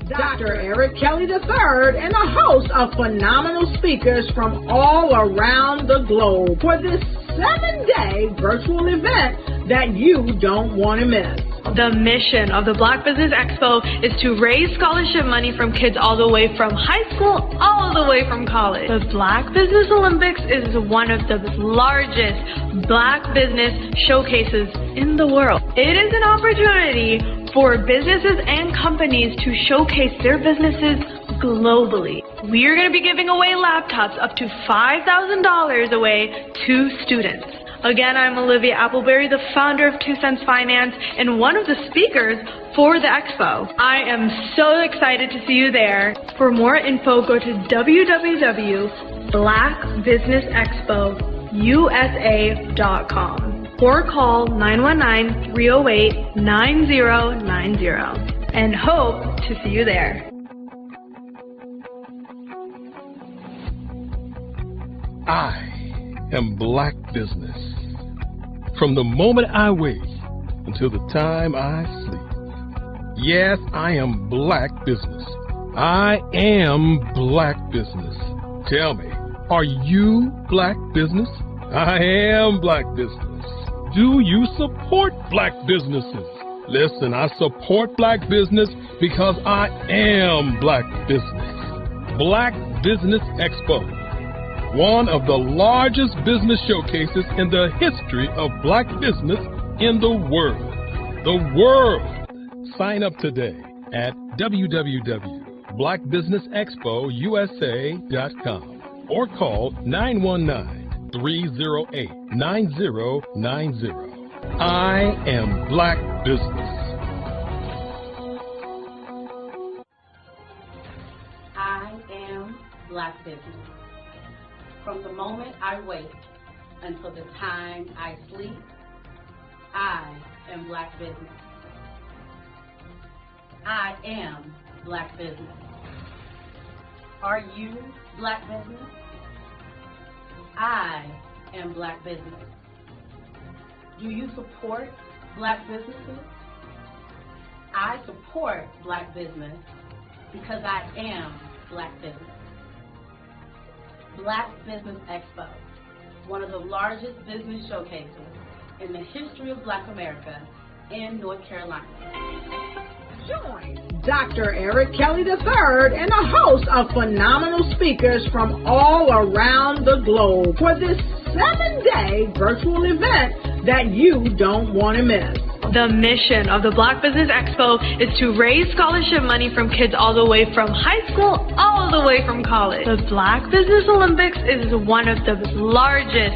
Dr. Eric Kelly III and a host of phenomenal speakers from all around the globe for this 7-day virtual event that you don't want to miss. The mission of the Black Business Expo is to raise scholarship money from kids all the way from high school all the way from college. The Black Business Olympics is one of the largest Black business showcases in the world. It is an opportunity for businesses and companies to showcase their businesses globally. We are going to be giving away laptops up to $5,000 away to students. Again, I'm Olivia Appleberry, the founder of 2 Cents Finance and one of the speakers for the expo. I am so excited to see you there. For more info, go to www.blackbusinessexpousa.com or call 919-308-9090 and hope to see you there. I am Black Business. From the moment I wake until the time I sleep. Yes, I am Black Business. I am Black Business. Tell me, are you Black Business? I am Black Business. Do you support Black businesses? Listen, I support Black business because I am Black Business. Black Business Expo, one of the largest business showcases in the history of Black business in the world. The world! Sign up today at www.blackbusinessexpousa.com or call 919-308-9090. I am Black Business. I am Black Business. From the moment I wake until the time I sleep, I am Black Business. I am Black Business. Are you Black Business? I am Black Business. Do you support Black businesses? I support Black business because I am Black Business. Black Business Expo, one of the largest business showcases in the history of Black America in North Carolina. Join Dr. Eric Kelly III and a host of phenomenal speakers from all around the globe for this 7-day virtual event that you don't want to miss. The mission of the Black Business Expo is to raise scholarship money from kids all the way from high school all the way from college. The Black Business Olympics is one of the largest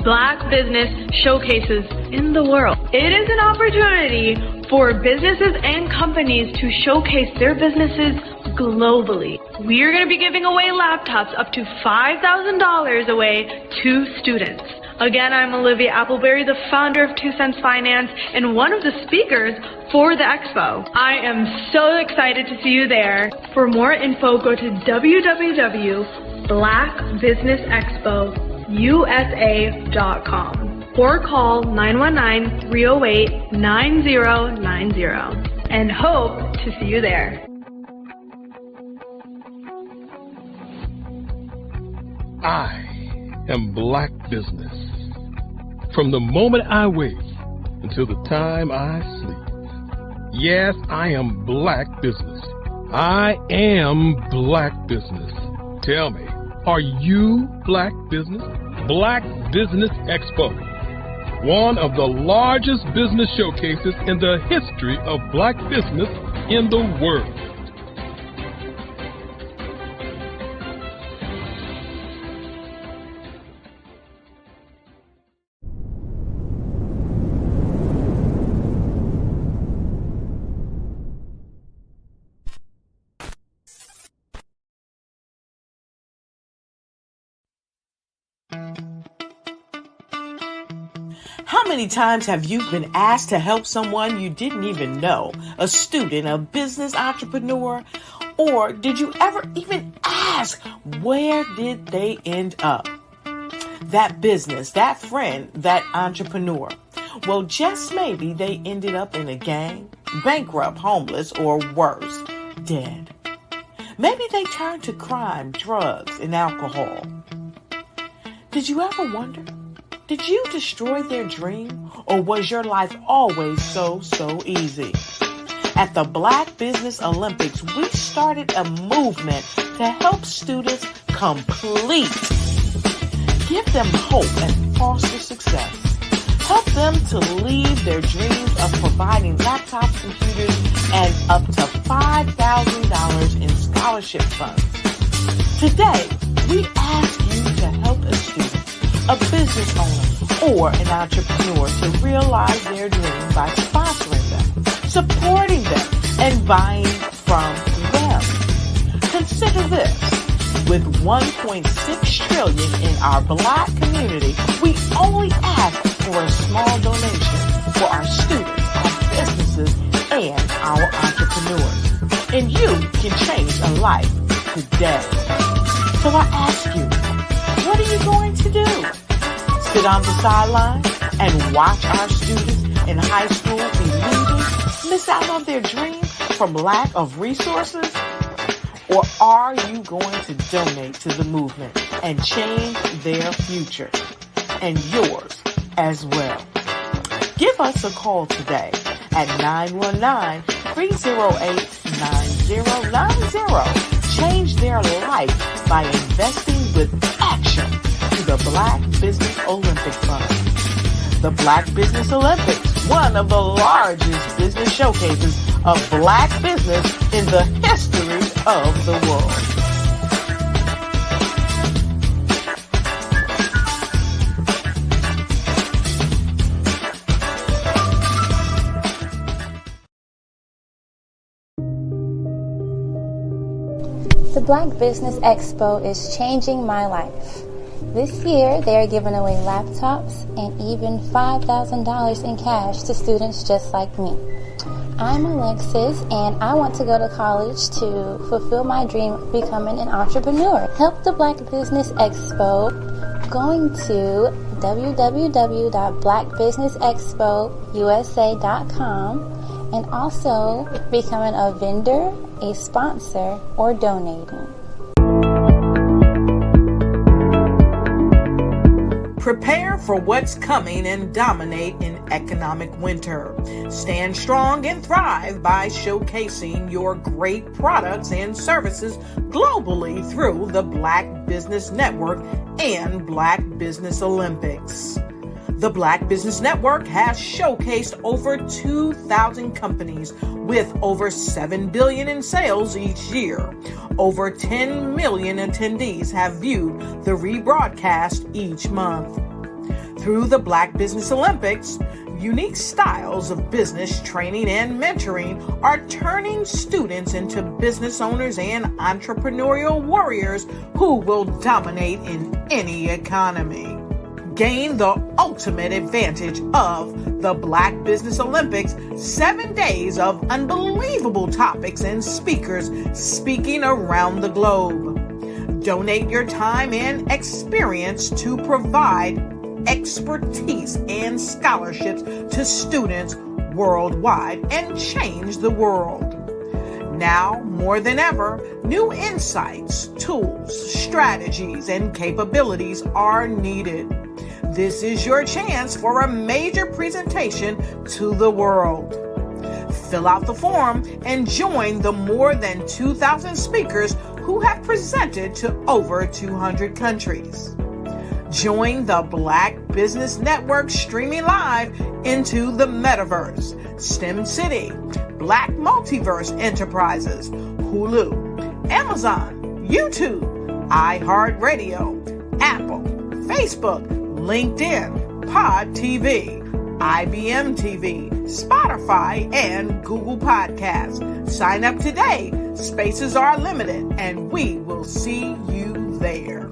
Black business showcases in the world. It is an opportunity for businesses and companies to showcase their businesses globally. We are going to be giving away laptops up to $5,000 away to students. Again, I'm Olivia Appleberry, the founder of 2 Cents Finance and one of the speakers for the expo. I am so excited to see you there. For more info, go to www.blackbusinessexpousa.com or call 919-308-9090 and hope to see you there. I am Black Business. From the moment I wake until the time I sleep. Yes, I am Black Business. I am Black Business. Tell me, are you Black Business? Black Business Expo, one of the largest business showcases in the history of Black business in the world. How many times have you been asked to help someone you didn't even know, a student, a business entrepreneur, or did you ever even ask, where did they end up? That business, that friend, that entrepreneur. Well, just maybe they ended up in a gang, bankrupt, homeless, or worse, dead. Maybe they turn to crime, drugs, and alcohol. Did you ever wonder? Did you destroy their dream, or was your life always so easy? At the Black Business Olympics, we started a movement to help students complete. Give them hope and foster success. Help them to leave their dreams of providing laptops, computers, and up to $5,000 in scholarship funds. Today, we ask you to help a student, a business owner, or an entrepreneur to realize their dreams by sponsoring them, supporting them, and buying from them. Consider this. With $1.6 trillion in our Black community, we only ask for a small donation for our students, our businesses, and our entrepreneurs. And you can change a life today. So I ask you, what are you going to do? Sit on the sideline and watch our students in high school be losers, miss out on their dream from lack of resources? Or are you going to donate to the movement and change their future and yours as well? Give us a call today at 919-308-9090. Change their life by investing with action to the Black Business Olympic Fund. The Black Business Olympics, one of the largest business showcases of Black business in the history of the world. The Black Business Expo is changing my life. This year, they are giving away laptops and even $5,000 in cash to students just like me. I'm Alexis, and I want to go to college to fulfill my dream of becoming an entrepreneur. Help the Black Business Expo going to www.blackbusinessexpousa.com and also becoming a vendor, a sponsor, or donating. Prepare for what's coming and dominate in economic winter. Stand strong and thrive by showcasing your great products and services globally through the Black Business Network and Black Business Olympics. The Black Business Network has showcased over 2,000 companies with over $7 billion in sales each year. Over 10 million attendees have viewed the rebroadcast each month. Through the Black Business Olympics, unique styles of business training and mentoring are turning students into business owners and entrepreneurial warriors who will dominate in any economy. Gain the ultimate advantage of the Black Business Olympics, 7 days of unbelievable topics and speakers speaking around the globe. Donate your time and experience to provide expertise and scholarships to students worldwide and change the world. Now, more than ever, new insights, tools, strategies, and capabilities are needed. This is your chance for a major presentation to the world. Fill out the form and join the more than 2,000 speakers who have presented to over 200 countries. Join the Black Business Network streaming live into the Metaverse, STEM City, Black Multiverse Enterprises, Hulu, Amazon, YouTube, iHeartRadio, Apple, Facebook, LinkedIn, Pod TV, IBM TV, Spotify, and Google Podcasts. Sign up today. Spaces are limited, and we will see you there.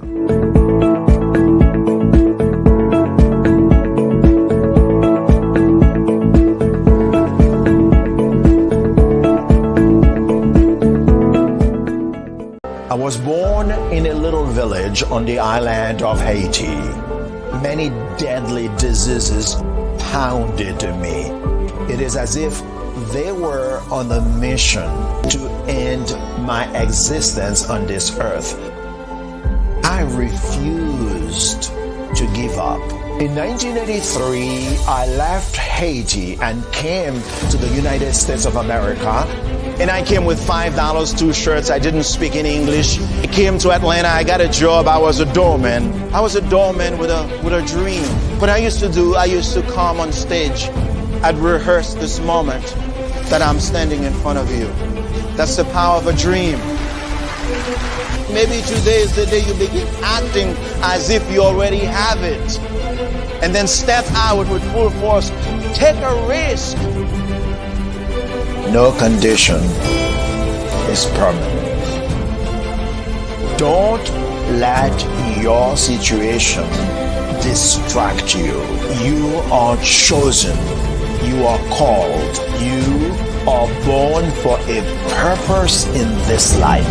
I was born in a little village on the island of Haiti. Many deadly diseases pounded me. It is as if they were on a mission to end my existence on this earth. I refused to give up. In 1983, I left Haiti and came to the United States of America. And I came with $5, 2 shirts. I didn't speak in English. I came to Atlanta. I got a job. I was a doorman. I was a doorman with a dream. What I used to come on stage. I'd rehearse this moment that I'm standing in front of you. That's the power of a dream. Maybe today is the day you begin acting as if you already have it. And then step out with full force. Take a risk. No condition is permanent. Don't let your situation distract you. You are chosen. You are called. You are born for a purpose in this life.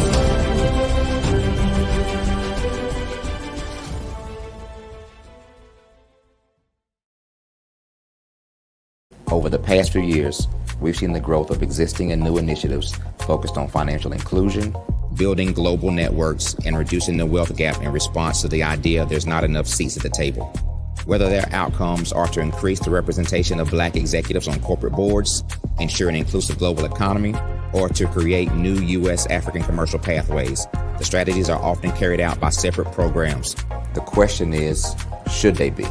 Over the past few years, we've seen the growth of existing and new initiatives focused on financial inclusion, building global networks, and reducing the wealth gap in response to the idea there's not enough seats at the table. Whether their outcomes are to increase the representation of Black executives on corporate boards, ensure an inclusive global economy, or to create new U.S. African commercial pathways, the strategies are often carried out by separate programs. The question is, should they be?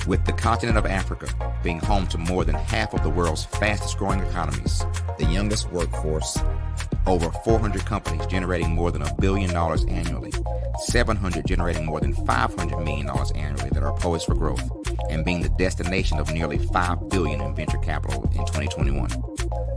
With the continent of Africa being home to more than half of the world's fastest growing economies, the youngest workforce, over 400 companies generating more than $1 billion annually, 700 generating more than $500 million annually that are poised for growth, and being the destination of nearly $5 billion in venture capital in 2021.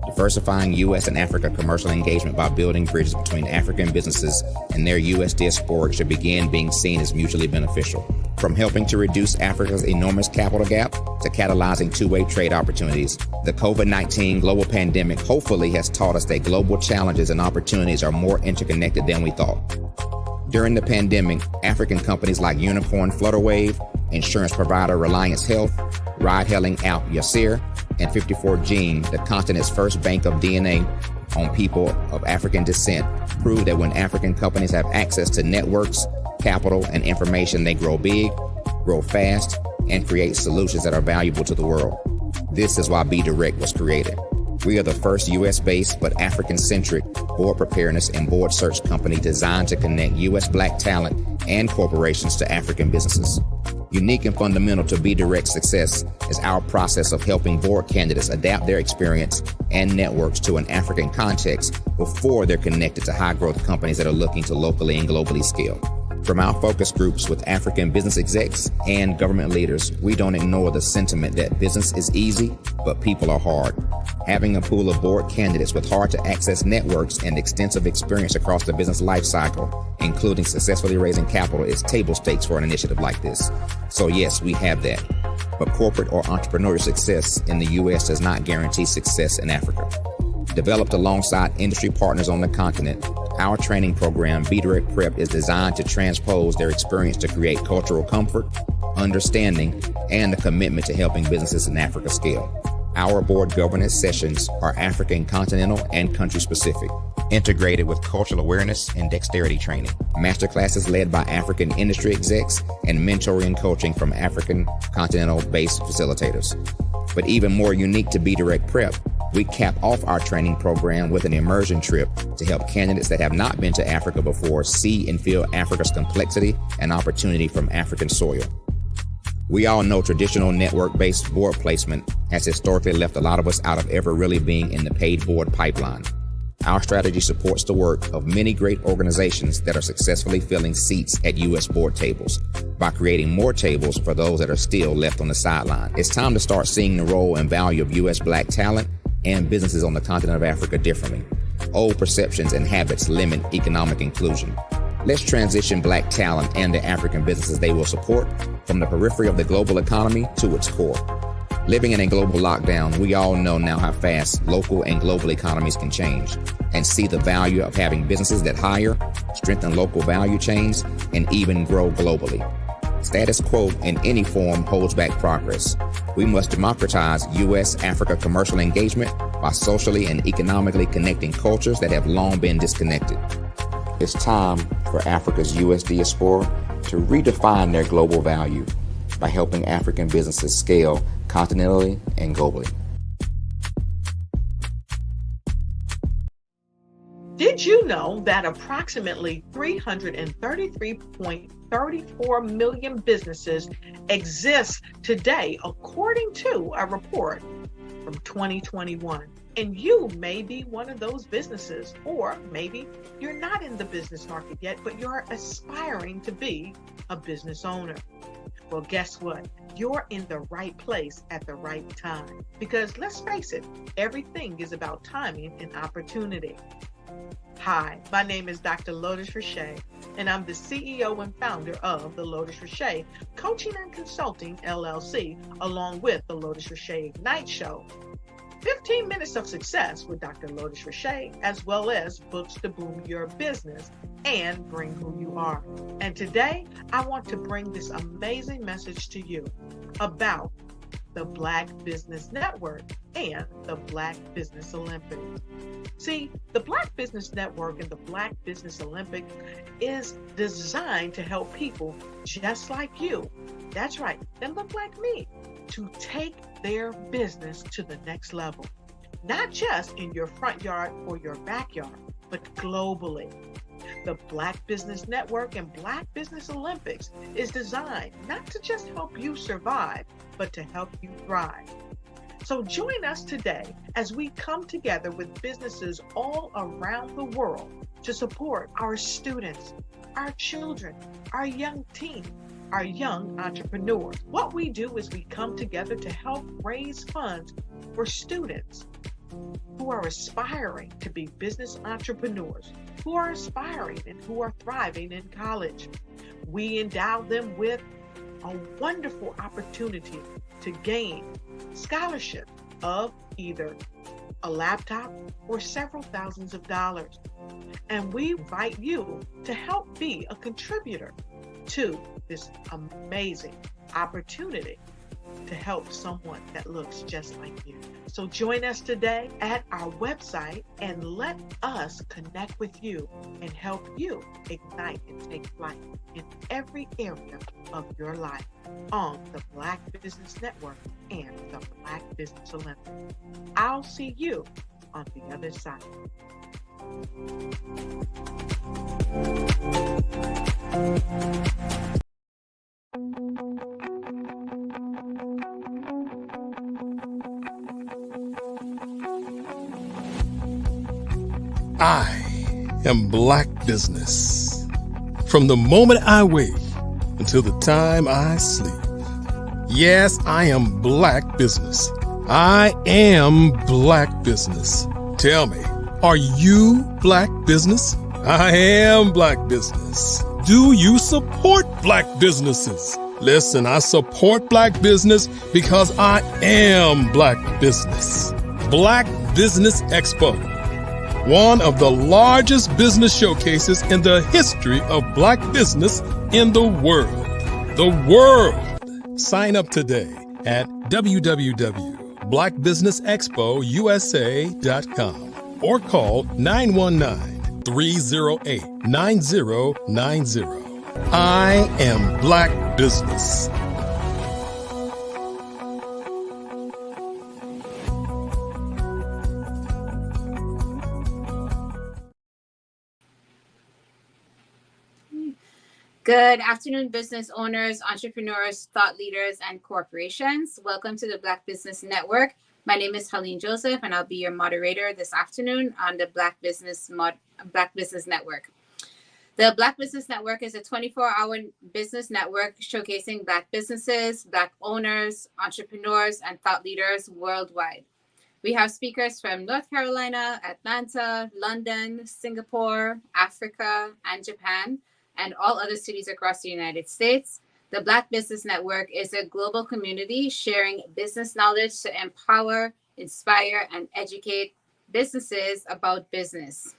Diversifying U.S. and Africa commercial engagement by building bridges between African businesses and their U.S. diaspora should begin being seen as mutually beneficial. From helping to reduce Africa's enormous capital gap to catalyzing two-way trade opportunities, the COVID-19 global pandemic hopefully has taught us that global challenges and opportunities are more interconnected than we thought. During the pandemic, African companies like Unicorn Flutterwave, insurance provider Reliance Health, ride-hailing app Yasir, and 54Gene, the continent's first bank of DNA on people of African descent, prove that when African companies have access to networks, capital, and information, they grow big, grow fast, and create solutions that are valuable to the world. This is why Be Direct was created. We are the first U.S.-based but African-centric board preparedness and board search company designed to connect U.S. Black talent and corporations to African businesses. Unique and fundamental to Be Direct's success is our process of helping board candidates adapt their experience and networks to an African context before they're connected to high-growth companies that are looking to locally and globally scale. From our focus groups with African business execs and government leaders, we don't ignore the sentiment that business is easy, but people are hard. Having a pool of board candidates with hard-to-access networks and extensive experience across the business life cycle, including successfully raising capital, is table stakes for an initiative like this. So yes, we have that. But corporate or entrepreneurial success in the U.S. does not guarantee success in Africa. Developed alongside industry partners on the continent, our training program, Be Direct Prep, is designed to transpose their experience to create cultural comfort, understanding, and a commitment to helping businesses in Africa scale. Our board governance sessions are African continental and country specific, integrated with cultural awareness and dexterity training, masterclasses led by African industry execs, and mentoring and coaching from African continental-based facilitators. But even more unique to Be Direct Prep, we cap off our training program with an immersion trip to help candidates that have not been to Africa before see and feel Africa's complexity and opportunity from African soil. We all know traditional network-based board placement has historically left a lot of us out of ever really being in the paid board pipeline. Our strategy supports the work of many great organizations that are successfully filling seats at U.S. board tables by creating more tables for those that are still left on the sideline. It's time to start seeing the role and value of U.S. Black talent and businesses on the continent of Africa differently. Old perceptions and habits limit economic inclusion. Let's transition Black talent and the African businesses they will support from the periphery of the global economy to its core. Living in a global lockdown, we all know now how fast local and global economies can change, and see the value of having businesses that hire, strengthen local value chains, and even grow globally. Status quo in any form holds back progress. We must democratize U.S.-Africa commercial engagement by socially and economically connecting cultures that have long been disconnected. It's time for Africa's U.S. diaspora to redefine their global value by helping African businesses scale continentally and globally. Did you know that approximately 333.34 million businesses exist today, according to a report from 2021? And you may be one of those businesses, or maybe you're not in the business market yet, but you're aspiring to be a business owner. Well, guess what? You're in the right place at the right time. Because let's face it, everything is about timing and opportunity. Hi, my name is Dr. Lotus Richey, and I'm the CEO and founder of the Lotus Richey Coaching and Consulting LLC, along with the Lotus Richey Ignite Show. 15 minutes of success with Dr. Lotus Richey, as well as books to boom your business and bring who you are. And today, I want to bring this amazing message to you about the Black Business Network and the Black Business Olympics. See, the Black Business Network and the Black Business Olympic is designed to help people just like you, that's right, that look like me, to take their business to the next level. Not just in your front yard or your backyard, but globally. The Black Business Network and Black Business Olympics is designed not to just help you survive, but to help you thrive. So join us today as we come together with businesses all around the world to support our students, our children, our young teens, our young entrepreneurs. What we do is we come together to help raise funds for students who are aspiring to be business entrepreneurs, who are aspiring and who are thriving in college. We endow them with a wonderful opportunity to gain scholarship of either a laptop or several thousands of dollars. And we invite you to help be a contributor to this amazing opportunity to help someone that looks just like you. So join us today at our website and let us connect with you and help you ignite and take flight in every area of your life on the Black Business Network and the Black Business Olympics. I'll see you on the other side. I am Black Business. From the moment I wake until the time I sleep. Yes, I am Black Business. I am Black Business. Tell me, are you Black Business? I am Black Business. Do you support Black businesses? Listen, I support Black business because I am Black Business. Black Business Expo, one of the largest business showcases in the history of Black business in the world. The world! Sign up today at www.blackbusinessexpousa.com or call 919-308-9090. I am Black Business. Good afternoon, business owners, entrepreneurs, thought leaders, and corporations. Welcome to the Black Business Network. My name is Helene Joseph, and I'll be your moderator this afternoon on the Black Business Network. The Black Business Network is a 24-hour business network showcasing Black businesses, Black owners, entrepreneurs, and thought leaders worldwide. We have speakers from North Carolina, Atlanta, London, Singapore, Africa, and Japan, and all other cities across the United States. The Black Business Network is a global community sharing business knowledge to empower, inspire, and educate businesses about business.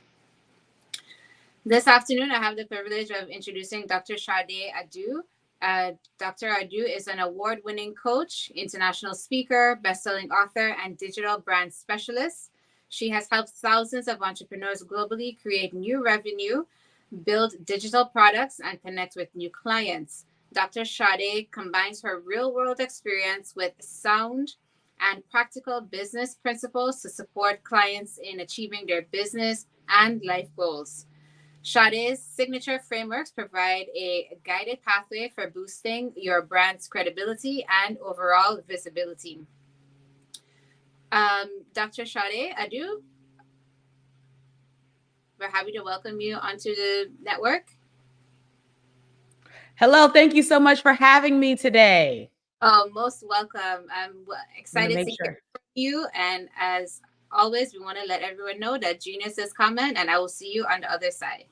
This afternoon, I have the privilege of introducing Dr. Sade Adu, Dr. Adu is an award-winning coach, international speaker, best-selling author, and digital brand specialist. She has helped thousands of entrepreneurs globally create new revenue, build digital products, and connect with new clients. Dr. Sade combines her real-world experience with sound and practical business principles to support clients in achieving their business and life goals. Sade's signature frameworks provide a guided pathway for boosting your brand's credibility and overall visibility. Dr. Sade Adu, we're happy to welcome you onto the network. Hello, thank you so much for having me today. Oh, most welcome. I'm excited to hear from you. And as always, we want to let everyone know that genius is coming, and I will see you on the other side.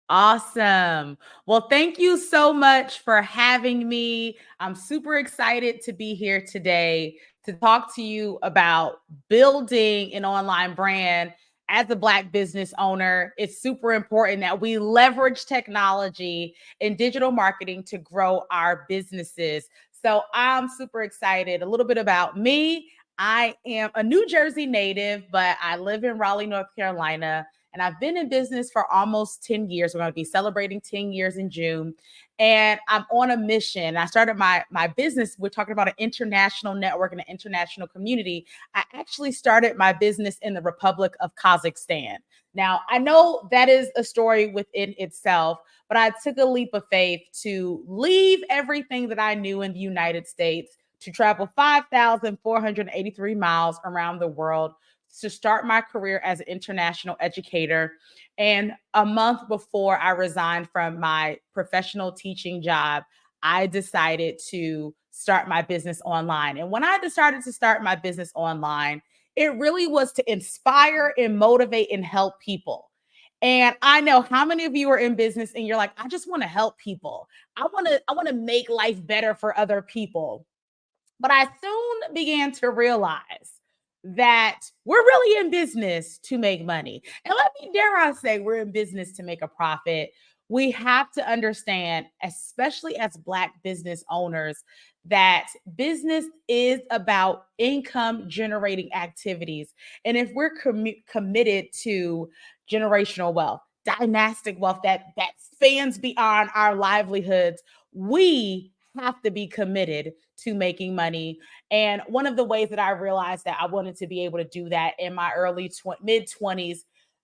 Awesome. Well, thank you so much for having me. I'm super excited to be here today to talk to you about building an online brand. As a Black business owner, it's super important that we leverage technology and digital marketing to grow our businesses. So I'm super excited. A little bit about me. I am a New Jersey native, but I live in Raleigh, North Carolina. And I've been in business for almost 10 years. We're going to be celebrating 10 years in June. And I'm on a mission. I started my business. We're talking about an international network and an international community. I actually started my business in the Republic of Kazakhstan. Now, I know that is a story within itself, but I took a leap of faith to leave everything that I knew in the United States to travel 5,483 miles around the world to start my career as an international educator. And a month before I resigned from my professional teaching job, I decided to start my business online. And when I decided to start my business online, it really was to inspire and motivate and help people. And I know how many of you are in business and you're like, I just want to help people. I want to make life better for other people. But I soon began to realize that we're really in business to make money. And dare I say, we're in business to make a profit. We have to understand, especially as Black business owners, that business is about income generating activities. And if we're committed to generational wealth, dynastic wealth that spans beyond our livelihoods, we have to be committed to making money. And one of the ways that I realized that I wanted to be able to do that in my mid 20s,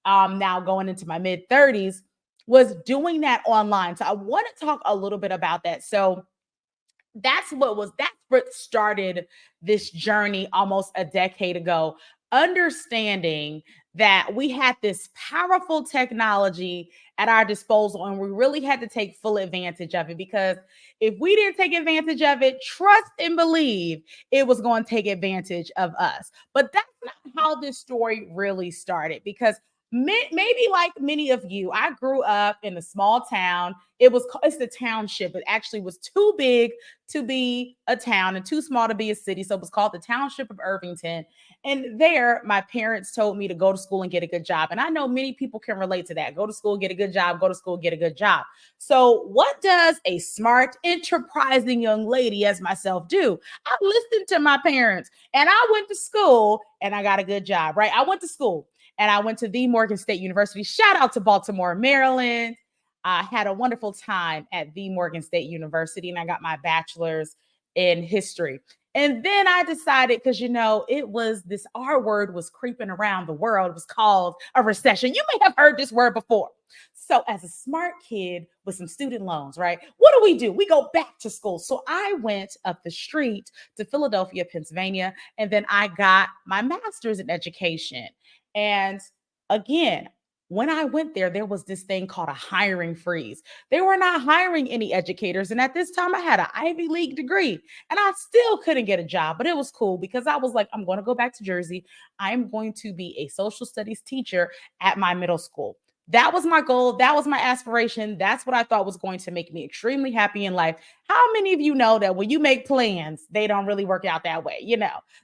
now going into my mid 30s, was doing that online. So I want to talk a little bit about that. So that's what started this journey almost a decade ago, understanding that we had this powerful technology at our disposal and we really had to take full advantage of it, because if we didn't take advantage of it, trust and believe it was going to take advantage of us. But that's not how this story really started, because maybe like many of you, I grew up in a small town. It's the township. It actually was too big to be a town and too small to be a city. So it was called the Township of Irvington. And there, my parents told me to go to school and get a good job. And I know many people can relate to that. Go to school, get a good job, go to school, get a good job. So what does a smart, enterprising young lady as myself do? I listened to my parents and I went to school and I got a good job, right? I went to school and I went to the Morgan State University. Shout out to Baltimore, Maryland. I had a wonderful time at the Morgan State University and I got my bachelor's in history. And then I decided, because, it was this R word was creeping around the world. It was called a recession. You may have heard this word before. So as a smart kid with some student loans, right? What do? We go back to school. So I went up the street to Philadelphia, Pennsylvania, and then I got my master's in education. And again, when I went there was this thing called a hiring freeze. They were not hiring any educators. And at this time, I had an Ivy League degree and I still couldn't get a job. But it was cool because I was like, I'm going to go back to Jersey. I'm going to be a social studies teacher at my middle school. That was my goal. That was my aspiration. That's what I thought was going to make me extremely happy in life. How many of you know that when you make plans, they don't really work out that way,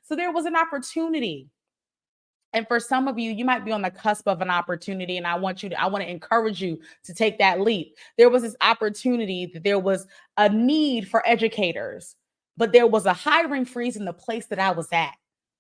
So there was an opportunity And for some of you, you might be on the cusp of an opportunity, and I want to encourage you to take that leap. There was this opportunity that there was a need for educators, but there was a hiring freeze in the place that I was at.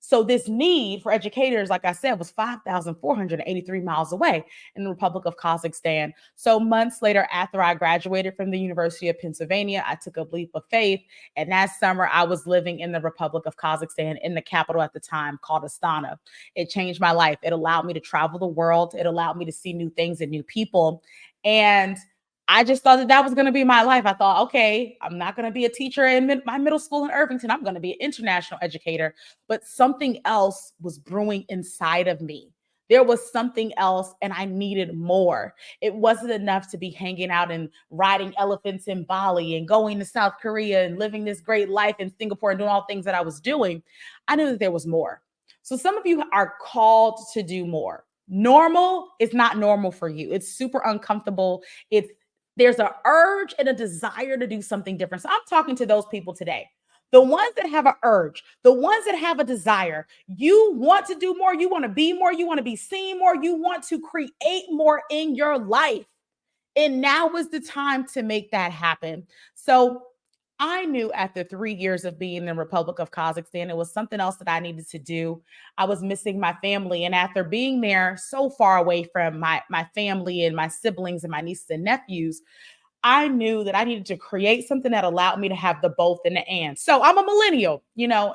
So this need for educators, like I said, was 5,483 miles away in the Republic of Kazakhstan. So months later, after I graduated from the University of Pennsylvania, I took a leap of faith. And that summer, I was living in the Republic of Kazakhstan, in the capital at the time called Astana. It changed my life. It allowed me to travel the world. It allowed me to see new things and new people. And I just thought that was going to be my life. I thought, okay, I'm not going to be a teacher in my middle school in Irvington. I'm going to be an international educator. But something else was brewing inside of me. There was something else, and I needed more. It wasn't enough to be hanging out and riding elephants in Bali and going to South Korea and living this great life in Singapore and doing all things that I was doing. I knew that there was more. So some of you are called to do more. Normal is not normal for you. It's super uncomfortable. There's an urge and a desire to do something different. So I'm talking to those people today. The ones that have an urge, the ones that have a desire, you want to do more, you want to be more, you want to be seen more, you want to create more in your life. And now is the time to make that happen. So I knew after 3 years of being in the Republic of Kazakhstan, it was something else that I needed to do. I was missing my family. And after being there so far away from my family and my siblings and my nieces and nephews, I knew that I needed to create something that allowed me to have the both and the and. So I'm a millennial,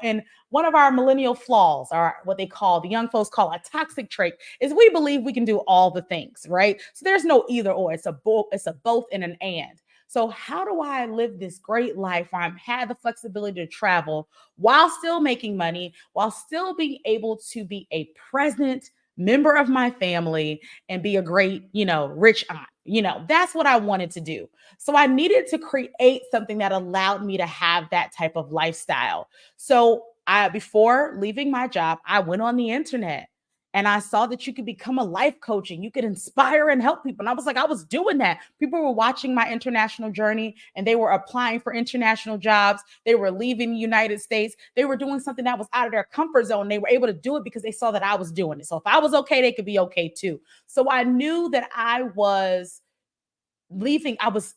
and one of our millennial flaws, or what the young folks call a toxic trait, is we believe we can do all the things, right? So there's no either or, it's a both and an and. So how do I live this great life where I've had the flexibility to travel while still making money, while still being able to be a present member of my family and be a great, rich aunt? That's what I wanted to do. So I needed to create something that allowed me to have that type of lifestyle. So before leaving my job, I went on the internet and I saw that you could become a life coach and you could inspire and help people. And I was doing that. People were watching my international journey and they were applying for international jobs. They were leaving the United States. They were doing something that was out of their comfort zone. They were able to do it because they saw that I was doing it. So if I was okay, they could be okay too. So I knew that I was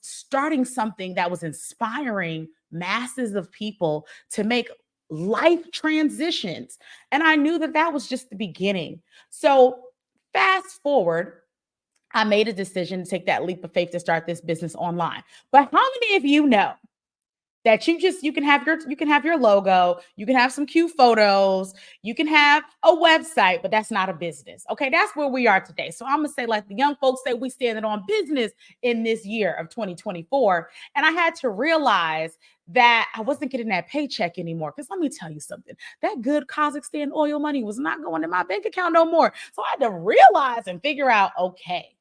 starting something that was inspiring masses of people to make life transitions. And I knew that was just the beginning. So fast forward, I made a decision to take that leap of faith to start this business online. But how many of you know that you can have your logo, you can have some cute photos, you can have a website, but that's not a business? Okay, that's where we are today. So I'm gonna say, like the young folks say, we standing on business in this year of 2024. And I had to realize that I wasn't getting that paycheck anymore. Because let me tell you something, that good Kazakhstan oil money was not going in my bank account no more. So I had to realize and figure out, okay,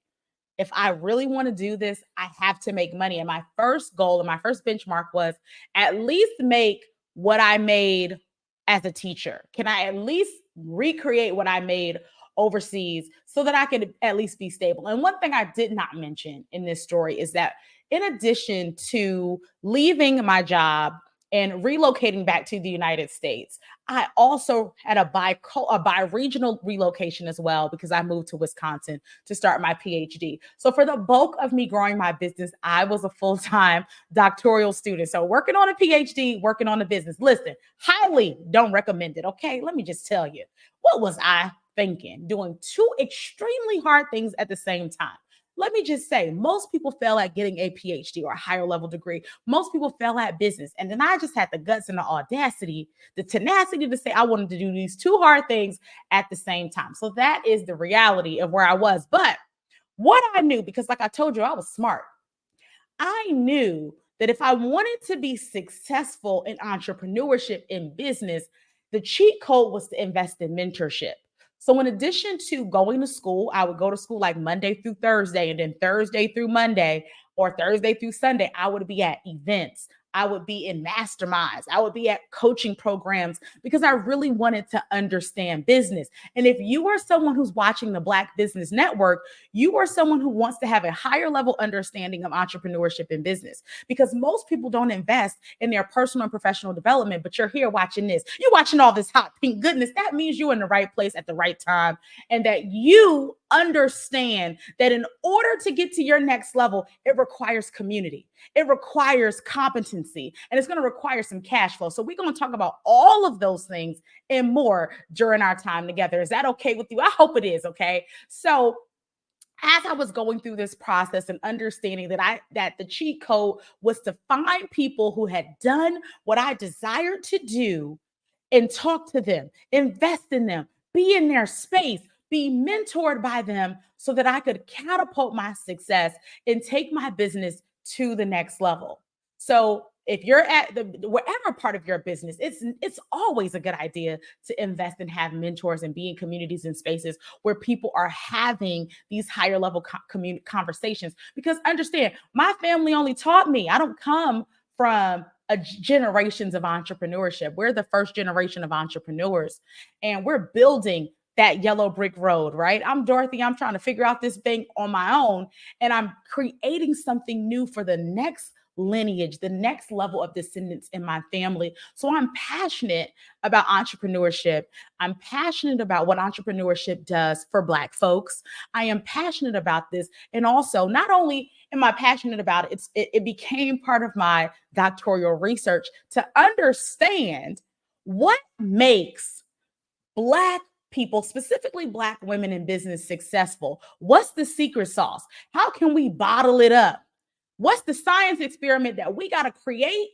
if I really want to do this, I have to make money. And my first goal and my first benchmark was at least make what I made as a teacher. Can I at least recreate what I made overseas so that I could at least be stable? And one thing I did not mention in this story is that in addition to leaving my job and relocating back to the United States, I also had a bi-regional relocation as well, because I moved to Wisconsin to start my PhD. So for the bulk of me growing my business, I was a full-time doctoral student. So working on a PhD, working on a business. Listen, highly don't recommend it, okay? Let me just tell you, what was I thinking? Doing two extremely hard things at the same time. Let me just say, most people fail at getting a PhD or a higher level degree. Most people fail at business. And then I just had the guts and the audacity, the tenacity to say I wanted to do these two hard things at the same time. So that is the reality of where I was. But what I knew, because like I told you, I was smart. I knew that if I wanted to be successful in entrepreneurship, in business, the cheat code was to invest in mentorship. So in addition to going to school, I would go to school like Monday through Thursday, and then Thursday through Monday or Thursday through Sunday, I would be at events. I would be in masterminds. I would be at coaching programs because I really wanted to understand business. And if you are someone who's watching the Black Business Network, you are someone who wants to have a higher level understanding of entrepreneurship and business, because most people don't invest in their personal and professional development, but you're here watching this. You're watching all this hot pink goodness. That means you're in the right place at the right time, and that you understand that in order to get to your next level, it requires community. It requires competency, and it's going to require some cash flow. So we're going to talk about all of those things and more during our time together. Is that okay with you? I hope it is. Okay. So as I was going through this process and understanding that the cheat code was to find people who had done what I desired to do and talk to them, invest in them, be in their space, be mentored by them so that I could catapult my success and take my business to the next level. So if you're at whatever part of your business, it's always a good idea to invest and have mentors and be in communities and spaces where people are having these higher level conversations. Because understand, my family only taught me. I don't come from generations of entrepreneurship. We're the first generation of entrepreneurs, and we're building that yellow brick road, right? I'm Dorothy. I'm trying to figure out this thing on my own, and I'm creating something new for the next lineage, the next level of descendants in my family. So I'm passionate about entrepreneurship. I'm passionate about what entrepreneurship does for Black folks. I am passionate about this. And also, not only am I passionate about it, it became part of my doctoral research to understand what makes Black people, specifically Black women in business, successful. What's the secret sauce? How can we bottle it up? What's the science experiment that we got to create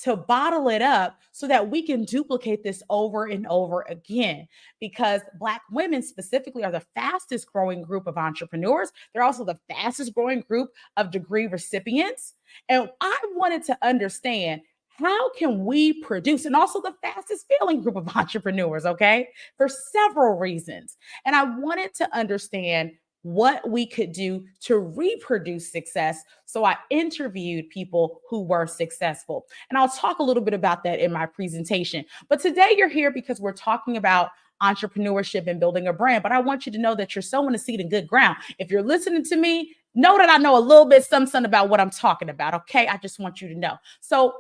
to bottle it up so that we can duplicate this over and over again? Because Black women specifically are the fastest growing group of entrepreneurs. They're also the fastest growing group of degree recipients. And I wanted to understand, how can we produce, and also the fastest failing group of entrepreneurs, okay, for several reasons. And I wanted to understand what we could do to reproduce success. So I interviewed people who were successful. And I'll talk a little bit about that in my presentation. But today you're here because we're talking about entrepreneurship and building a brand. But I want you to know that you're sowing a seed in good ground. If you're listening to me, know that I know a little bit something about what I'm talking about, okay? I just want you to know. So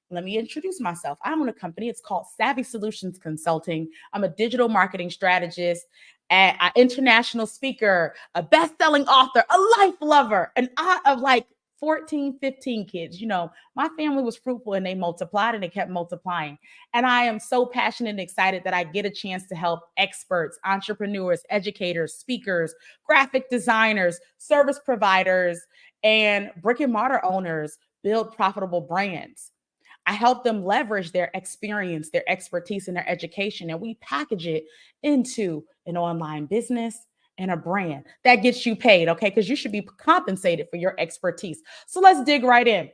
let me introduce myself. I own a company. It's called Savvy Solutions Consulting. I'm a digital marketing strategist, an international speaker, a best-selling author, a life lover, an aunt of like 14, 15 kids. You know, my family was fruitful and they multiplied and they kept multiplying. And I am so passionate and excited that I get a chance to help experts, entrepreneurs, educators, speakers, graphic designers, service providers, and brick and mortar owners build profitable brands. I help them leverage their experience, their expertise, and their education, and we package it into an online business and a brand that gets you paid, okay? Because you should be compensated for your expertise. So let's dig right in.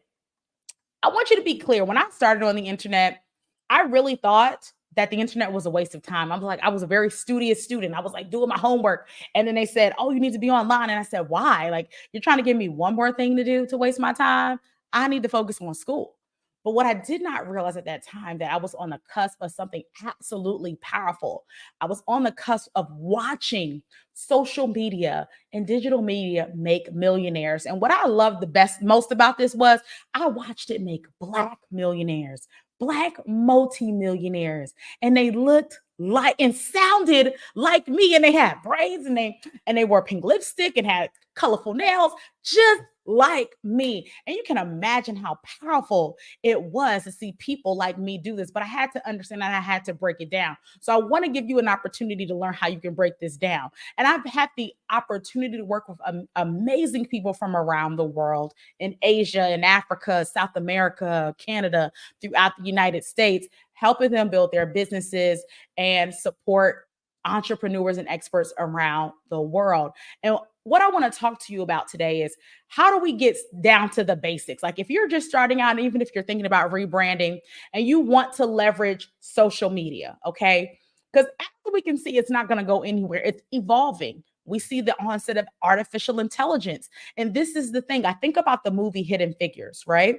I want you to be clear. When I started on the internet, I really thought that the internet was a waste of time. I was a very studious student. I was like doing my homework. And then they said, oh, you need to be online. And I said, why? Like, you're trying to give me one more thing to do to waste my time? I need to focus on school. But what I did not realize at that time, that I was on the cusp of something absolutely powerful. I was on the cusp of watching social media and digital media make millionaires. And what I loved most about this was I watched it make Black millionaires, Black multimillionaires, and they looked like and sounded like me, and they had braids and they wore pink lipstick and had colorful nails, just like me. And you can imagine how powerful it was to see people like me do this. But I had to understand that I had to break it down. So I want to give you an opportunity to learn how you can break this down. And I've had the opportunity to work with amazing people from around the world, in Asia, in Africa, South America, Canada, throughout the United States, helping them build their businesses and support entrepreneurs and experts around the world. And what I want to talk to you about today is, how do we get down to the basics? Like, if you're just starting out, even if you're thinking about rebranding and you want to leverage social media, okay? Because as we can see, it's not going to go anywhere. It's evolving. We see the onset of artificial intelligence. And this is the thing. I think about the movie Hidden Figures, right?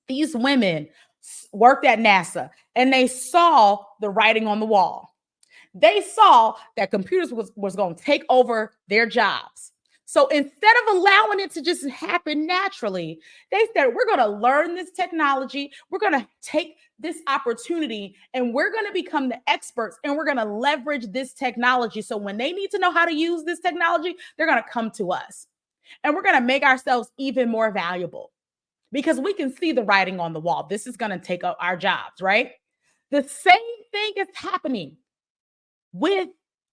These women worked at NASA and they saw the writing on the wall. They saw that computers was going to take over their jobs. So instead of allowing it to just happen naturally, they said, we're going to learn this technology. We're going to take this opportunity and we're going to become the experts and we're going to leverage this technology. So when they need to know how to use this technology, they're going to come to us and we're going to make ourselves even more valuable because we can see the writing on the wall. This is going to take up our jobs, right? The same thing is happening with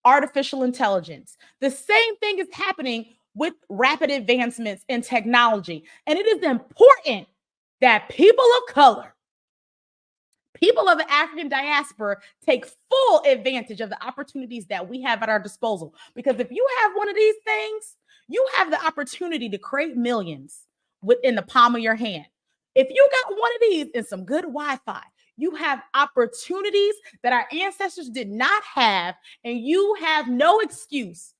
artificial intelligence. The same thing is happening with rapid advancements in technology. And it is important that people of color, people of the African diaspora take full advantage of the opportunities that we have at our disposal. Because if you have one of these things, you have the opportunity to create millions within the palm of your hand. If you got one of these and some good Wi-Fi, you have opportunities that our ancestors did not have, and you have no excuse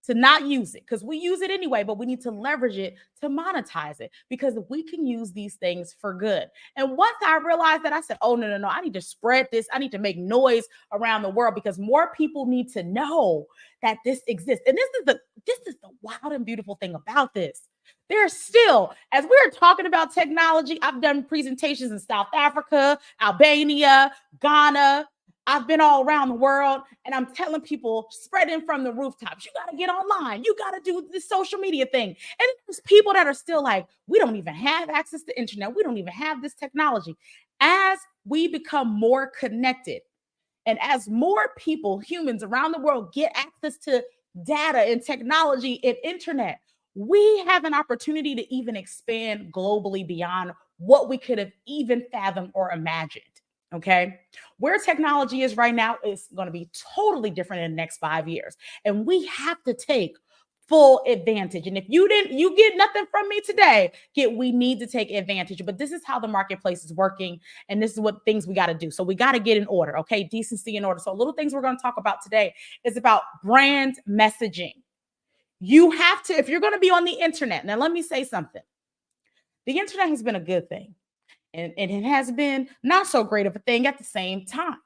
to not use it because we use it anyway, but we need to leverage it to monetize it because we can use these things for good. And once I realized that, I said, oh, no, I need to spread this. I need to make noise around the world because more people need to know that this exists. And this is the wild and beautiful thing about this. There's still, as we're talking about technology, I've done presentations in South Africa, Albania, Ghana. I've been all around the world and I'm telling people, spreading from the rooftops, you got to get online. You got to do this social media thing. And there's people that are still like, we don't even have access to internet. We don't even have this technology. As we become more connected and as more people, humans around the world get access to data and technology and internet, we have an opportunity to even expand globally beyond what we could have even fathomed or imagined. Okay. Where technology is right now is going to be totally different in the next 5 years. And we have to take full advantage. And if you get nothing from me today, we need to take advantage. But this is how the marketplace is working. And this is what things we got to do. So we got to get in order. Okay. Decency in order. So little things we're going to talk about today is about brand messaging. You have to, if you're going to be on the internet, now let me say something. The internet has been a good thing. And it has been not so great of a thing at the same time.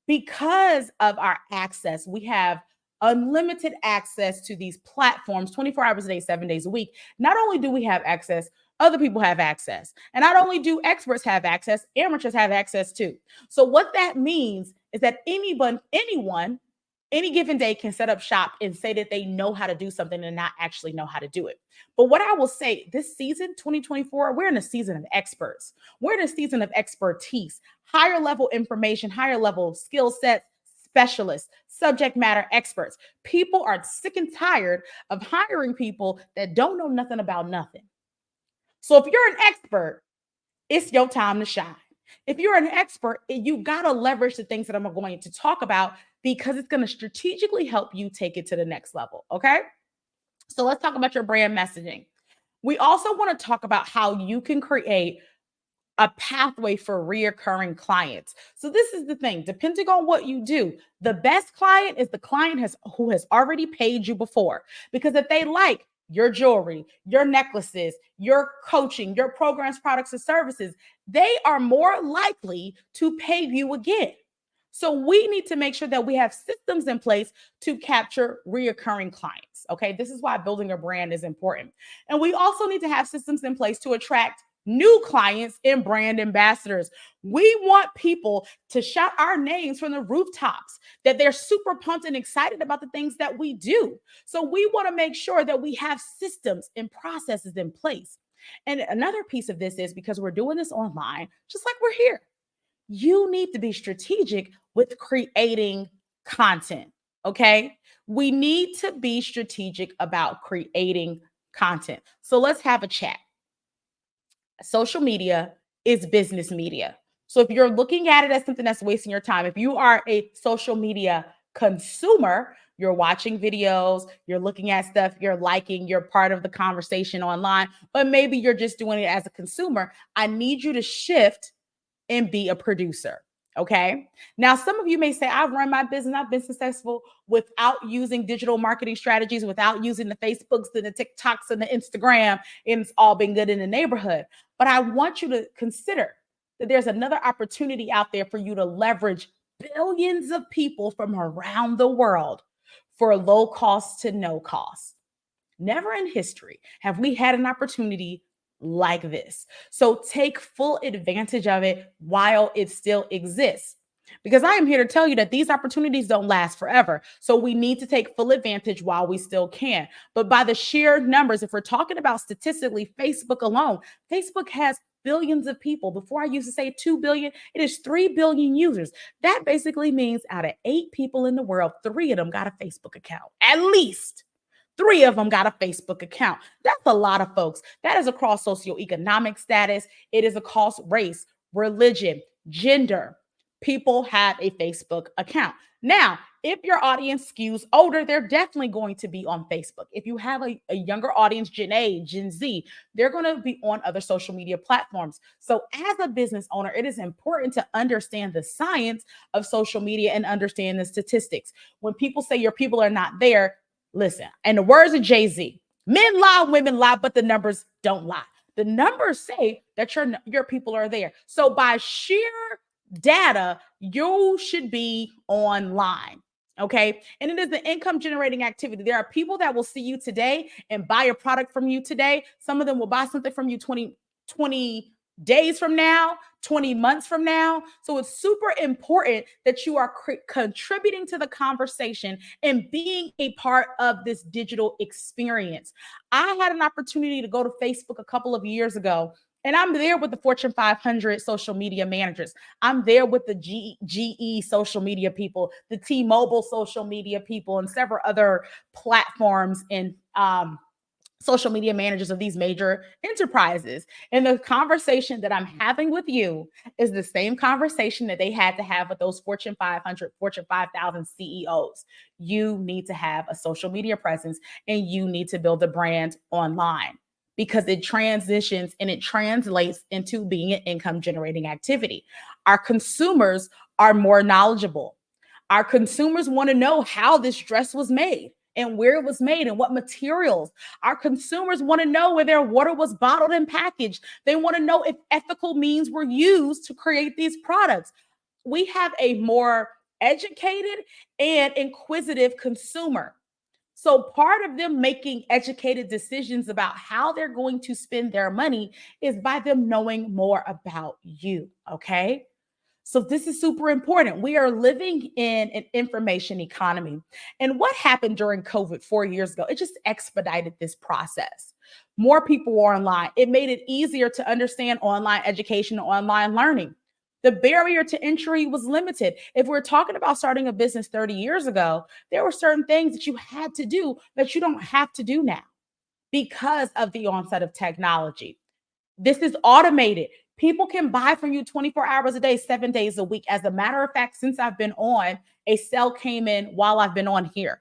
Because of our access, we have unlimited access to these platforms 24 hours a day, 7 days a week. Not only do we have access, other people have access. And not only do experts have access, amateurs have access too. So what that means is that anyone, any given day can set up shop and say that they know how to do something and not actually know how to do it. But what I will say, this season, 2024, we're in a season of experts. We're in a season of expertise, higher level information, higher level skill sets, specialists, subject matter experts. People are sick and tired of hiring people that don't know nothing about nothing. So if you're an expert, it's your time to shine. If you're an expert, you got to leverage the things that I'm going to talk about because it's going to strategically help you take it to the next level. Okay. So let's talk about your brand messaging. We also want to talk about how you can create a pathway for reoccurring clients. So this is the thing, depending on what you do, the best client is the client who has already paid you before, because if they like your jewelry, your necklaces, your coaching, your programs, products, and services, they are more likely to pay you again. So we need to make sure that we have systems in place to capture reoccurring clients. Okay, this is why building a brand is important. And we also need to have systems in place to attract new clients and brand ambassadors. We want people to shout our names from the rooftops, that they're super pumped and excited about the things that we do. So we want to make sure that we have systems and processes in place. And another piece of this is because we're doing this online, just like we're here, you need to be strategic with creating content. Okay. We need to be strategic about creating content. So let's have a chat. Social media is business media. So if you're looking at it as something that's wasting your time, if you are a social media consumer, you're watching videos, you're looking at stuff, you're liking, you're part of the conversation online, but maybe you're just doing it as a consumer, I need you to shift and be a producer. Okay. Now, some of you may say, I've run my business, I've been successful without using digital marketing strategies, without using the Facebooks and the TikToks and the Instagram, and it's all been good in the neighborhood. But I want you to consider that there's another opportunity out there for you to leverage billions of people from around the world for low cost to no cost. Never in history have we had an opportunity like this. So take full advantage of it while it still exists. Because I am here to tell you that these opportunities don't last forever. So we need to take full advantage while we still can. But by the sheer numbers, if we're talking about statistically, Facebook alone, Facebook has billions of people. Before I used to say 2 billion, it is 3 billion users. That basically means out of 8 people in the world, 3 of them got a Facebook account, at least. 3 of them got a Facebook account. That's a lot of folks. That is across socioeconomic status. It is across race, religion, gender. People have a Facebook account. Now, if your audience skews older, they're definitely going to be on Facebook. If you have a younger audience, Gen A, Gen Z, they're going to be on other social media platforms. So as a business owner, it is important to understand the science of social media and understand the statistics. When people say your people are not there, listen, in the words of Jay-Z, men lie, women lie, but the numbers don't lie. The numbers say that your people are there. So by sheer data, you should be online. Okay. And it is an income generating activity. There are people that will see you today and buy a product from you today. Some of them will buy something from you 20 days from now, 20 months from now. So it's super important that you are contributing to the conversation and being a part of this digital experience. I had an opportunity to go to Facebook a couple of years ago, and I'm there with the Fortune 500 social media managers. I'm there with the GE social media people, the T-Mobile social media people, and several other platforms and social media managers of these major enterprises. And the conversation that I'm having with you is the same conversation that they had to have with those Fortune 500, Fortune 5000 CEOs. You need to have a social media presence and you need to build a brand online because it transitions and it translates into being an income generating activity. Our consumers are more knowledgeable. Our consumers want to know how this dress was made and where it was made and what materials. Our consumers want to know where their water was bottled and packaged. They want to know if ethical means were used to create these products. We have a more educated and inquisitive consumer. So part of them making educated decisions about how they're going to spend their money is by them knowing more about you, okay? So this is super important. We are living in an information economy. And what happened during COVID 4 years ago? It just expedited this process. More people were online. It made it easier to understand online education and online learning. The barrier to entry was limited. If we're talking about starting a business 30 years ago, there were certain things that you had to do that you don't have to do now because of the onset of technology. This is automated. People can buy from you 24 hours a day, 7 days a week. As a matter of fact, since I've been on, a sale came in while I've been on here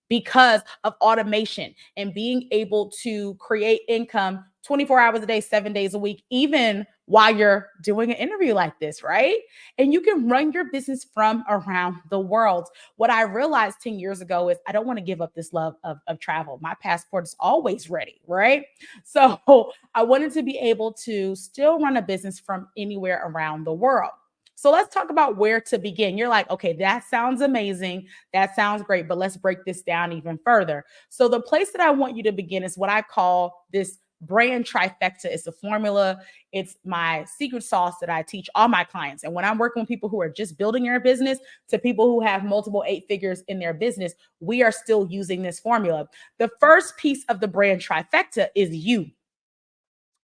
because of automation and being able to create income 24 hours a day, 7 days a week, even while you're doing an interview like this, right? And you can run your business from around the world. What I realized 10 years ago is I don't want to give up this love of travel. My passport is always ready, right? So I wanted to be able to still run a business from anywhere around the world. So let's talk about where to begin. You're like, okay, that sounds amazing. That sounds great, but let's break this down even further. So the place that I want you to begin is what I call this brand trifecta. It's a formula. It's my secret sauce that I teach all my clients. And when I'm working with people who are just building their business to people who have multiple 8 figures in their business, we are still using this formula. The first piece of the brand trifecta is you.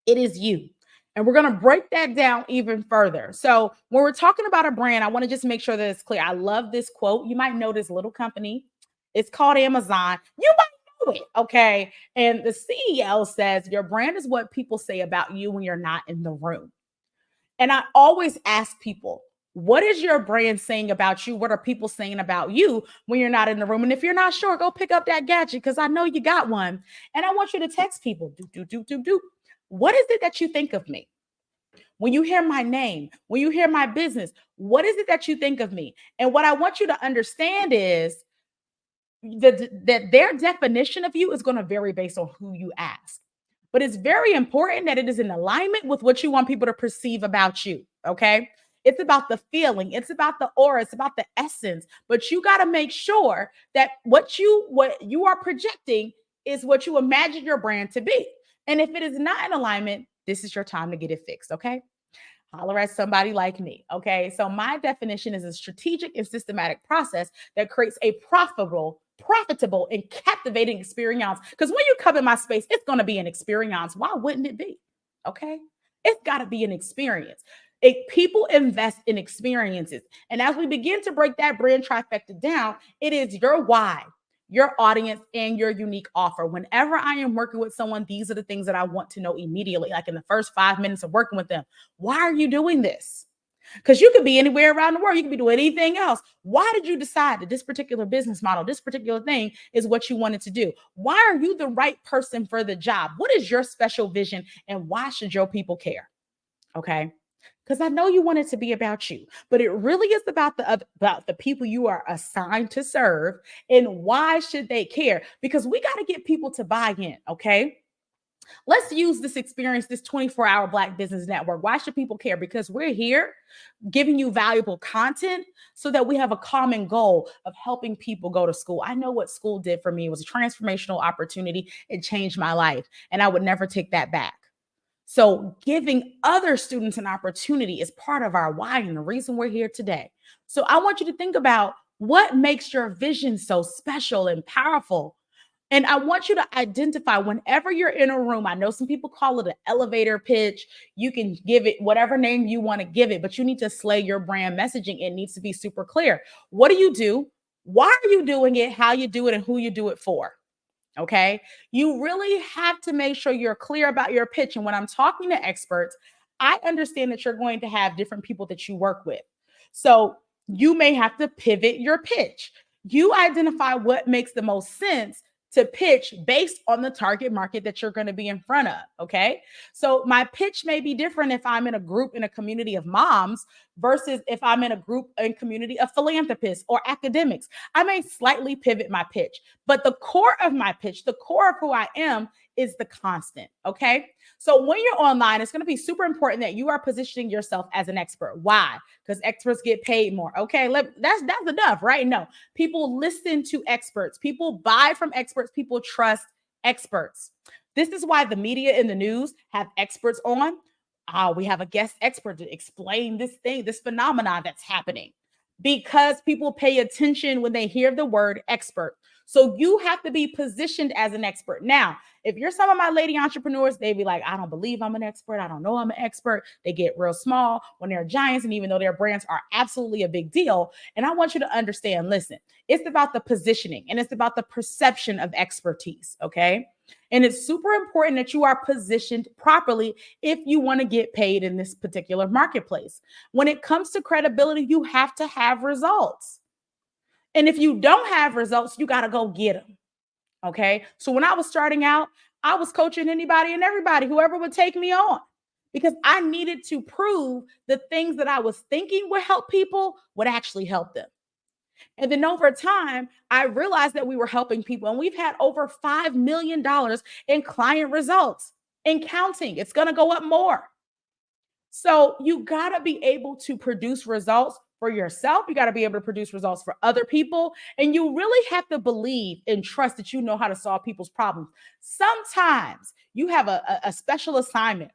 It is you. And we're going to break that down even further. So when we're talking about a brand, I want to just make sure that it's clear. I love this quote. You might know this little company. It's called Amazon. You might know it, okay? And the CEO says, your brand is what people say about you when you're not in the room. And I always ask people, what is your brand saying about you? What are people saying about you when you're not in the room? And if you're not sure, go pick up that gadget because I know you got one. And I want you to text people, what is it that you think of me? When you hear my name, when you hear my business, what is it that you think of me? And what I want you to understand is that their definition of you is going to vary based on who you ask. But it's very important that it is in alignment with what you want people to perceive about you. Okay. It's about the feeling, it's about the aura, it's about the essence. But you got to make sure that what you are projecting is what you imagine your brand to be. And if it is not in alignment, this is your time to get it fixed. Okay. Holler at somebody like me. Okay. So my definition is a strategic and systematic process that creates a profitable, and captivating experience. Because when you come in my space, it's going to be an experience. Why wouldn't it be? Okay. It's got to be an experience. People invest in experiences. And as we begin to break that brand trifecta down, it is your why, your audience, and your unique offer. Whenever I am working with someone, these are the things that I want to know immediately, like in the first 5 minutes of working with them. Why are you doing this? Because you could be anywhere around the world. You could be doing anything else. Why did you decide that this particular business model, this particular thing is what you wanted to do? Why are you the right person for the job? What is your special vision, and why should your people care? Okay. Because I know you want it to be about you, but it really is about the people you are assigned to serve, and why should they care? Because we got to get people to buy in, okay? Let's use this experience, this 24-hour Black Business Network. Why should people care? Because we're here giving you valuable content so that we have a common goal of helping people go to school. I know what school did for me. It was a transformational opportunity. It changed my life, and I would never take that back. So giving other students an opportunity is part of our why and the reason we're here today. So I want you to think about what makes your vision so special and powerful. And I want you to identify whenever you're in a room. I know some people call it an elevator pitch. You can give it whatever name you want to give it, but you need to slay your brand messaging. It needs to be super clear. What do you do? Why are you doing it? How you do it, and who you do it for? Okay. You really have to make sure you're clear about your pitch. And when I'm talking to experts, I understand that you're going to have different people that you work with. So you may have to pivot your pitch. You identify what makes the most sense to pitch based on the target market that you're going to be in front of. Okay. So my pitch may be different if I'm in a group in a community of moms versus if I'm in a group and community of philanthropists or academics. I may slightly pivot my pitch, but the core of my pitch, the core of who I am, is the constant. Okay. So when you're online, it's going to be super important that you are positioning yourself as an expert. Why? Because experts get paid more. Okay. That's enough, right? No, people listen to experts. People buy from experts. People trust experts. This is why the media and the news have experts on. We have a guest expert to explain this thing, this phenomenon that's happening, because people pay attention when they hear the word expert. So you have to be positioned as an expert. Now, if you're some of my lady entrepreneurs, they be like, I don't believe I'm an expert. I don't know I'm an expert. They get real small when they're giants. And even though their brands are absolutely a big deal. And I want you to understand, listen, it's about the positioning and it's about the perception of expertise. Okay. And it's super important that you are positioned properly if you want to get paid in this particular marketplace. When it comes to credibility, you have to have results. And if you don't have results, you got to go get them. Okay. So when I was starting out, I was coaching anybody and everybody, whoever would take me on, because I needed to prove the things that I was thinking would help people would actually help them. And then over time, I realized that we were helping people, and we've had over $5 million in client results and counting. It's going to go up more. So you got to be able to produce results for yourself. You got to be able to produce results for other people. And you really have to believe and trust that you know how to solve people's problems. Sometimes you have a special assignment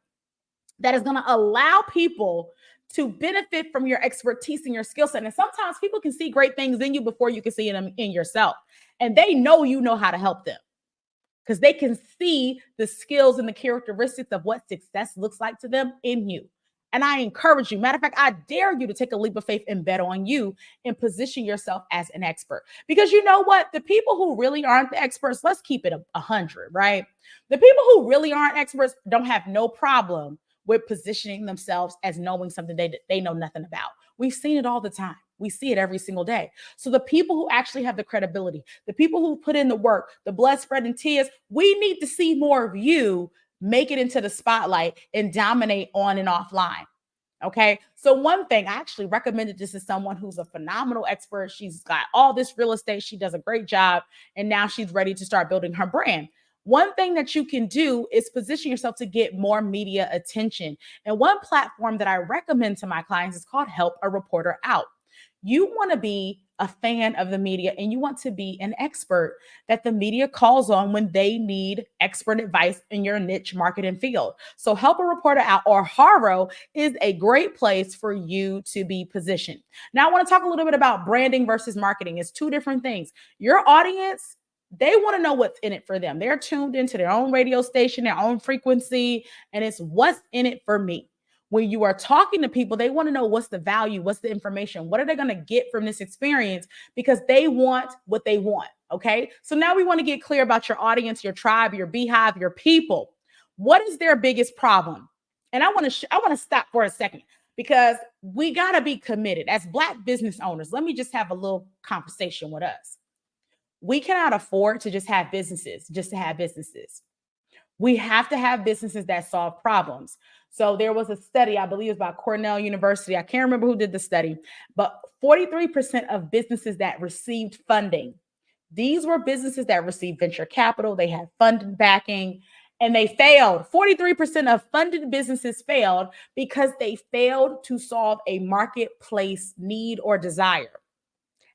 that is going to allow people to benefit from your expertise and your skill set. And sometimes people can see great things in you before you can see them in yourself. And they know you know how to help them because they can see the skills and the characteristics of what success looks like to them in you. And I encourage you, matter of fact, I dare you to take a leap of faith and bet on you and position yourself as an expert. Because you know what? The people who really aren't the experts, let's keep it 100, right? The people who really aren't experts don't have no problem with positioning themselves as knowing something they know nothing about. We've seen it all the time. We see it every single day. So the people who actually have the credibility, the people who put in the work, the blood, sweat, and tears, we need to see more of you make it into the spotlight and dominate on and offline. Okay. So one thing, I actually recommended this to someone who's a phenomenal expert. She's got all this real estate. She does a great job. And now she's ready to start building her brand. One thing that you can do is position yourself to get more media attention. And one platform that I recommend to my clients is called Help a Reporter Out. You want to be a fan of the media and you want to be an expert that the media calls on when they need expert advice in your niche market and field. So Help a Reporter Out, or Haro, is a great place for you to be positioned. Now I want to talk a little bit about branding versus marketing. It's two different things. Your audience, they want to know what's in it for them. They're tuned into their own radio station, their own frequency, and it's what's in it for me. When you are talking to people, they want to know what's the value, what's the information, what are they going to get from this experience, because they want what they want. Okay. So now we want to get clear about your audience, your tribe, your beehive, your people. What is their biggest problem? And I want to stop for a second, because we got to be committed as Black business owners. Let me just have a little conversation with us. We cannot afford to just have businesses, just to have businesses. We have to have businesses that solve problems. So there was a study, I believe it was by Cornell University. I can't remember who did the study, but 43% of businesses that received funding, these were businesses that received venture capital. They had funding backing and they failed. 43% of funded businesses failed because they failed to solve a marketplace need or desire.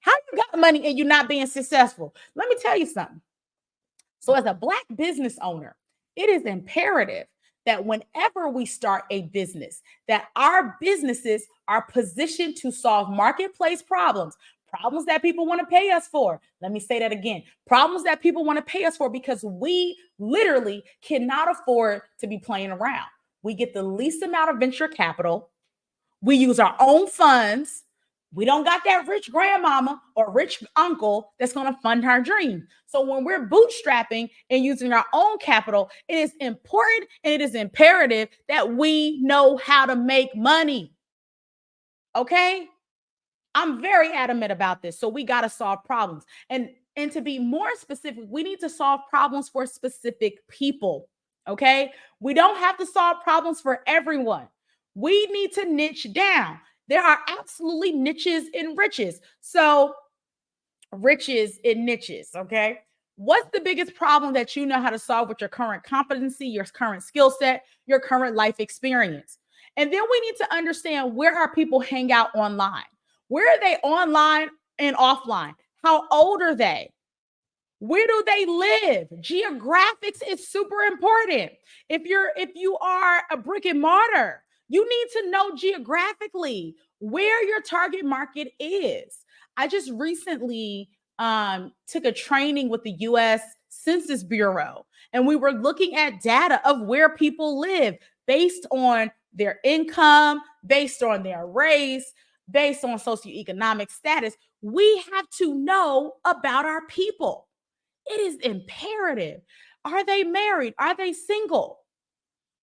How you got money and you're not being successful? Let me tell you something. So as a Black business owner, it is imperative that whenever we start a business, that our businesses are positioned to solve marketplace problems that people want to pay us for. Let me say that again. Problems that people want to pay us for, because we literally cannot afford to be playing around. We get the least amount of venture capital. We use our own funds. We don't got that rich grandmama or rich uncle that's going to fund our dream. So when we're bootstrapping and using our own capital, it is important and it is imperative that we know how to make money. Okay? I'm very adamant about this. So we got to solve problems. And to be more specific, we need to solve problems for specific people. Okay? We don't have to solve problems for everyone. We need to niche down. There are absolutely niches and riches. So riches and niches, okay? What's the biggest problem that you know how to solve with your current competency, your current skill set, your current life experience? And then we need to understand, where our people hang out online. Where are they online and offline? How old are they? Where do they live? Geographics is super important. If you are a brick and mortar, you need to know geographically where your target market is. I just recently took a training with the U.S. Census Bureau, and we were looking at data of where people live based on their income, based on their race, based on socioeconomic status. We have to know about our people. It is imperative. Are they married? Are they single?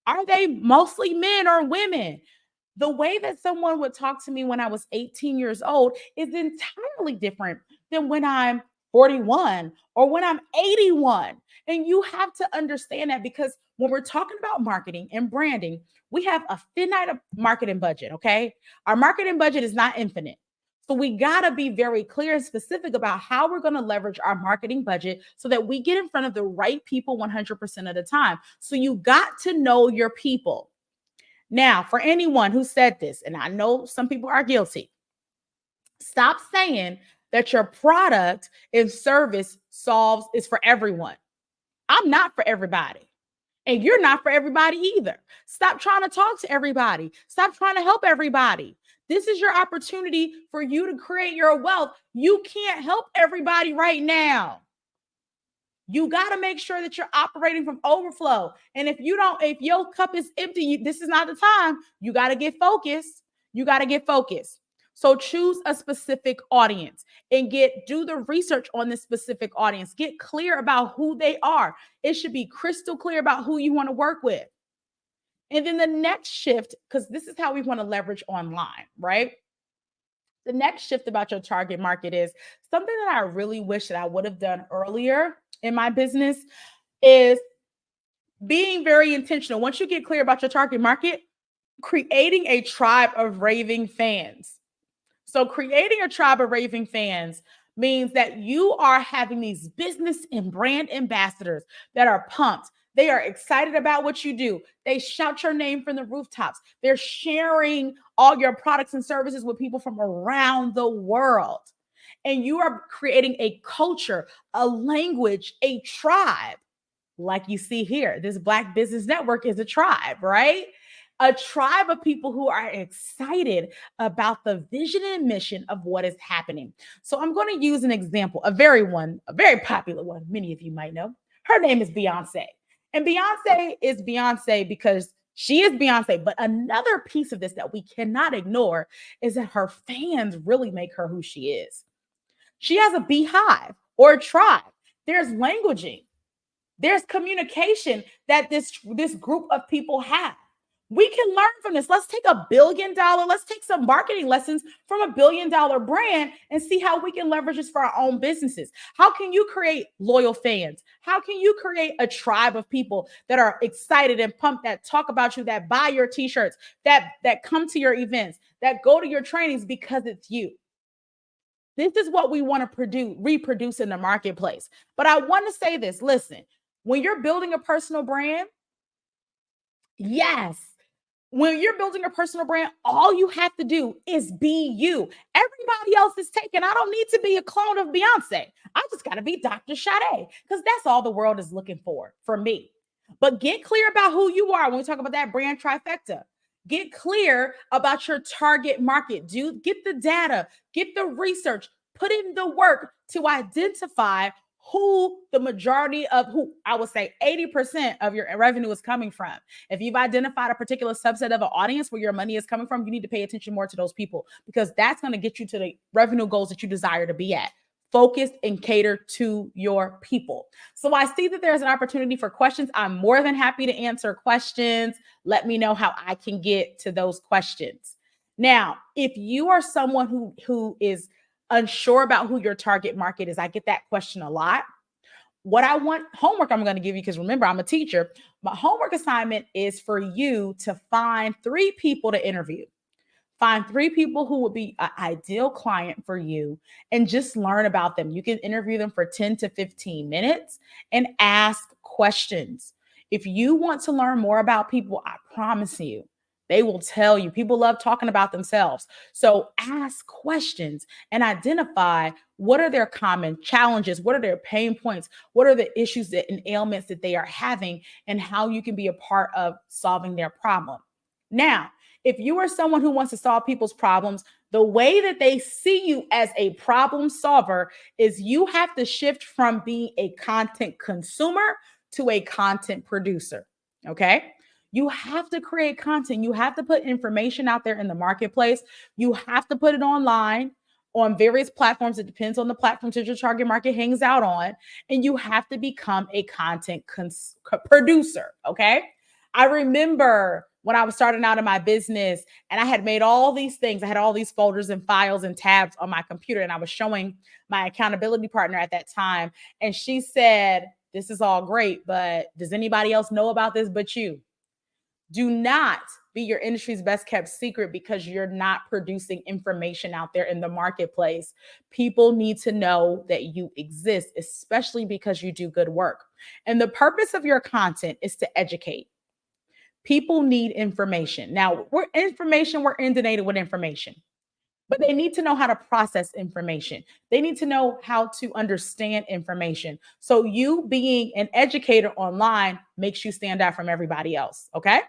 Are they mostly men or women? The way that someone would talk to me when I was 18 years old is entirely different than when I'm 41 or when I'm 81. And you have to understand that, because when we're talking about marketing and branding, we have a finite marketing budget, okay? Our marketing budget is not infinite. So we got to be very clear and specific about how we're going to leverage our marketing budget so that we get in front of the right people 100% of the time. So you got to know your people. Now, for anyone who said this, and I know some people are guilty, stop saying that your product and service is for everyone. I'm not for everybody. And you're not for everybody either. Stop trying to talk to everybody. Stop trying to help everybody. This is your opportunity for you to create your wealth. You can't help everybody right now. You got to make sure that you're operating from overflow. And if your cup is empty, this is not the time. You got to get focused. So choose a specific audience and do the research on this specific audience. Get clear about who they are. It should be crystal clear about who you want to work with. And then the next shift, because this is how we want to leverage online, right? The next shift about your target market is something that I really wish that I would have done earlier in my business, is being very intentional. Once you get clear about your target market, creating a tribe of raving fans. So creating a tribe of raving fans means that you are having these business and brand ambassadors that are pumped. They are excited about what you do. They shout your name from the rooftops. They're sharing all your products and services with people from around the world. And you are creating a culture, a language, a tribe. Like you see here, this Black Business Network is a tribe, right? A tribe of people who are excited about the vision and mission of what is happening. So I'm going to use an example, a very popular one. Many of you might know. Her name is Beyonce. And Beyonce is Beyonce because she is Beyonce. But another piece of this that we cannot ignore is that her fans really make her who she is. She has a beehive or a tribe. There's languaging. There's communication that this group of people have. We can learn from this. Let's take let's take some marketing lessons from $1 billion brand and see how we can leverage this for our own businesses. How can you create loyal fans? How can you create a tribe of people that are excited and pumped, that talk about you, that buy your t-shirts, that come to your events, that go to your trainings because it's you? This is what we want to reproduce in the marketplace. But I want to say this, listen, when you're building a personal brand, yes, when you're building a personal brand, all you have to do is be you. Everybody else is taken. I don't need to be a clone of Beyonce. I just got to be Dr. Sade because that's all the world is looking for me. But get clear about who you are when we talk about that brand trifecta. Get clear about your target market. Get the data, get the research, put in the work to identify who the majority of who I would say 80% of your revenue is coming from. If you've identified a particular subset of an audience where your money is coming from, you need to pay attention more to those people because that's going to get you to the revenue goals that you desire to be at. Focus and cater to your people. So I see that there's an opportunity for questions. I'm more than happy to answer questions. Let me know how I can get to those questions. Now, if you are someone who is unsure about who your target market is, I get that question a lot. Homework I'm going to give you, because remember, I'm a teacher. My homework assignment is for you to find 3 people to interview. Find 3 people who would be an ideal client for you and just learn about them. You can interview them for 10 to 15 minutes and ask questions. If you want to learn more about people, I promise you, they will tell you. People love talking about themselves. So ask questions and identify what are their common challenges, what are their pain points, what are the issues and ailments that they are having, and how you can be a part of solving their problem. Now, if you are someone who wants to solve people's problems, the way that they see you as a problem solver is you have to shift from being a content consumer to a content producer. Okay? You have to create content. You have to put information out there in the marketplace. You have to put it online on various platforms. It depends on the platforms that your target market hangs out on. And you have to become a content producer. Okay? I remember when I was starting out in my business and I had made all these things. I had all these folders and files and tabs on my computer, and I was showing my accountability partner at that time. And she said, "This is all great, but does anybody else know about this but you?" Do not be your industry's best kept secret because you're not producing information out there in the marketplace. People need to know that you exist, especially because you do good work. And the purpose of your content is to educate. People need information. Now, we're inundated with information, but they need to know how to process information. They need to know how to understand information. So you being an educator online makes you stand out from everybody else, okay?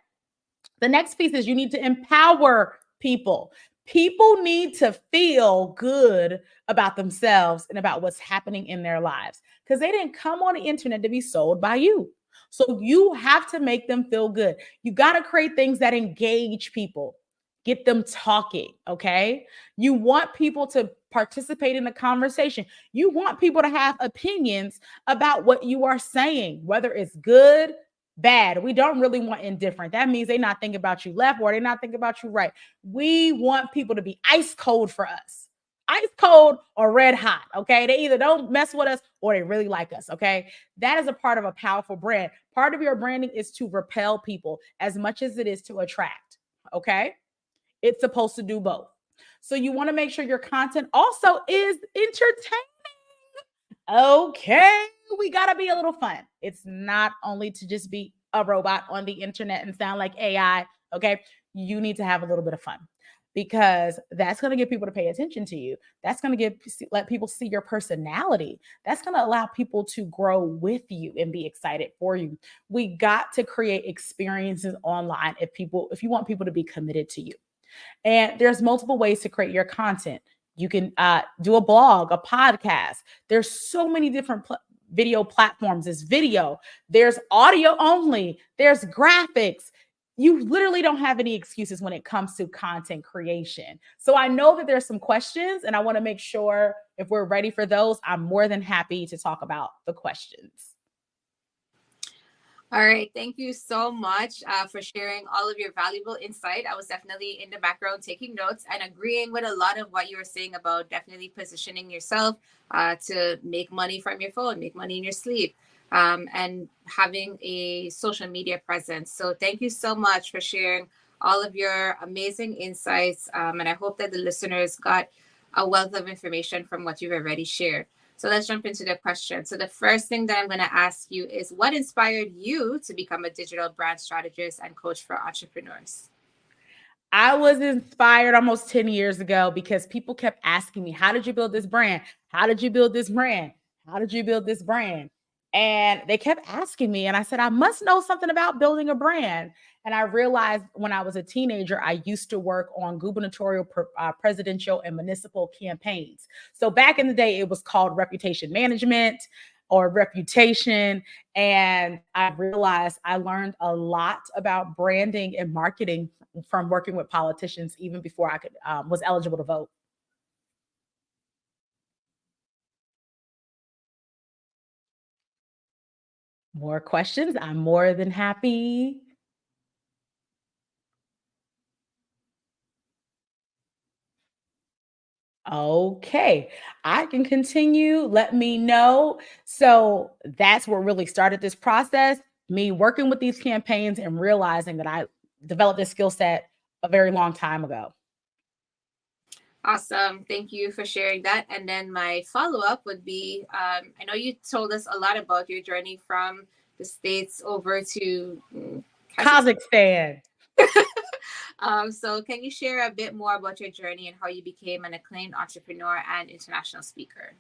The next piece is you need to empower people. People need to feel good about themselves and about what's happening in their lives because they didn't come on the internet to be sold by you. So you have to make them feel good. You got to create things that engage people, get them talking, okay? You want people to participate in the conversation. You want people to have opinions about what you are saying, whether it's good, bad. We don't really want indifferent. That means they're not thinking about you left or they're not thinking about you right. We want people to be ice cold for us. Ice cold or red hot, okay? They either don't mess with us or they really like us, okay? That is a part of a powerful brand. Part of your branding is to repel people as much as it is to attract. okay? It's supposed to do both. So you want to make sure your content also is entertaining. Okay, we got to be a little fun. It's not only to just be a robot on the internet and sound like AI, okay? You need to have a little bit of fun because that's going to get people to pay attention to you. That's going to let people see your personality. That's going to allow people to grow with you and be excited for you. We got to create experiences online if you want people to be committed to you. And there's multiple ways to create your content. You can do a blog, a podcast. There's so many different video platforms. There's video, there's audio only, there's graphics. You literally don't have any excuses when it comes to content creation. So I know that there's some questions, and I want to make sure if we're ready for those, I'm more than happy to talk about the questions. All right. Thank you so much for sharing all of your valuable insight. I was definitely in the background taking notes and agreeing with a lot of what you were saying about definitely positioning yourself to make money from your phone, make money in your sleep, and having a social media presence. So thank you so much for sharing all of your amazing insights. And I hope that the listeners got a wealth of information from what you've already shared. So let's jump into the question. So the first thing that I'm going to ask you is, what inspired you to become a digital brand strategist and coach for entrepreneurs? I was inspired almost 10 years ago because people kept asking me, how did you build this brand? How did you build this brand? How did you build this brand? And they kept asking me, and I said, I must know something about building a brand. And I realized when I was a teenager, I used to work on gubernatorial, presidential, and municipal campaigns. So back in the day, it was called reputation management or reputation. And I realized I learned a lot about branding and marketing from working with politicians even before I was eligible to vote. More questions? I'm more than happy. Okay, I can continue. Let me know. So that's what really started this process, me working with these campaigns and realizing that I developed this skill set a very long time ago. Awesome. Thank you for sharing that. And then my follow-up would be, I know you told us a lot about your journey from the States over to Kazakhstan. So can you share a bit more about your journey and how you became an acclaimed entrepreneur and international speaker?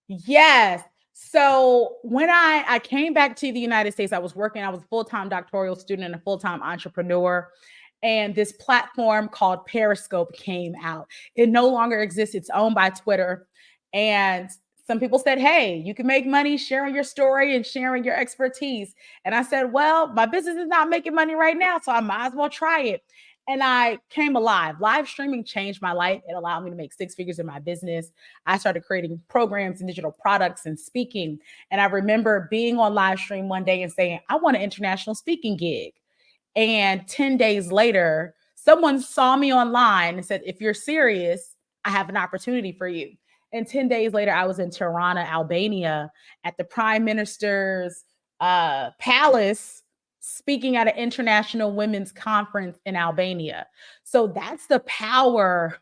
Yes. So when I came back to the United States, I was a full-time doctoral student and a full-time entrepreneur. And this platform called Periscope came out. It no longer exists. It's owned by Twitter. And some people said, hey, you can make money sharing your story and sharing your expertise. And I said, well, my business is not making money right now, so I might as well try it. And I came alive. Live streaming changed my life. It allowed me to make 6 figures in my business. I started creating programs and digital products and speaking. And I remember being on live stream one day and saying, I want an international speaking gig. And 10 days later, someone saw me online and said, if you're serious, I have an opportunity for you. And 10 days later, I was in Tirana, Albania at the Prime Minister's palace speaking at an international women's conference in Albania. So that's the power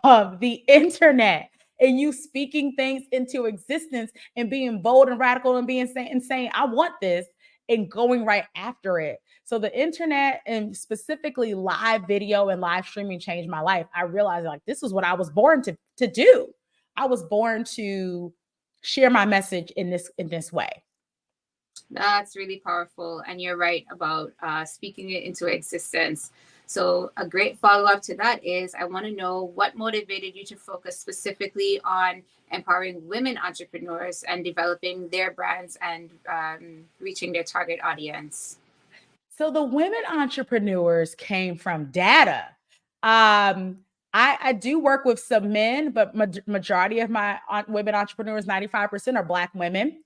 of the internet and you speaking things into existence and being bold and radical and saying, I want this and going right after it. So the internet and specifically live video and live streaming changed my life. I realized like this is what I was born to do. I was born to share my message in this way. That's really powerful. And you're right about speaking it into existence. So a great follow-up to that is I want to know what motivated you to focus specifically on empowering women entrepreneurs and developing their brands and reaching their target audience. So the women entrepreneurs came from data. I do work with some men, but majority of my women entrepreneurs, 95% are Black women.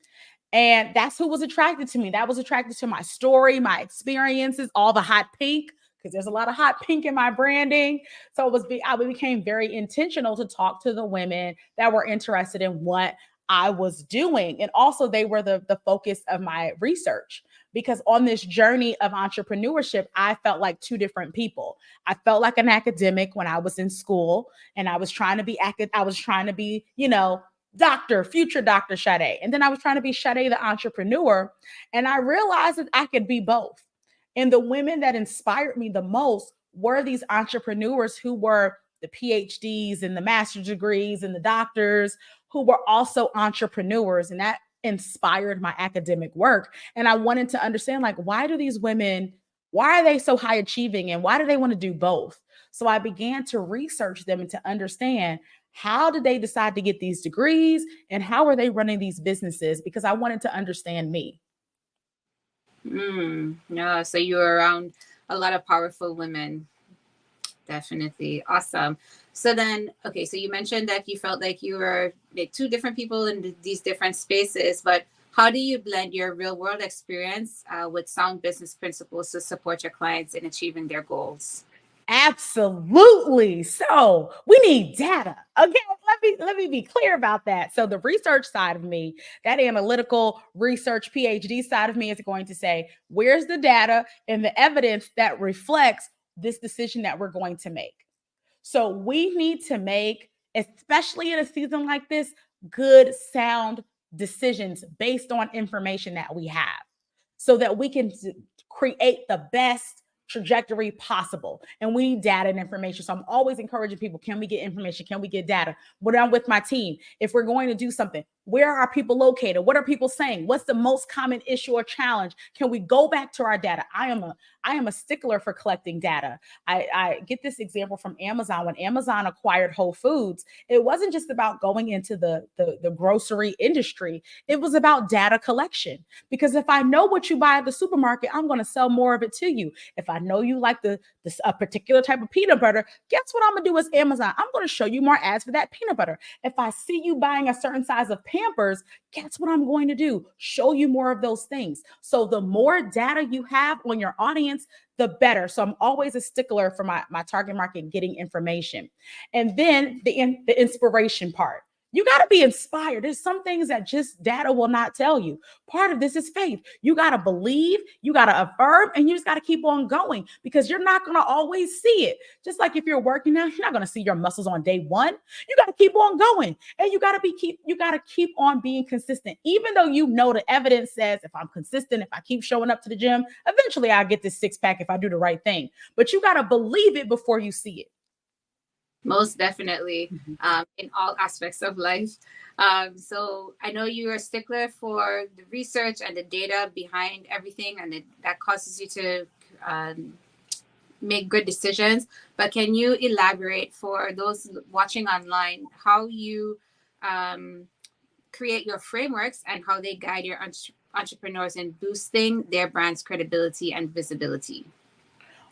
And that's who was attracted to me. That was attracted to my story, my experiences, all the hot pink, because there's a lot of hot pink in my branding. So I became very intentional to talk to the women that were interested in what I was doing. And also they were the focus of my research, because on this journey of entrepreneurship, I felt like two different people. I felt like an academic when I was in school, and I was trying to be, future Dr. Sade. And then I was trying to be Sade, the entrepreneur. And I realized that I could be both. And the women that inspired me the most were these entrepreneurs who were the PhDs and the master's degrees and the doctors who were also entrepreneurs. And that inspired my academic work. And I wanted to understand, like, why are they so high achieving, and why do they want to do both? So I began to research them and to understand, how did they decide to get these degrees, and how are they running these businesses? Because I wanted to understand me. Yeah, so you were around a lot of powerful women. Definitely. Awesome. So then, okay, so you mentioned that you felt like you were like two different people in these different spaces, but how do you blend your real world experience with sound business principles to support your clients in achieving their goals? Absolutely. So we need data. Okay, let me be clear about that. So the research side of me, that analytical research PhD side of me, is going to say, where's the data and the evidence that reflects this decision that we're going to make? So we need to make, especially in a season like this, good, sound decisions based on information that we have, so that we can create the best trajectory possible. And we need data and information. So I'm always encouraging people, can we get information? Can we get data? When I'm with my team, if we're going to do something, where are people located? What are people saying? What's the most common issue or challenge? Can we go back to our data? I am a stickler for collecting data. I get this example from Amazon. When Amazon acquired Whole Foods, it wasn't just about going into the grocery industry. It was about data collection. Because if I know what you buy at the supermarket, I'm going to sell more of it to you. If I know you like a particular type of peanut butter, guess what I'm going to do as Amazon? I'm going to show you more ads for that peanut butter. If I see you buying a certain size of Pampers, guess what I'm going to do? Show you more of those things. So the more data you have on your audience, the better. So I'm always a stickler for my target market getting information. And then the inspiration part. You got to be inspired. There's some things that just data will not tell you. Part of this is faith. You got to believe, you got to affirm, and you just got to keep on going, because you're not going to always see it. Just like if you're working out, you're not going to see your muscles on day one. You got to keep on going, and you got to keep on being consistent. Even though you know the evidence says, if I'm consistent, if I keep showing up to the gym, eventually I'll get this six pack if I do the right thing. But you got to believe it before you see it. Most definitely, in all aspects of life. So I know you're a stickler for the research and the data behind everything, and that causes you to make good decisions. But can you elaborate for those watching online how you create your frameworks and how they guide your entrepreneurs in boosting their brand's credibility and visibility?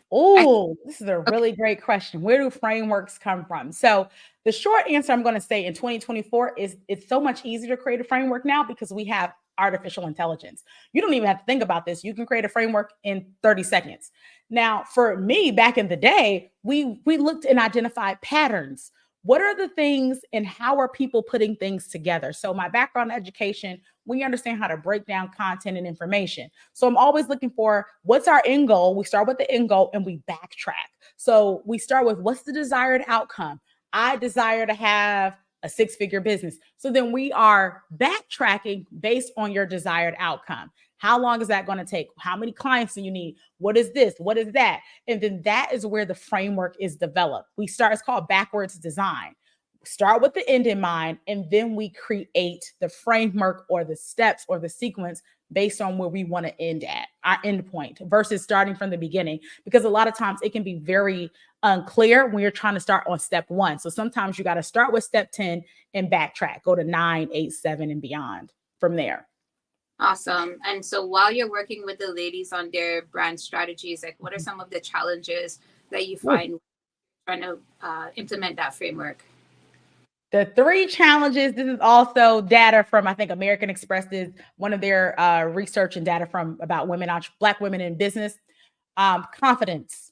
Oh, this is a really great question. Where do frameworks come from? So the short answer I'm going to say in 2024 is it's so much easier to create a framework now because we have artificial intelligence. You don't even have to think about this. You can create a framework in 30 seconds. Now, for me, back in the day, we looked and identified patterns. What are the things and how are people putting things together? So my background in education, we understand how to break down content and information. So I'm always looking for what's our end goal. We start with the end goal and we backtrack. So we start with what's the desired outcome? I desire to have a six-figure business. So then we are backtracking based on your desired outcome. How long is that going to take? How many clients do you need? What is this? What is that? And then that is where the framework is developed. It's called backwards design. Start with the end in mind, and then we create the framework or the steps or the sequence based on where we want to end at, our end point, versus starting from the beginning. Because a lot of times it can be very unclear when you're trying to start on step 1. So sometimes you got to start with step 10 and backtrack, go to 9, 8, 7, and beyond from there. Awesome. And so while you're working with the ladies on their brand strategies, like what are some of the challenges that you find trying to implement that framework? The 3 challenges, this is also data from, I think, American Express did one of their research and data from about Black women in business. Confidence.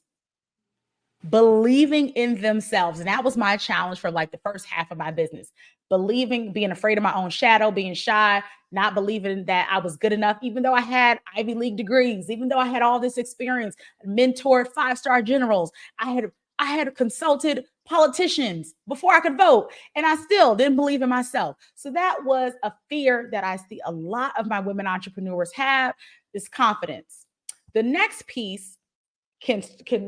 believing in themselves. And that was my challenge for like the first half of my business. Believing, being afraid of my own shadow, being shy, not believing that I was good enough, even though I had Ivy League degrees, even though I had all this experience, mentored 5-star generals. I had consulted politicians before I could vote, and I still didn't believe in myself. So that was a fear that I see a lot of my women entrepreneurs have, this confidence. The next piece can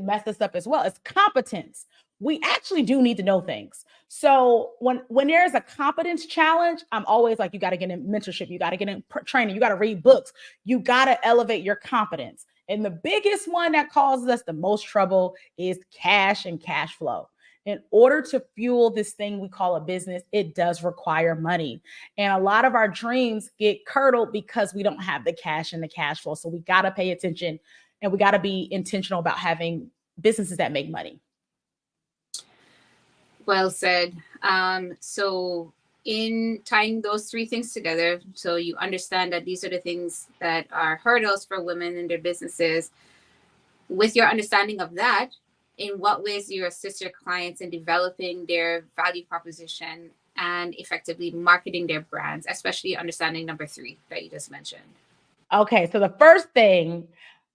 mess us up as well is competence. We actually do need to know things. So when there's a competence challenge, I'm always like, you got to get in mentorship, you got to get in training, you got to read books, you got to elevate your competence. And the biggest one that causes us the most trouble is cash and cash flow. In order to fuel this thing we call a business, it does require money. And a lot of our dreams get curdled because we don't have the cash and the cash flow. So we got to pay attention, and we got to be intentional about having businesses that make money. Well said. So in tying those three things together, so you understand that these are the things that are hurdles for women in their businesses. With your understanding of that, in what ways do you assist your clients in developing their value proposition and effectively marketing their brands, especially understanding number 3 that you just mentioned? Okay, so the first thing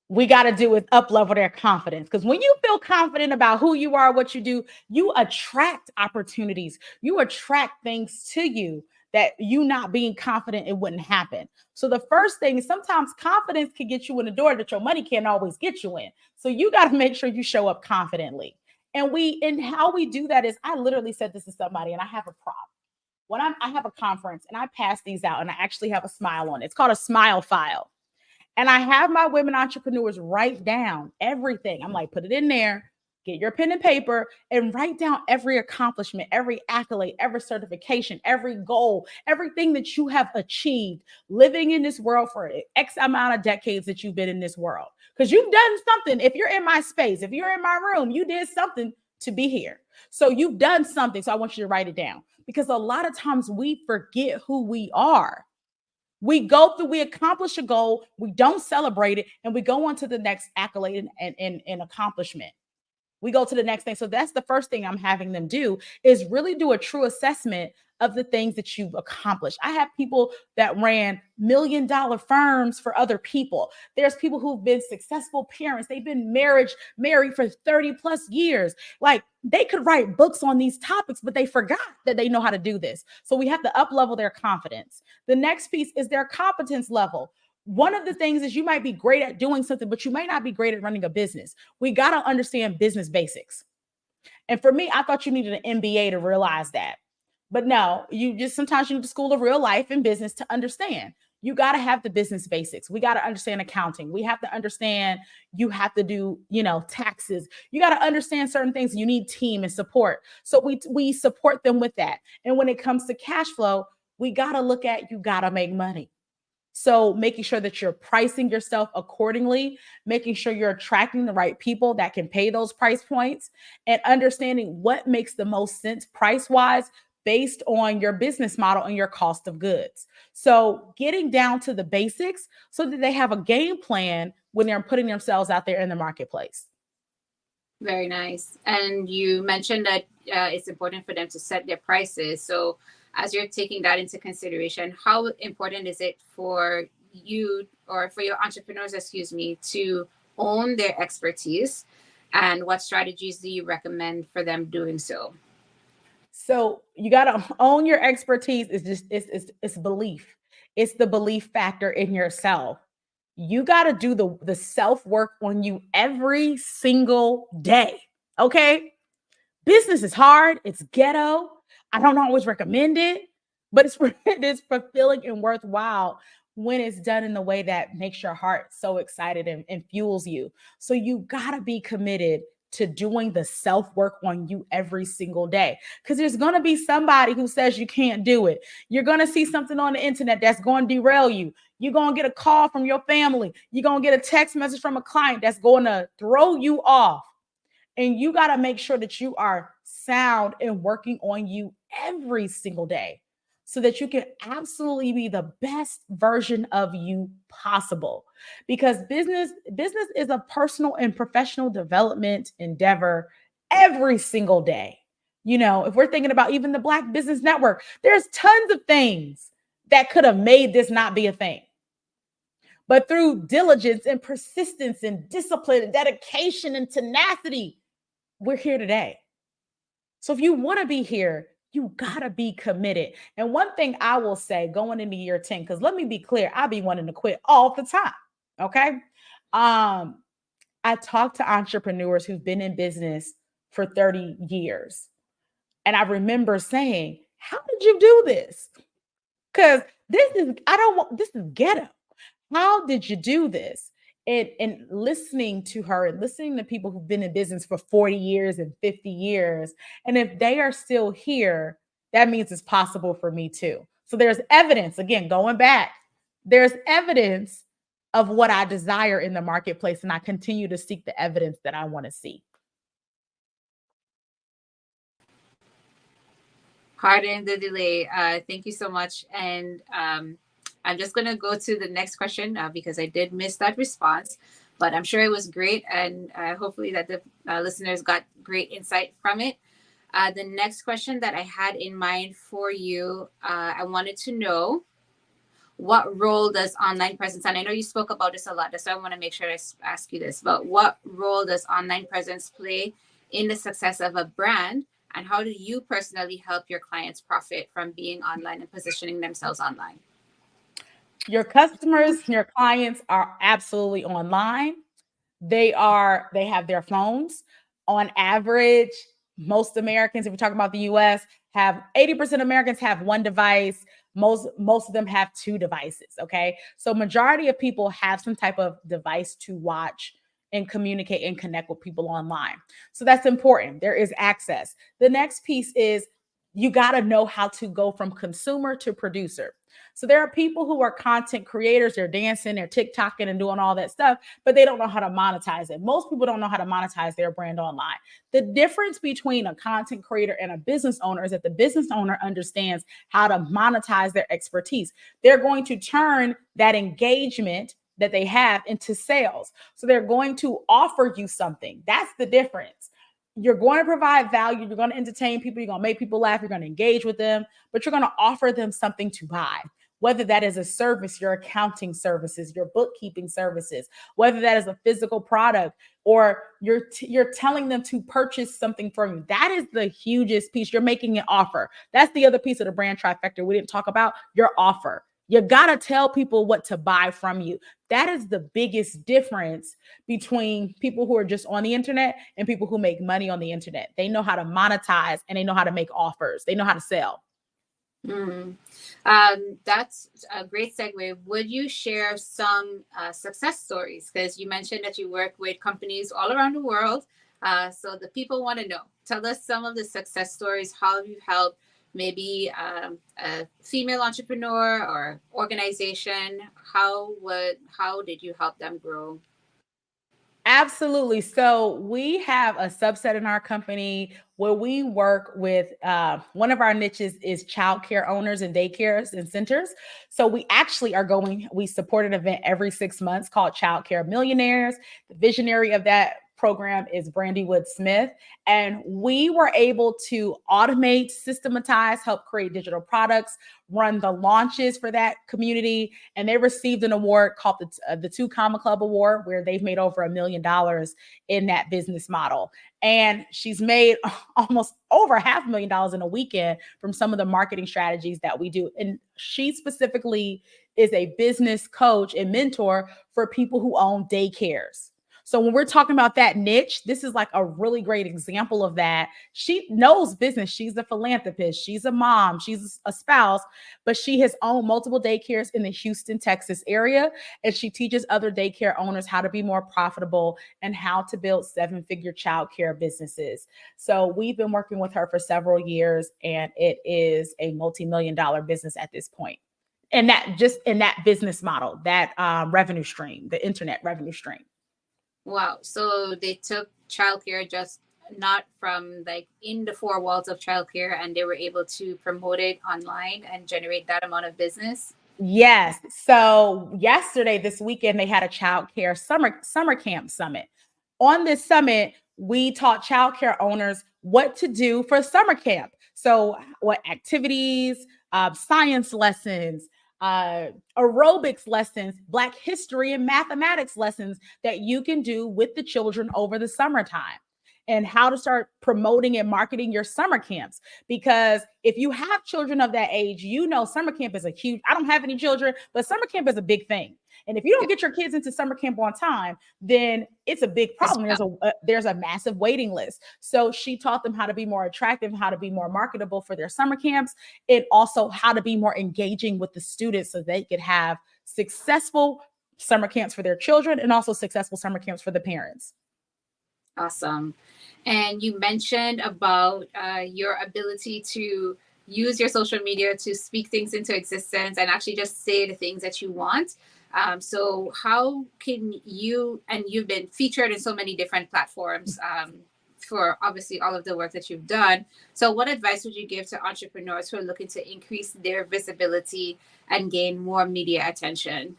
we got to do is up-level their confidence. Because when you feel confident about who you are, what you do, you attract opportunities. You attract things to you that you not being confident, it wouldn't happen. So the first thing is sometimes confidence can get you in the door that your money can't always get you in. So you got to make sure you show up confidently. And how we do that is, I literally said this to somebody, and I have a prop. When I have a conference and I pass these out, and I actually have a smile on it. It's called a smile file. And I have my women entrepreneurs write down everything. I'm like, put it in there, get your pen and paper, and write down every accomplishment, every accolade, every certification, every goal, everything that you have achieved living in this world for X amount of decades that you've been in this world. Because you've done something. If you're in my space, if you're in my room, you did something to be here. So you've done something. So I want you to write it down, because a lot of times we forget who we are. We accomplish a goal, we don't celebrate it, and we go on to the next accolade and accomplishment. We go to the next thing. So that's the first thing I'm having them do, is really do a true assessment of the things that you've accomplished. I have people that ran $1 million firms for other people. There's people who've been successful parents. They've been married for 30 plus years. Like, they could write books on these topics, but they forgot that they know how to do this. So we have to up-level their confidence. The next piece is their competence level. One of the things is you might be great at doing something, but you might not be great at running a business. We got to understand business basics. And for me, I thought you needed an MBA to realize that. But no, sometimes you need the school of real life and business to understand. You got to have the business basics. We got to understand accounting. We have to understand, you have to do, taxes. You got to understand certain things. You need team and support. So we support them with that. And when it comes to cash flow, we got to look at, you got to make money. So making sure that you're pricing yourself accordingly, making sure you're attracting the right people that can pay those price points, and understanding what makes the most sense price-wise based on your business model and your cost of goods. So getting down to the basics so that they have a game plan when they're putting themselves out there in the marketplace. Very nice. And you mentioned that it's important for them to set their prices. So as you're taking that into consideration, how important is it for you, or for your entrepreneurs, to own their expertise? And what strategies do you recommend for them doing so? So you got to own your expertise. It's belief. It's the belief factor in yourself. You got to do the self-work on you every single day. Okay. Business is hard. It's ghetto. I don't always recommend it, but it is fulfilling and worthwhile when it's done in the way that makes your heart so excited and fuels you. So you got to be committed to doing the self-work on you every single day, because there's going to be somebody who says you can't do it. You're going to see something on the internet that's going to derail you. You're going to get a call from your family. You're going to get a text message from a client that's going to throw you off. And you got to make sure that you are sound and working on you every single day so that you can absolutely be the best version of you possible. Because business is a personal and professional development endeavor every single day. You know, if we're thinking about even the Black Business Network, there's tons of things that could have made this not be a thing. But through diligence and persistence and discipline and dedication and tenacity, we're here today. So if you want to be here, you got to be committed. And one thing I will say going into year 10, because let me be clear, I be wanting to quit all the time. Okay. I talk to entrepreneurs who've been in business for 30 years. And I remember saying, how did you do this? Because this is ghetto. How did you do this? And listening to her and listening to people who've been in business for 40 years and 50 years. And if they are still here, that means it's possible for me too. So there's evidence, again, going back, there's evidence of what I desire in the marketplace. And I continue to seek the evidence that I want to see. Pardon the delay. Thank you so much. And I'm just going to go to the next question because I did miss that response, but I'm sure it was great. And hopefully that the listeners got great insight from it. The next question that I had in mind for you, I wanted to know, what role does online presence, and I know you spoke about this a lot, that's why I want to make sure I ask you this, but what role does online presence play in the success of a brand? And how do you personally help your clients profit from being online and positioning themselves online? Your customers, your clients are absolutely online. They have their phones. On average, most Americans, if we talk about the US, have 80% of Americans have one device. Most of them have two devices. Okay. So majority of people have some type of device to watch and communicate and connect with people online. So that's important. There is access. The next piece is you got to know how to go from consumer to producer. So there are people who are content creators, they're dancing, they're TikToking and doing all that stuff, but they don't know how to monetize it. Most people don't know how to monetize their brand online. The difference between a content creator and a business owner is that the business owner understands how to monetize their expertise. They're going to turn that engagement that they have into sales. So they're going to offer you something. That's the difference. You're going to provide value. You're going to entertain people. You're going to make people laugh. You're going to engage with them, but you're going to offer them something to buy, whether that is a service, your accounting services, your bookkeeping services, whether that is a physical product, or you're telling them to purchase something from you. That is the hugest piece. You're making an offer. That's the other piece of the brand trifecta we didn't talk about, your offer. You got to tell people what to buy from you. That is the biggest difference between people who are just on the internet and people who make money on the internet. They know how to monetize and they know how to make offers. They know how to sell. That's a great segue. Would you share some success stories? Because you mentioned that you work with companies all around the world. So the people want to know. Tell us some of the success stories. How have you helped maybe a female entrepreneur or organization? How did you help them grow? Absolutely. So we have a subset in our company where we work with, one of our niches is childcare owners and daycares and centers. So we actually we support an event every 6 months called Childcare Millionaires. The visionary of that program is Brandy Wood Smith. And we were able to automate, systematize, help create digital products, run the launches for that community. And they received an award called the 2 Comma Club Award, where they've made over $1 million in that business model. And she's made almost over $500,000 in a weekend from some of the marketing strategies that we do. And she specifically is a business coach and mentor for people who own daycares. So when we're talking about that niche, this is like a really great example of that. She knows business. She's a philanthropist. She's a mom. She's a spouse, but she has owned multiple daycares in the Houston, Texas area. And she teaches other daycare owners how to be more profitable and how to build 7-figure childcare businesses. So we've been working with her for several years, and it is a multi-million-dollar business at this point. And that just in that business model, that revenue stream, the internet revenue stream. Wow. So they took childcare just not from like in the 4 walls of childcare, and they were able to promote it online and generate that amount of business. Yes. So this weekend, they had a childcare summer camp summit. On this summit, we taught childcare owners what to do for summer camp. So what activities, science lessons, aerobics lessons, Black history and mathematics lessons that you can do with the children over the summertime, and how to start promoting and marketing your summer camps. Because if you have children of that age, you know summer camp is a huge, I don't have any children, but summer camp is a big thing. And if you don't get your kids into summer camp on time, then it's a big problem. There's a massive waiting list. So she taught them how to be more attractive, how to be more marketable for their summer camps, and also how to be more engaging with the students so they could have successful summer camps for their children and also successful summer camps for the parents. Awesome. And you mentioned about your ability to use your social media to speak things into existence and actually just say the things that you want. So how can you, and you've been featured in so many different platforms for obviously all of the work that you've done. So what advice would you give to entrepreneurs who are looking to increase their visibility and gain more media attention?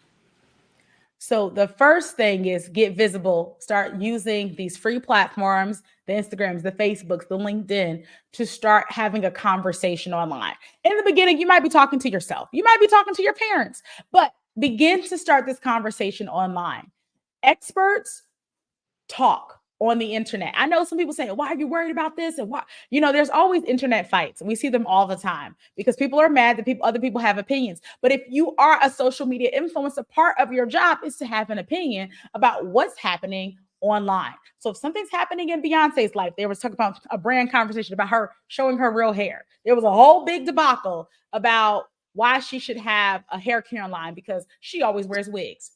So the first thing is get visible. Start using these free platforms, the Instagrams, the Facebooks, the LinkedIn, to start having a conversation online. In the beginning, you might be talking to yourself. You might be talking to your parents, but begin to start this conversation online. Experts talk on the internet. I know some people say, why are you worried about this? And why, there's always internet fights. We see them all the time because people are mad that other people have opinions. But if you are a social media influencer, part of your job is to have an opinion about what's happening online. So if something's happening in Beyonce's life, they were talking about a brand conversation about her showing her real hair. There was a whole big debacle about why she should have a hair care line because she always wears wigs.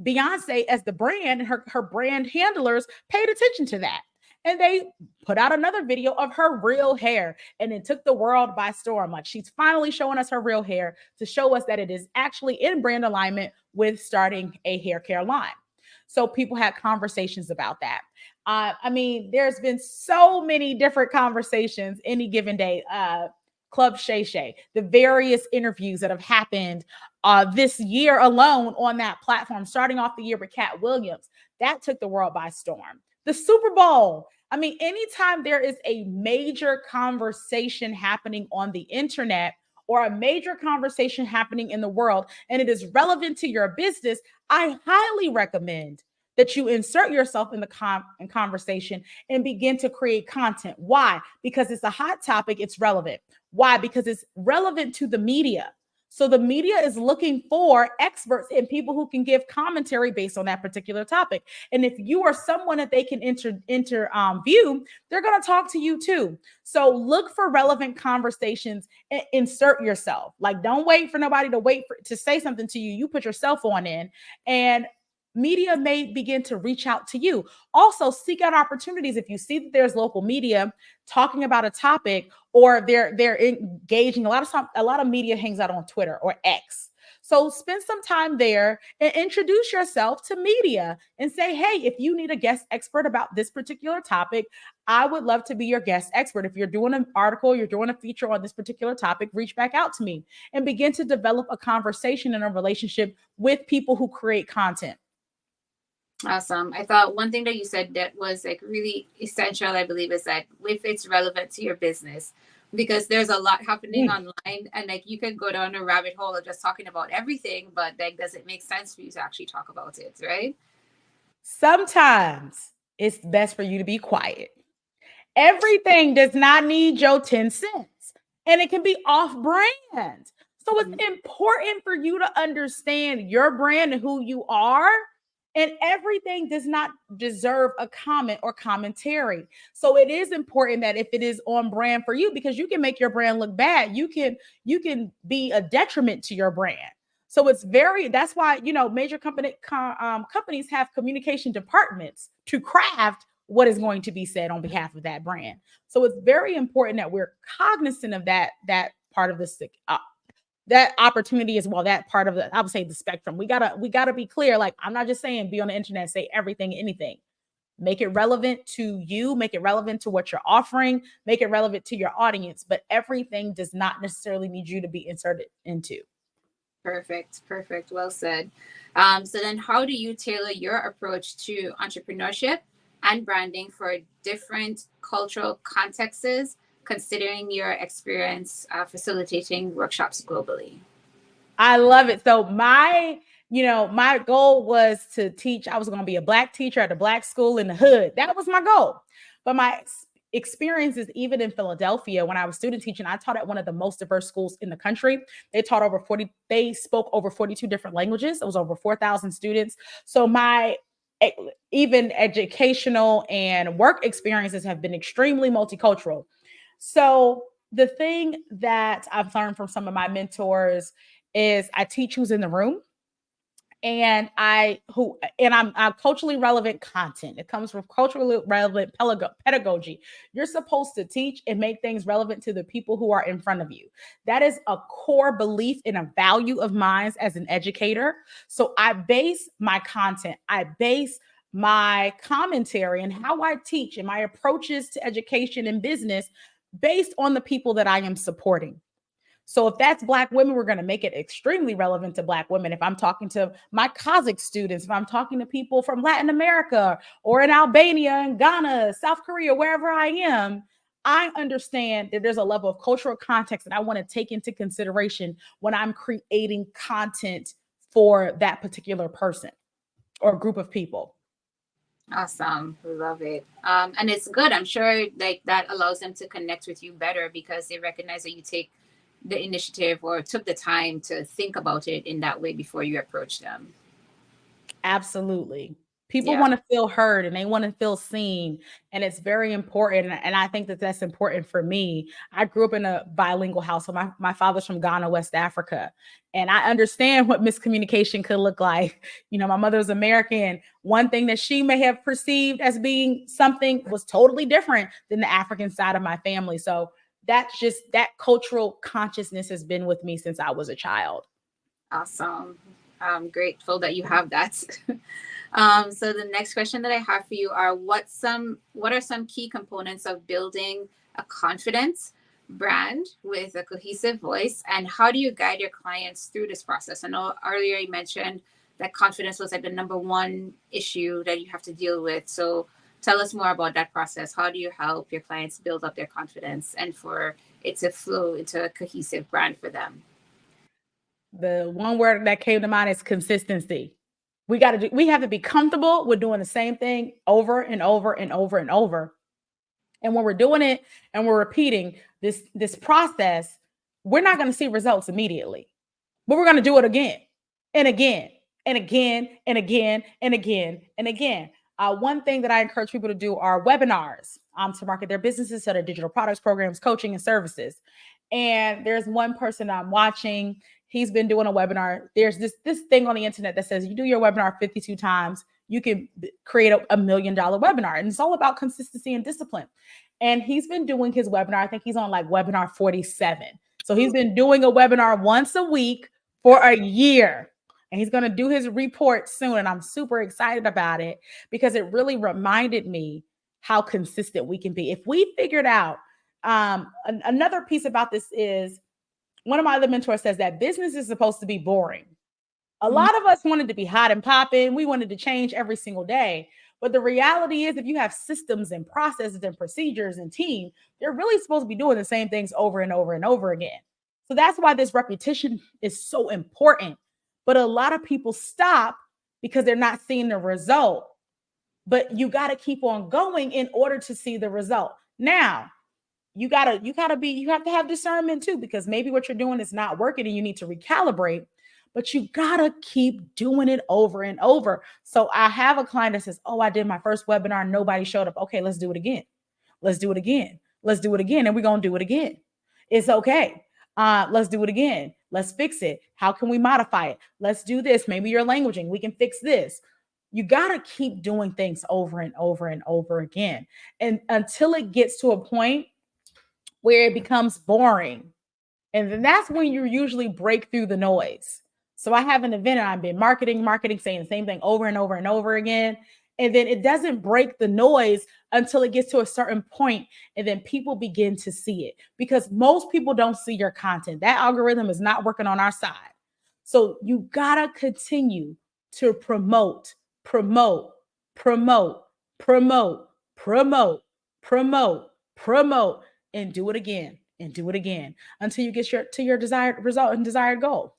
Beyonce, as the brand, and her brand handlers paid attention to that. And they put out another video of her real hair, and it took the world by storm. Like, she's finally showing us her real hair to show us that it is actually in brand alignment with starting a hair care line. So people had conversations about that. There's been so many different conversations any given day. Club Shay Shay, the various interviews that have happened this year alone on that platform, starting off the year with Cat Williams, that took the world by storm. The Super Bowl. Anytime there is a major conversation happening on the internet or a major conversation happening in the world, and it is relevant to your business, I highly recommend that you insert yourself in the conversation and begin to create content. Why? Because it's a hot topic. It's relevant. Why? Because it's relevant to the media. So the media is looking for experts and people who can give commentary based on that particular topic. And if you are someone that they can interview, they're going to talk to you too. So look for relevant conversations and insert yourself. Like, don't wait for nobody to say something to you. You put yourself on in, and media may begin to reach out to you. Also, seek out opportunities. If you see that there's local media talking about a topic, or they're engaging, a lot of media hangs out on Twitter or X. So spend some time there and introduce yourself to media and say, hey, if you need a guest expert about this particular topic, I would love to be your guest expert. If you're doing an article, you're doing a feature on this particular topic, reach back out to me and begin to develop a conversation and a relationship with people who create content. Awesome. I thought one thing that you said that was like really essential, I believe, is that if it's relevant to your business, because there's a lot happening online, and like you can go down a rabbit hole of just talking about everything, but like, does it make sense for you to actually talk about it, right? Sometimes it's best for you to be quiet. Everything does not need your 10 cents, and it can be off brand. So it's important for you to understand your brand and who you are. And everything does not deserve a comment or commentary. So it is important that if it is on brand for you, because you can make your brand look bad, you can be a detriment to your brand. So that's why, major companies have communication departments to craft what is going to be said on behalf of that brand. So it's very important that we're cognizant of that part of the that opportunity as well, that part of I would say the spectrum. We gotta be clear. Like, I'm not just saying be on the internet, say everything, anything. Make it relevant to you, make it relevant to what you're offering, make it relevant to your audience, but everything does not necessarily need you to be inserted into. Perfect. Well said. So then how do you tailor your approach to entrepreneurship and branding for different cultural contexts, considering your experience facilitating workshops globally? I love it. So my goal was to teach. I was going to be a Black teacher at a Black school in the hood. That was my goal. But my experiences, even in Philadelphia, when I was student teaching, I taught at one of the most diverse schools in the country. They spoke over 42 different languages. It was over 4,000 students. So my even educational and work experiences have been extremely multicultural. So the thing that I've learned from some of my mentors is I teach who's in the room, and I'm culturally relevant content. It comes from culturally relevant pedagogy. You're supposed to teach and make things relevant to the people who are in front of you. That is a core belief and a value of mine as an educator. So I base my content, I base my commentary and how I teach and my approaches to education and business based on the people that I am supporting. So if that's Black women, we're going to make it extremely relevant to Black women. If I'm talking to my Kazakh students, if I'm talking to people from Latin America or in Albania and Ghana, South Korea, wherever I am, I understand that there's a level of cultural context that I want to take into consideration when I'm creating content for that particular person or group of people. Awesome. We love it. And it's good. I'm sure like that allows them to connect with you better because they recognize that you take the initiative or took the time to think about it in that way before you approach them. Absolutely. People want to feel heard and they want to feel seen. And it's very important. And I think that that's important for me. I grew up in a bilingual household. My father's from Ghana, West Africa. And I understand what miscommunication could look like. My mother's American. One thing that she may have perceived as being something was totally different than the African side of my family. So that cultural consciousness has been with me since I was a child. Awesome. I'm grateful that you have that. So the next question that I have for you are what are some key components of building a confident brand with a cohesive voice, and how do you guide your clients through this process? I know earlier you mentioned that confidence was like the number one issue that you have to deal with. So tell us more about that process. How do you help your clients build up their confidence and for it to flow into a cohesive brand for them? The one word that came to mind is consistency. We have to be comfortable with doing the same thing over and over and over and over. And when we're doing it and we're repeating this process, we're not going to see results immediately, but we're going to do it again and again and again and again and again and again. One thing that I encourage people to do are webinars to market their businesses, sell their digital products, programs, coaching, and services. And there's one person I'm watching. He's been doing a webinar. There's this thing on the internet that says you do your webinar 52 times, you can create a $1 million webinar. And it's all about consistency and discipline. And he's been doing his webinar. I think he's on like webinar 47. So he's been doing a webinar once a week for a year. And he's going to do his report soon. And I'm super excited about it because it really reminded me how consistent we can be. If we figured out, another piece about this is one of my other mentors says that business is supposed to be boring. A lot of us wanted to be hot and popping. We wanted to change every single day. But the reality is if you have systems and processes and procedures and team, they're really supposed to be doing the same things over and over and over again. So that's why this repetition is so important. But a lot of people stop because they're not seeing the result. But you got to keep on going in order to see the result. Now, you have to have discernment too, because maybe what you're doing is not working and you need to recalibrate, but you got to keep doing it over and over. So I have a client that says, oh, I did my first webinar. Nobody showed up. Okay, let's do it again. Let's do it again. Let's do it again. And we're going to do it again. It's okay. Let's do it again. Let's fix it. How can we modify it? Let's do this. Maybe you're languaging. We can fix this. You got to keep doing things over and over and over again. And until it gets to a point where it becomes boring. And then that's when you usually break through the noise. So I have an event and I've been marketing, saying the same thing over and over and over again. And then it doesn't break the noise until it gets to a certain point, and then people begin to see it because most people don't see your content. That algorithm is not working on our side. So you got to continue to promote promote, promote, promote, promote, and do it again and do it again until you get to your desired result and desired goal.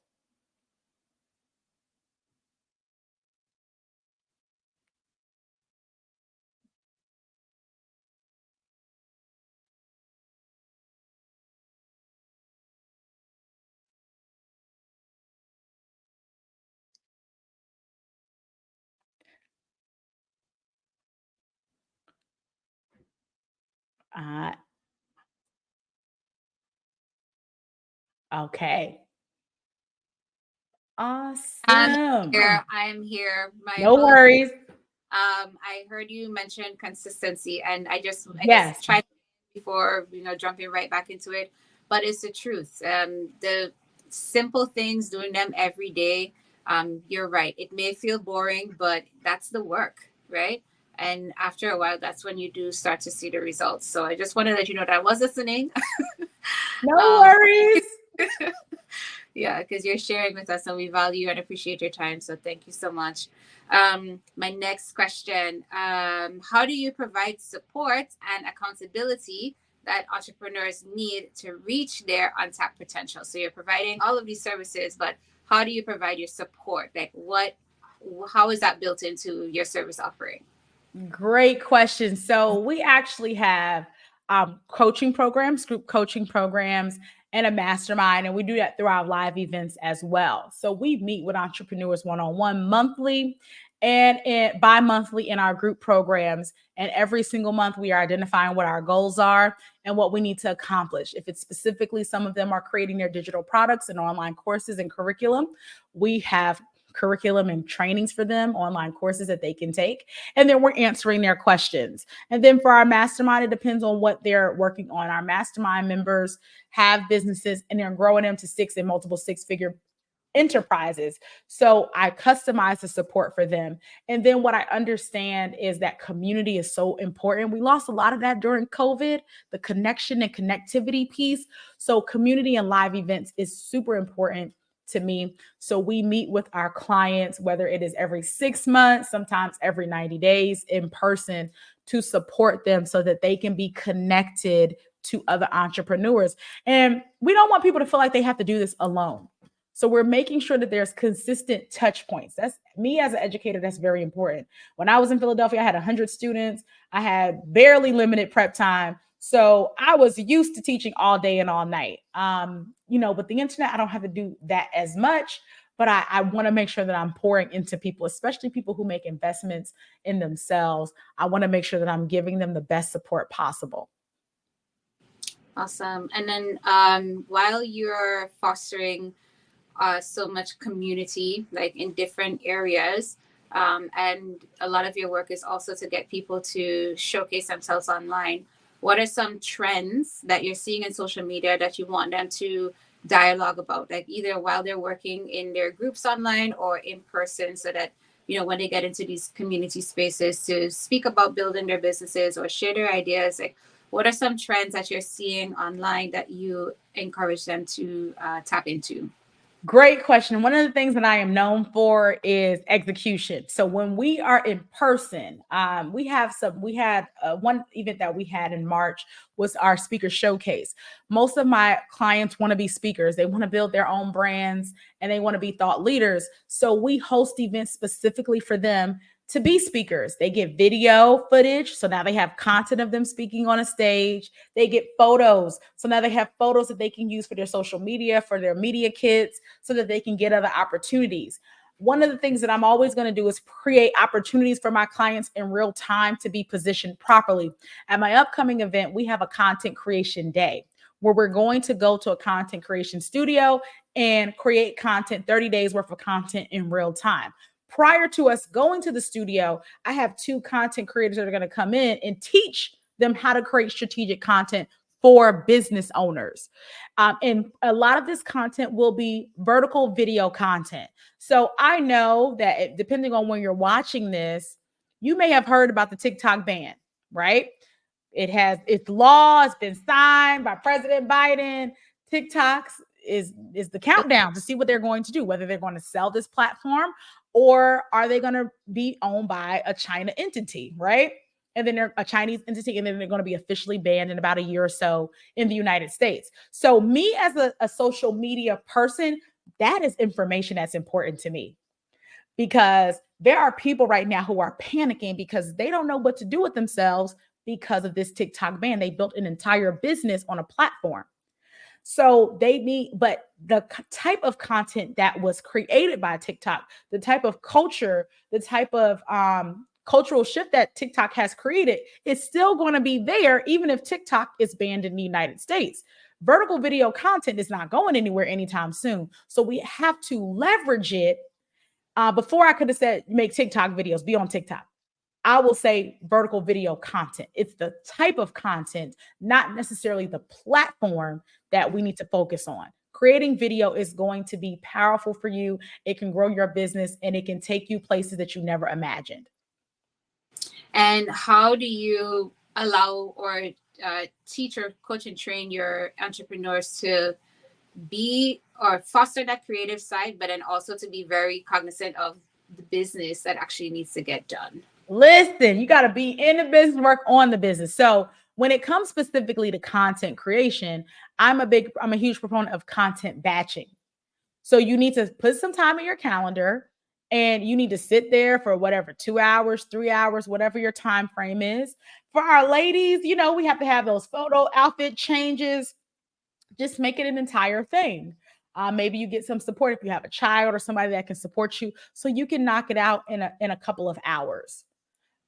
Uh, okay. Awesome. I am here. My No apologies. worries. I heard you mention consistency, and I guess Yes. tried before jumping right back into it, but it's the truth. The simple things, doing them every day. You're right. It may feel boring, but that's the work, right? And after a while, that's when you do start to see the results. So I just want to let you know that I was listening. No worries. Yeah, because you're sharing with us and we value and appreciate your time. So thank you so much. My next question, how do you provide support and accountability that entrepreneurs need to reach their untapped potential? So you're providing all of these services, but how do you provide your support? Like how is that built into your service offering? Great question. So we actually have coaching programs, group coaching programs, and a mastermind, and we do that through our live events as well. So we meet with entrepreneurs one-on-one monthly and bi-monthly in our group programs. And every single month we are identifying what our goals are and what we need to accomplish. If it's specifically, some of them are creating their digital products and online courses and curriculum, we have curriculum and trainings for them, online courses that they can take. And then we're answering their questions. And then for our mastermind, it depends on what they're working on. Our mastermind members have businesses and they're growing them to 6 and multiple 6-figure enterprises. So I customize the support for them. And then what I understand is that community is so important. We lost a lot of that during COVID, the connection and connectivity piece. So community and live events is super important to me. So we meet with our clients, whether it is every 6 months, sometimes every 90 days in person, to support them so that they can be connected to other entrepreneurs. And we don't want people to feel like they have to do this alone. So we're making sure that there's consistent touch points. That's me as an educator. That's very important. When I was in Philadelphia, I had 100 students. I had barely limited prep time. So I was used to teaching all day and all night. With the internet, I don't have to do that as much, but I want to make sure that I'm pouring into people, especially people who make investments in themselves. I want to make sure that I'm giving them the best support possible. Awesome. And then while you're fostering so much community, like in different areas, and a lot of your work is also to get people to showcase themselves online, what are some trends that you're seeing in social media that you want them to dialogue about, like either while they're working in their groups online or in person, so that when they get into these community spaces to speak about building their businesses or share their ideas? Like, what are some trends that you're seeing online that you encourage them to tap into? Great question. One of the things that I am known for is execution. So when we are in person, we had one event that we had in March was our speaker showcase. Most of my clients want to be speakers. They want to build their own brands and they want to be thought leaders. So we host events specifically for them to be speakers. They get video footage. So now they have content of them speaking on a stage. They get photos. So now they have photos that they can use for their social media, for their media kits, so that they can get other opportunities. One of the things that I'm always going to do is create opportunities for my clients in real time to be positioned properly. At my upcoming event, we have a content creation day where we're going to go to a content creation studio and create content, 30 days worth of content in real time. Prior to us going to the studio, I have 2 content creators that are going to come in and teach them how to create strategic content for business owners. And a lot of this content will be vertical video content. So I know that depending on when you're watching this, you may have heard about the TikTok ban, right? It's law, it's been signed by President Biden. TikToks is the countdown to see what they're going to do, whether they're going to sell this platform or are they going to be owned by a China entity, right? and then they're a Chinese entity, and then they're going to be officially banned in about a year or so in the United States. So me as a social media person, that is information that's important to me, because there are people right now who are panicking because they don't know what to do with themselves because of this TikTok ban. They built an entire business on a platform. So they need, but the type of content that was created by TikTok, the type of culture, the type of cultural shift that TikTok has created is still going to be there, even if TikTok is banned in the United States. Vertical video content is not going anywhere anytime soon. So we have to leverage it. Before I could have said, make TikTok videos, be on TikTok. I will say vertical video content. It's the type of content, not necessarily the platform that we need to focus on. Creating video is going to be powerful for you. It can grow your business, and it can take you places that you never imagined. And how do you allow or teach or coach and train your entrepreneurs to be or foster that creative side, but then also to be very cognizant of the business that actually needs to get done? Listen, you got to be in the business, work on the business. So when it comes specifically to content creation, I'm a huge proponent of content batching. So you need to put some time in your calendar, and you need to sit there for whatever, 2 hours, 3 hours, whatever your time frame is. For our ladies, we have to have those photo outfit changes. Just make it an entire thing. Maybe you get some support if you have a child or somebody that can support you, so you can knock it out in a couple of hours.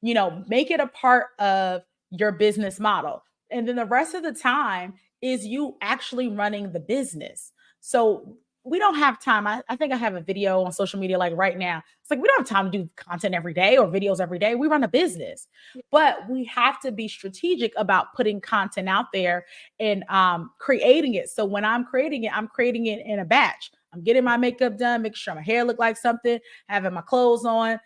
Make it a part of your business model. And then the rest of the time is you actually running the business. So we don't have time. I think I have a video on social media like right now. It's like we don't have time to do content every day or videos every day. We run a business, but we have to be strategic about putting content out there and creating it. So when I'm creating it in a batch. I'm getting my makeup done, making sure my hair look like something, having my clothes on,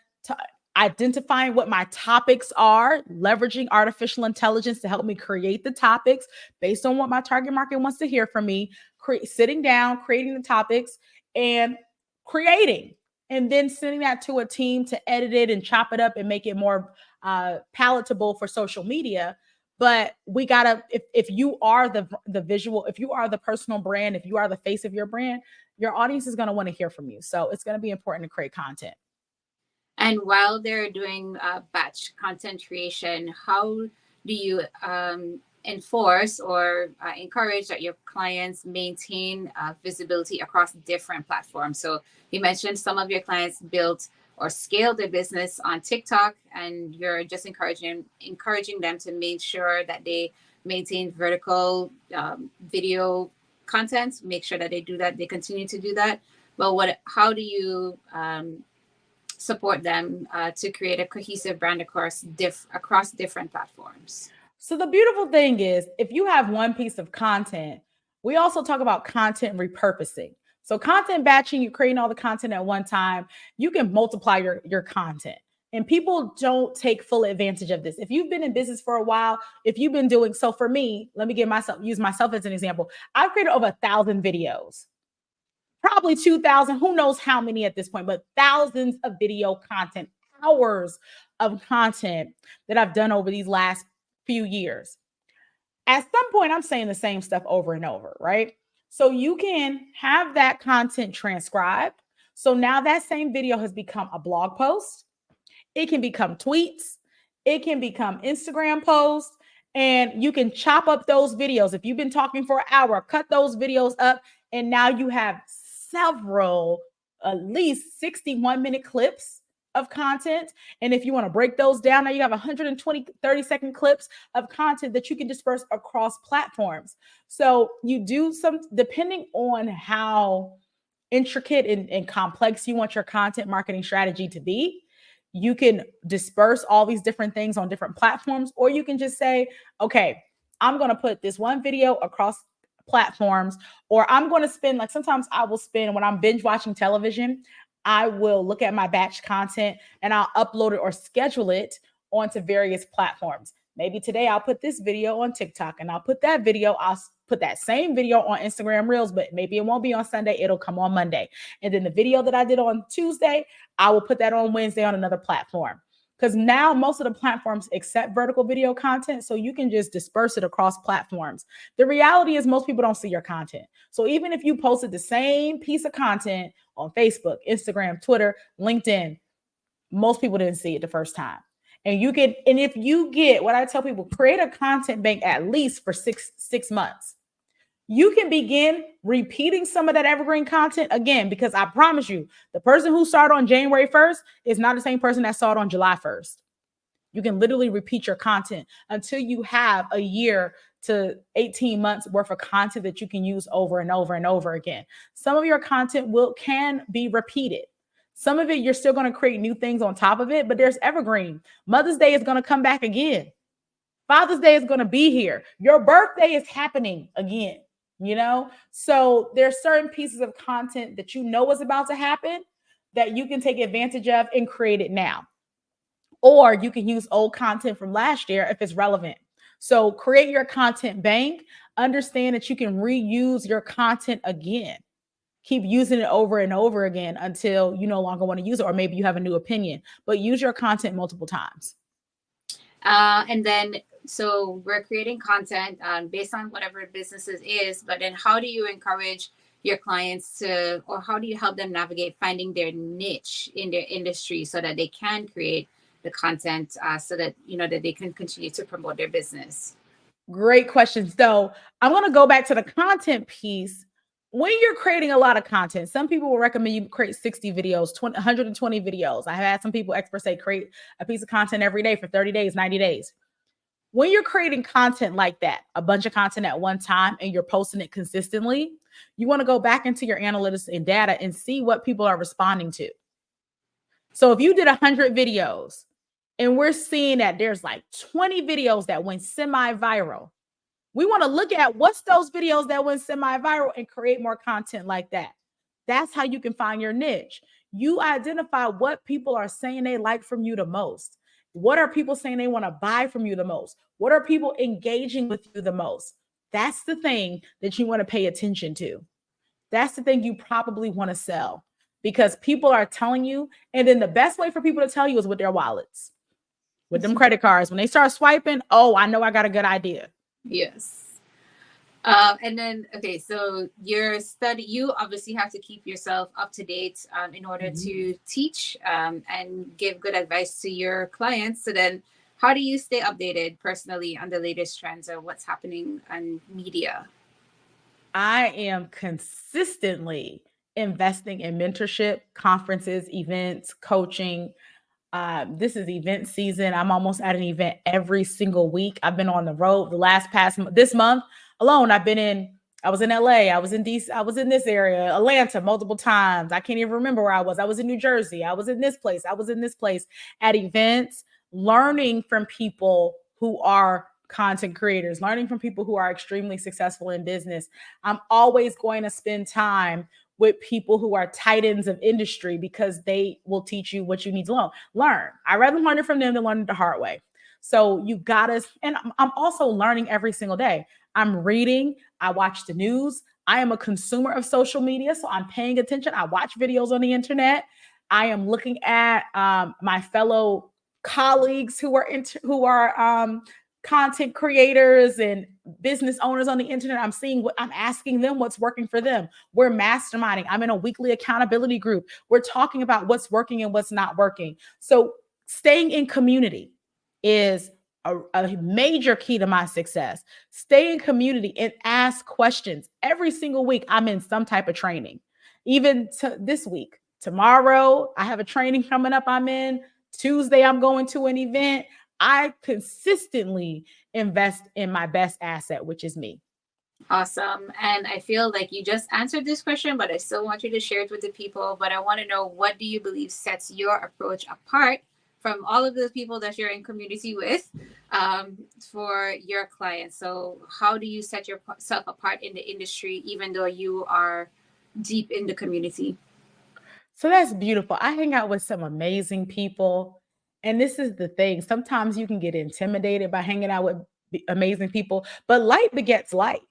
identifying what my topics are, leveraging artificial intelligence to help me create the topics based on what my target market wants to hear from me, sitting down, creating the topics and creating, and then sending that to a team to edit it and chop it up and make it more palatable for social media. But we gotta, if you are the visual, if you are the personal brand, if you are the face of your brand, your audience is going to want to hear from you. So it's going to be important to create content. And while they're doing batch content creation, how do you enforce or encourage that your clients maintain visibility across different platforms? So you mentioned some of your clients built or scaled their business on TikTok, and you're just encouraging them to make sure that they maintain vertical video content, make sure that they do that, they continue to do that. But how do you support them to create a cohesive brand across different platforms? So the beautiful thing is, if you have one piece of content, we also talk about content repurposing. So content batching, you're creating all the content at one time, you can multiply your content. And people don't take full advantage of this. If you've been in business for a while, if you've been doing, so for me, let me use myself as an example. I've created over 1,000 videos. Probably 2,000, who knows how many at this point, but thousands of video content, hours of content that I've done over these last few years. At some point, I'm saying the same stuff over and over, right? So you can have that content transcribed. So now that same video has become a blog post. It can become tweets. It can become Instagram posts. And you can chop up those videos. If you've been talking for an hour, cut those videos up. And now you have several, at least 61-minute clips of content. And if you want to break those down, now you have 120, 30-second clips of content that you can disperse across platforms. So you do depending on how intricate and complex you want your content marketing strategy to be, you can disperse all these different things on different platforms, or you can just say, okay, I'm going to put this one video across platforms, or I'm going to spend, like sometimes I will spend when I'm binge watching television, I will look at my batch content and I'll upload it or schedule it onto various platforms. Maybe today I'll put this video on TikTok, and I'll put that same video on Instagram Reels, but maybe it won't be on Sunday. It'll come on Monday. And then the video that I did on Tuesday, I will put that on Wednesday on another platform. because now most of the platforms accept vertical video content, so you can just disperse it across platforms. The reality is most people don't see your content. So even if you posted the same piece of content on Facebook, Instagram, Twitter, LinkedIn, most people didn't see it the first time. And if you get what I tell people, create a content bank at least for six months. You can begin repeating some of that evergreen content again, because I promise you, the person who started on January 1st is not the same person that started on July 1st. You can literally repeat your content until you have a year to 18 months worth of content that you can use over and over and over again. Some of your content can be repeated. Some of it, you're still going to create new things on top of it, but there's evergreen. Mother's Day is going to come back again. Father's Day is going to be here. Your birthday is happening again, So there's certain pieces of content that is about to happen that you can take advantage of and create it now. Or you can use old content from last year if it's relevant. So create your content bank. Understand that you can reuse your content again. Keep using it over and over again until you no longer want to use it, or maybe you have a new opinion, but use your content multiple times. And then, so we're creating content based on whatever businesses is, but then how do you encourage your clients or how do you help them navigate finding their niche in their industry so that they can create the content so that, that they can continue to promote their business? Great question. So I'm going to go back to the content piece. When you're creating a lot of content, some people will recommend you create 60 videos, 120 videos. I have had some experts say create a piece of content every day for 30 days, 90 days. When you're creating content like that, a bunch of content at one time, and you're posting it consistently, you want to go back into your analytics and data and see what people are responding to. So if you did 100 videos and we're seeing that there's like 20 videos that went semi-viral, we want to look at what's those videos that went semi-viral and create more content like that. That's how you can find your niche. You identify what people are saying they like from you the most. What are people saying they want to buy from you the most? What are people engaging with you the most? That's the thing that you want to pay attention to. That's the thing you probably want to sell, because people are telling you. And then the best way for people to tell you is with their wallets, with them credit cards. When they start swiping, oh, I know I got a good idea. Yes. And then, okay, so you obviously have to keep yourself up to date in order to teach and give good advice to your clients. So then how do you stay updated personally on the latest trends or what's happening on media? I am consistently investing in mentorship, conferences, events, coaching. This is event season. I'm almost at an event every single week. I've been on the road this month alone. I was in LA. I was in DC. I was in this area, Atlanta, multiple times. I can't even remember where I was. I was in New Jersey. I was in this place. I was in this place at events, learning from people who are content creators, learning from people who are extremely successful in business. I'm always going to spend time with people who are titans of industry, because they will teach you what you need to learn. I'd rather learn it from them than learn it the hard way. So you gotta, and I'm also learning every single day. I'm reading, I watch the news. I am a consumer of social media, so I'm paying attention. I watch videos on the internet. I am looking at my fellow colleagues who are content creators and business owners on the internet. I'm asking them what's working for them. We're masterminding. I'm in a weekly accountability group. We're talking about what's working and what's not working. So staying in community is a major key to my success. Stay in community and ask questions. Every single week, I'm in some type of training. Even this week, tomorrow, I have a training coming up I'm in. Tuesday, I'm going to an event. I consistently invest in my best asset, which is me. Awesome. And I feel like you just answered this question, but I still want you to share it with the people. But I want to know, what do you believe sets your approach apart from all of the people that you're in community with for your clients? So how do you set yourself apart in the industry, even though you are deep in the community? So that's beautiful. I hang out with some amazing people. And this is the thing. Sometimes you can get intimidated by hanging out with amazing people, but light begets light.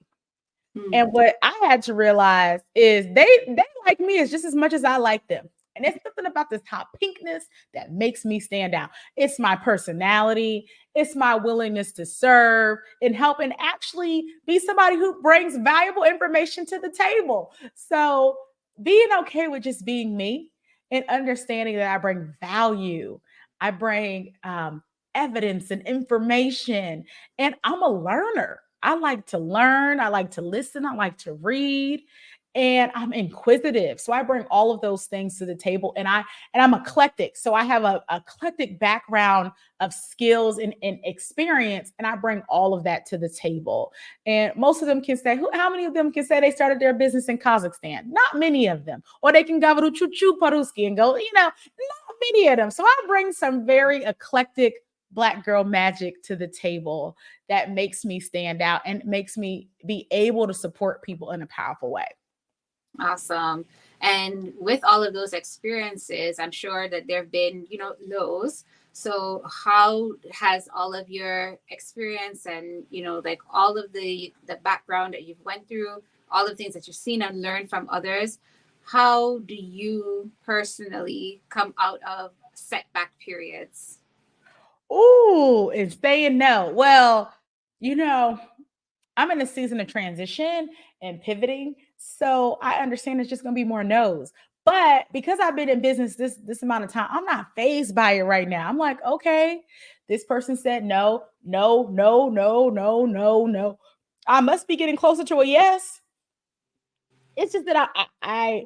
And what I had to realize is they like me as just as much as I like them. And it's something about this hot pinkness that makes me stand out. It's my personality. It's my willingness to serve and help and actually be somebody who brings valuable information to the table. So being okay with just being me and understanding that I bring value, I bring evidence and information, and I'm a learner. I like to learn. I like to listen. I like to read. And I'm inquisitive. So I bring all of those things to the table. And I'm eclectic. So I have a eclectic background of skills and experience. And I bring all of that to the table. And most of them can say, how many of them can say they started their business in Kazakhstan? Not many of them. Or they can gavaru chuchu paruski and go, not many of them. So I bring some very eclectic Black girl magic to the table that makes me stand out and makes me be able to support people in a powerful way. Awesome. And with all of those experiences, I'm sure that there have been, lows. So how has all of your experience and, like all of the background that you've went through, all the things that you've seen and learned from others, how do you personally come out of setback periods? Ooh, and saying no. Well, I'm in a season of transition and pivoting. So I understand it's just going to be more no's. But because I've been in business this amount of time, I'm not fazed by it right now. I'm like, okay, this person said no, no, no, no, no, no, no. I must be getting closer to a yes. It's just that I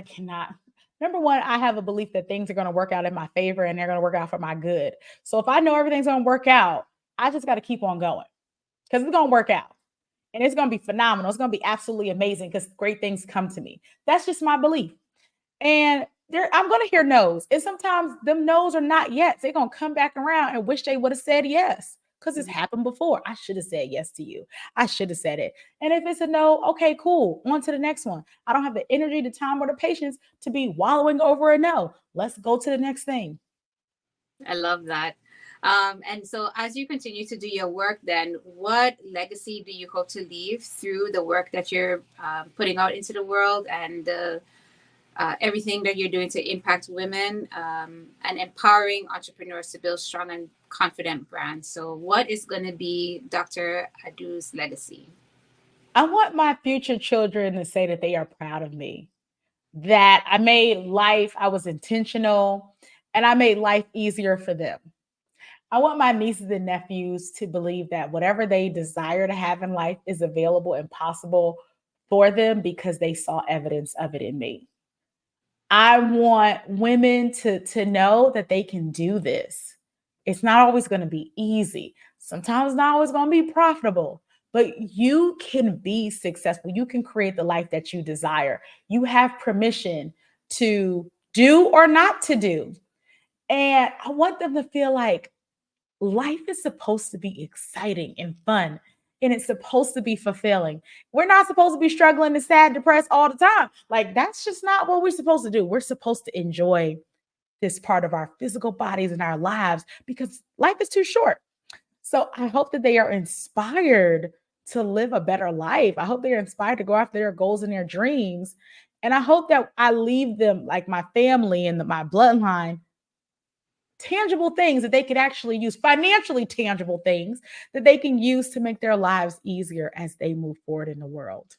cannot. Number one, I have a belief that things are going to work out in my favor and they're going to work out for my good. So if I know everything's going to work out, I just got to keep on going because it's going to work out. And it's going to be phenomenal. It's going to be absolutely amazing because great things come to me. That's just my belief. And I'm going to hear no's. And sometimes them no's are not yet. They're going to come back around and wish they would have said yes because it's happened before. I should have said yes to you. I should have said it. And if it's a no, okay, cool. On to the next one. I don't have the energy, the time, or the patience to be wallowing over a no. Let's go to the next thing. I love that. And so as you continue to do your work, then what legacy do you hope to leave through the work that you're putting out into the world and everything that you're doing to impact women and empowering entrepreneurs to build strong and confident brands? So what is going to be Dr. Adu's legacy? I want my future children to say that they are proud of me, that I made life, I was intentional, and I made life easier for them. I want my nieces and nephews to believe that whatever they desire to have in life is available and possible for them because they saw evidence of it in me. I want women to know that they can do this. It's not always going to be easy. Sometimes it's not always going to be profitable, but you can be successful. You can create the life that you desire. You have permission to do or not to do. And I want them to feel like life is supposed to be exciting and fun, and it's supposed to be fulfilling. We're not supposed to be struggling and sad, depressed all the time. Like, that's just not what we're supposed to do. We're supposed to enjoy this part of our physical bodies and our lives because life is too short. So I hope that they are inspired to live a better life. I hope they're inspired to go after their goals and their dreams. And I hope that I leave them, like my family and my bloodline, tangible things that they could actually use, financially tangible things that they can use to make their lives easier as they move forward in the world.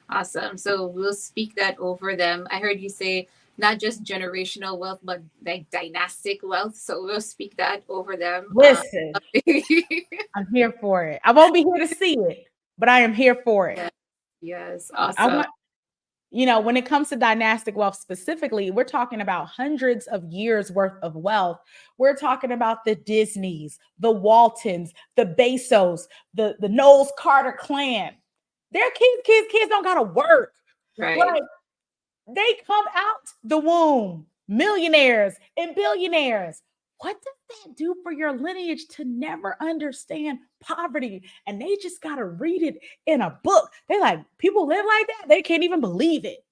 Awesome. So we'll speak that over them. I heard you say not just generational wealth, but like dynastic wealth. So we'll speak that over them. Listen, I'm here for it. I won't be here to see it, but I am here for it. Yes. Awesome. When it comes to dynastic wealth specifically, we're talking about hundreds of years worth of wealth. We're talking about the Disneys, the Waltons, the Bezos, the Knowles Carter clan. Their kids don't got to work. Right. Like, they come out the womb, millionaires and billionaires. What does that do for your lineage to never understand poverty? And they just got to read it in a book. They like, people live like that? They can't even believe it.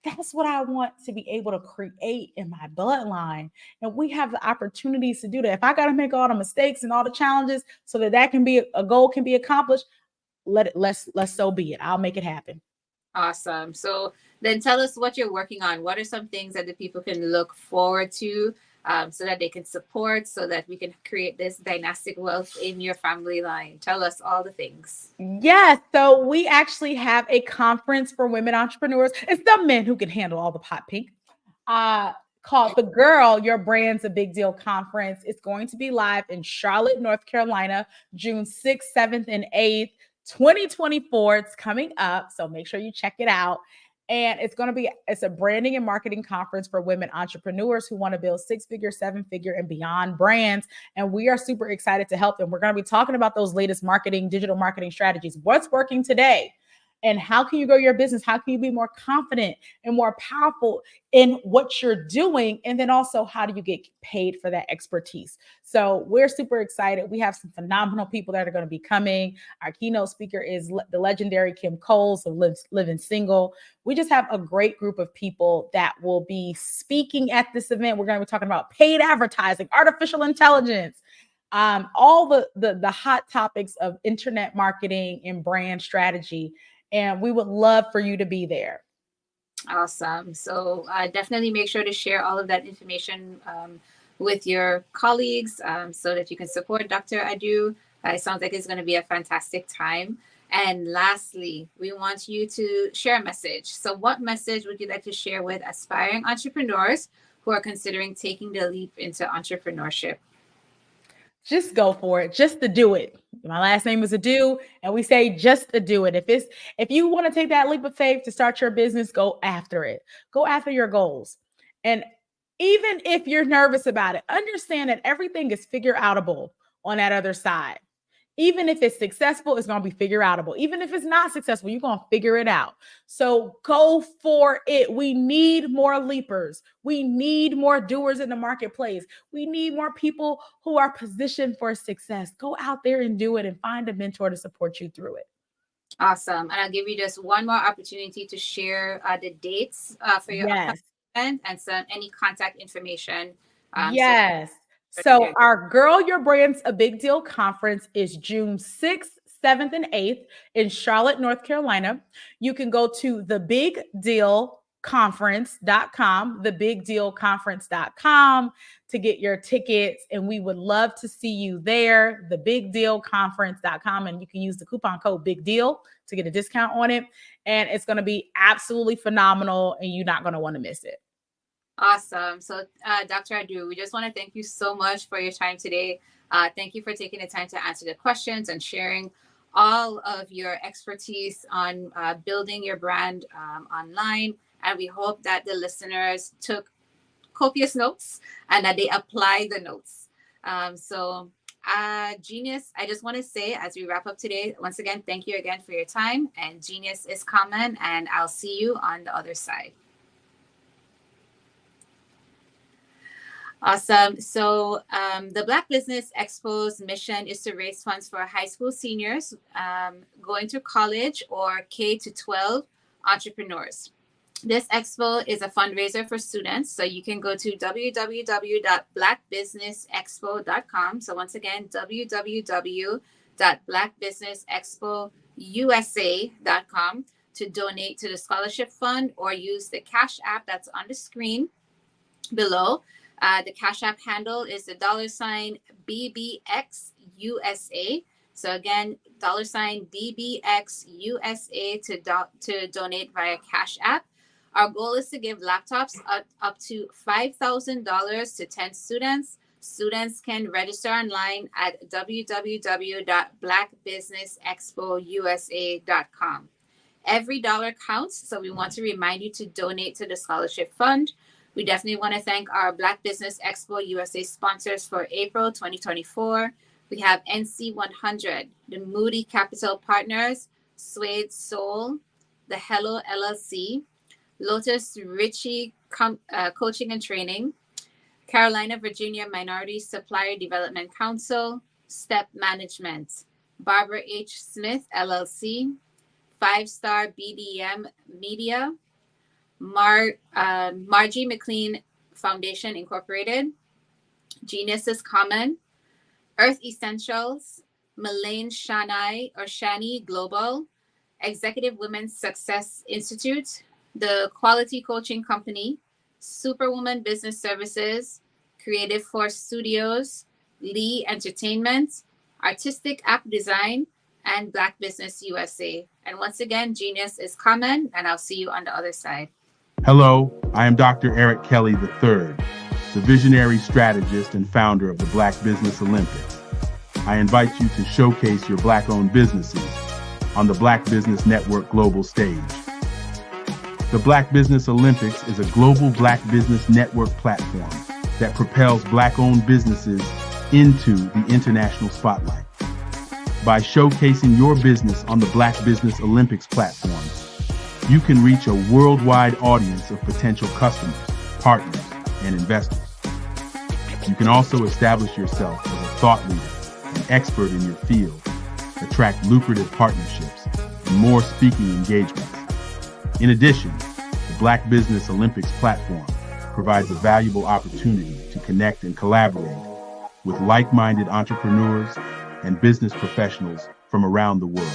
That's what I want to be able to create in my bloodline. And we have the opportunities to do that. If I got to make all the mistakes and all the challenges so that can be a goal can be accomplished, let's so be it. I'll make it happen. Awesome. So then tell us what you're working on. What are some things that the people can look forward to, so that they can support, so that we can create this dynastic wealth in your family line? Tell us all the things. Yes. So we actually have a conference for women entrepreneurs. It's the men who can handle all the pot pink. Called the Girl, Your Brand's a Big Deal Conference. It's going to be live in Charlotte, North Carolina, June 6th, 7th, and 8th, 2024. It's coming up. So make sure you check it out. And it's a branding and marketing conference for women entrepreneurs who want to build 6-figure, 7-figure, and beyond brands. And we are super excited to help them. We're going to be talking about those latest digital marketing strategies. What's working today? And how can you grow your business? How can you be more confident and more powerful in what you're doing? And then also, how do you get paid for that expertise? So we're super excited. We have some phenomenal people that are going to be coming. Our keynote speaker is the legendary Kim Coles of Living Single. We just have a great group of people that will be speaking at this event. We're going to be talking about paid advertising, artificial intelligence, all the hot topics of internet marketing and brand strategy. And we would love for you to be there. Awesome. So definitely make sure to share all of that information with your colleagues, so that you can support Dr. Adu. It sounds like it's going to be a fantastic time. And lastly, we want you to share a message. So what message would you like to share with aspiring entrepreneurs who are considering taking the leap into entrepreneurship? Just go for it, just to do it. My last name is Adu, and we say just to do it. If you want to take that leap of faith to start your business, go after it. Go after your goals. And even if you're nervous about it, understand that everything is figure outable on that other side. Even if it's successful, it's going to be figure outable. Even if it's not successful, you're going to figure it out. So go for it. We need more leapers. We need more doers in the marketplace. We need more people who are positioned for success. Go out there and do it and find a mentor to support you through it. Awesome. And I'll give you just one more opportunity to share the dates for your event, and send any contact information. Yes. So our Girl, Your Brand's a Big Deal conference is June 6th, 7th, and 8th in Charlotte, North Carolina. You can go to thebigdealconference.com, thebigdealconference.com to get your tickets. And we would love to see you there, thebigdealconference.com. And you can use the coupon code Big Deal to get a discount on it. And it's going to be absolutely phenomenal, and you're not going to want to miss it. Awesome. So, Dr. Adu, we just want to thank you so much for your time today. Thank you for taking the time to answer the questions and sharing all of your expertise on building your brand online. And we hope that the listeners took copious notes and that they apply the notes. Genius, I just want to say, as we wrap up today, once again, thank you again for your time. And genius is common, and I'll see you on the other side. Awesome. So the Black Business Expo's mission is to raise funds for high school seniors going to college or K-12 entrepreneurs. This expo is a fundraiser for students. So you can go to www.blackbusinessexpo.com. So once again, www.blackbusinessexpousa.com to donate to the scholarship fund, or use the Cash App that's on the screen below. The Cash App handle is the $BBXUSA. So again, $BBXUSA to donate via Cash App. Our goal is to give laptops up to $5,000 to 10 students. Students can register online at www.blackbusinessexpousa.com. Every dollar counts, so we want to remind you to donate to the scholarship fund. We definitely want to thank our Black Business Expo USA sponsors for April 2024. We have NC100, the Moody Capital Partners, Suede Soul, the Hello LLC, Lotus Ritchie Coaching and Training, Carolina, Virginia Minority Supplier Development Council, Step Management, Barbara H. Smith LLC, 5-Star BDM Media, Margie McLean Foundation Incorporated, Genius is Common, Earth Essentials, Malaine Shani Global, Executive Women's Success Institute, the Quality Coaching Company, Superwoman Business Services, Creative Force Studios, Lee Entertainment, Artistic App Design, and Black Business USA. And once again, Genius is common, and I'll see you on the other side. Hello, I am Dr. Eric Kelly III, the visionary strategist and founder of the Black Business Olympics. I invite you to showcase your Black-owned businesses on the Black Business Network global stage. The Black Business Olympics is a global Black Business Network platform that propels Black-owned businesses into the international spotlight. By showcasing your business on the Black Business Olympics platform, you can reach a worldwide audience of potential customers, partners, and investors. You can also establish yourself as a thought leader, an expert in your field, attract lucrative partnerships, and more speaking engagements. In addition, the Black Business Olympics platform provides a valuable opportunity to connect and collaborate with like-minded entrepreneurs and business professionals from around the world.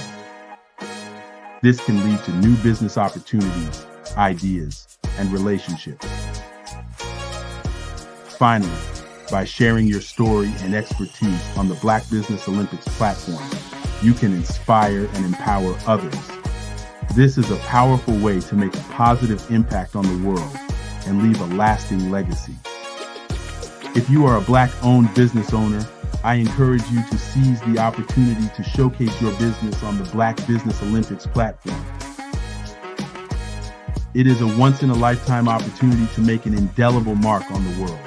This can lead to new business opportunities, ideas, and relationships. Finally, by sharing your story and expertise on the Black Business Olympics platform, you can inspire and empower others. This is a powerful way to make a positive impact on the world and leave a lasting legacy. If you are a Black-owned business owner, I encourage you to seize the opportunity to showcase your business on the Black Business Olympics platform. It is a once-in-a-lifetime opportunity to make an indelible mark on the world.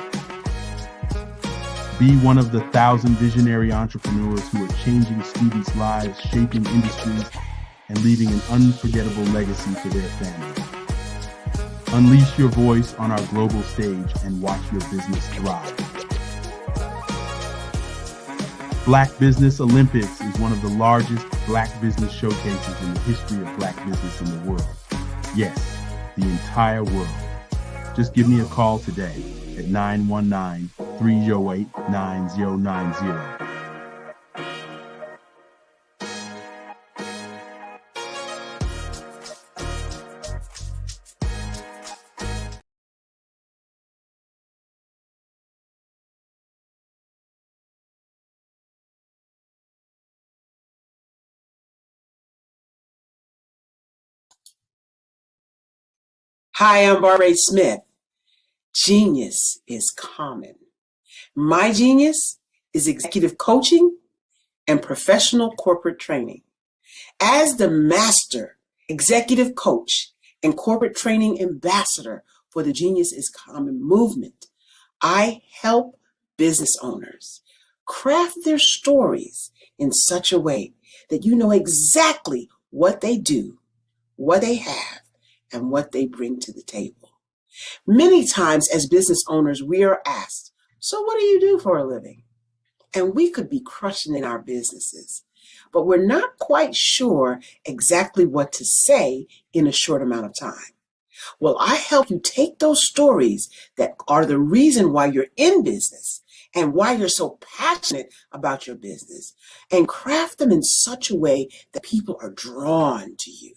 Be one of the 1,000 visionary entrepreneurs who are changing students' lives, shaping industries, and leaving an unforgettable legacy for their families. Unleash your voice on our global stage and watch your business thrive. Black Business Olympics is one of the largest Black business showcases in the history of Black business in the world. Yes, the entire world. Just give me a call today at 919-308-9090. Hi, I'm Barbara Smith. Genius is common. My genius is executive coaching and professional corporate training. As the master executive coach and corporate training ambassador for the Genius is Common movement, I help business owners craft their stories in such a way that you know exactly what they do, what they have, and what they bring to the table. Many times as business owners, we are asked, so what do you do for a living? And we could be crushing in our businesses, but we're not quite sure exactly what to say in a short amount of time. Well, I help you take those stories that are the reason why you're in business and why you're so passionate about your business and craft them in such a way that people are drawn to you,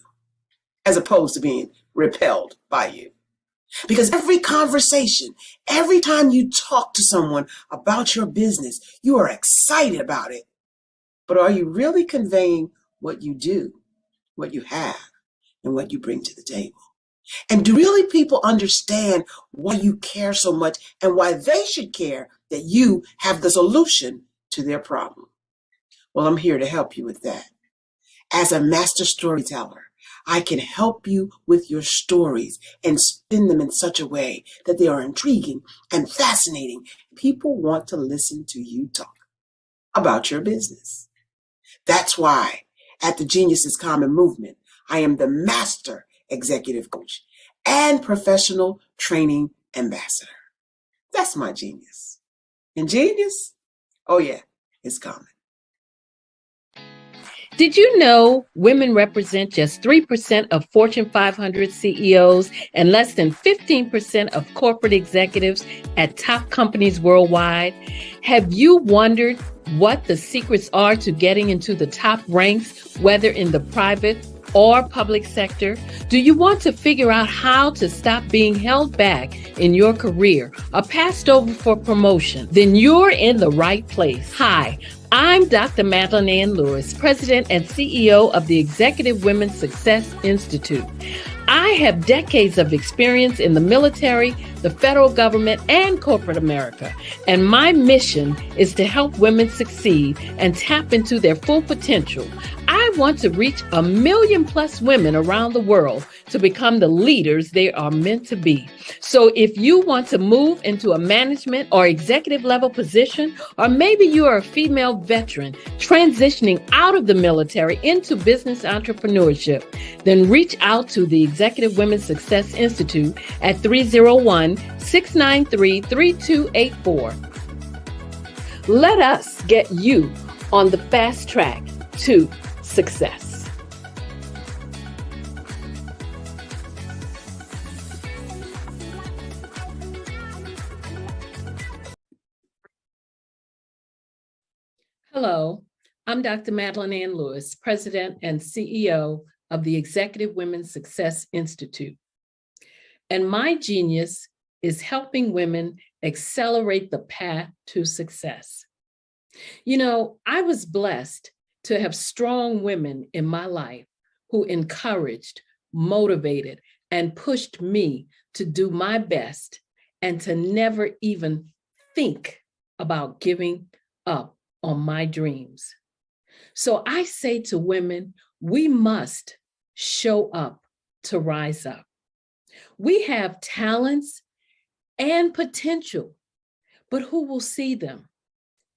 as opposed to being repelled by you. Because every conversation, every time you talk to someone about your business, you are excited about it. But are you really conveying what you do, what you have, and what you bring to the table? And do really people understand why you care so much and why they should care that you have the solution to their problem? Well, I'm here to help you with that. As a master storyteller, I can help you with your stories and spin them in such a way that they are intriguing and fascinating. People want to listen to you talk about your business. That's why at the Genius is Common movement, I am the master executive coach and professional training ambassador. That's my genius. And genius? Oh yeah, it's common. Did you know women represent just 3% of Fortune 500 CEOs and less than 15% of corporate executives at top companies worldwide? Have you wondered what the secrets are to getting into the top ranks, whether in the private or public sector? Do you want to figure out how to stop being held back in your career or passed over for promotion? Then you're in the right place. Hi, I'm Dr. Madeline Ann Lewis, President and CEO of the Executive Women's Success Institute. I have decades of experience in the military, the federal government, and corporate America, and my mission is to help women succeed and tap into their full potential. I want to reach 1 million plus women around the world to become the leaders they are meant to be. So if you want to move into a management or executive level position, or maybe you are a female veteran transitioning out of the military into business entrepreneurship, then reach out to the Executive Women's Success Institute at 301-693-3284. Let us get you on the fast track to success. Hello, I'm Dr. Madeline Ann Lewis, President and CEO of the Executive Women's Success Institute. And my genius is helping women accelerate the path to success. You know, I was blessed to have strong women in my life who encouraged, motivated, and pushed me to do my best and to never even think about giving up on my dreams. So I say to women, we must show up to rise up. We have talents and potential, but who will see them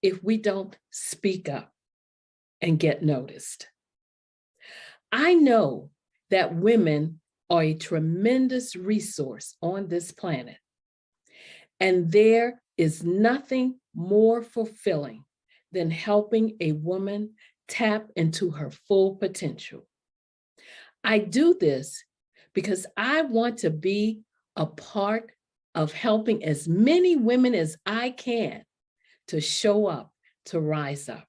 if we don't speak up and get noticed? I know that women are a tremendous resource on this planet, and there is nothing more fulfilling than helping a woman tap into her full potential. I do this because I want to be a part of helping as many women as I can to show up, to rise up.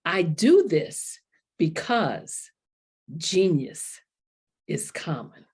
I do this because genius is common.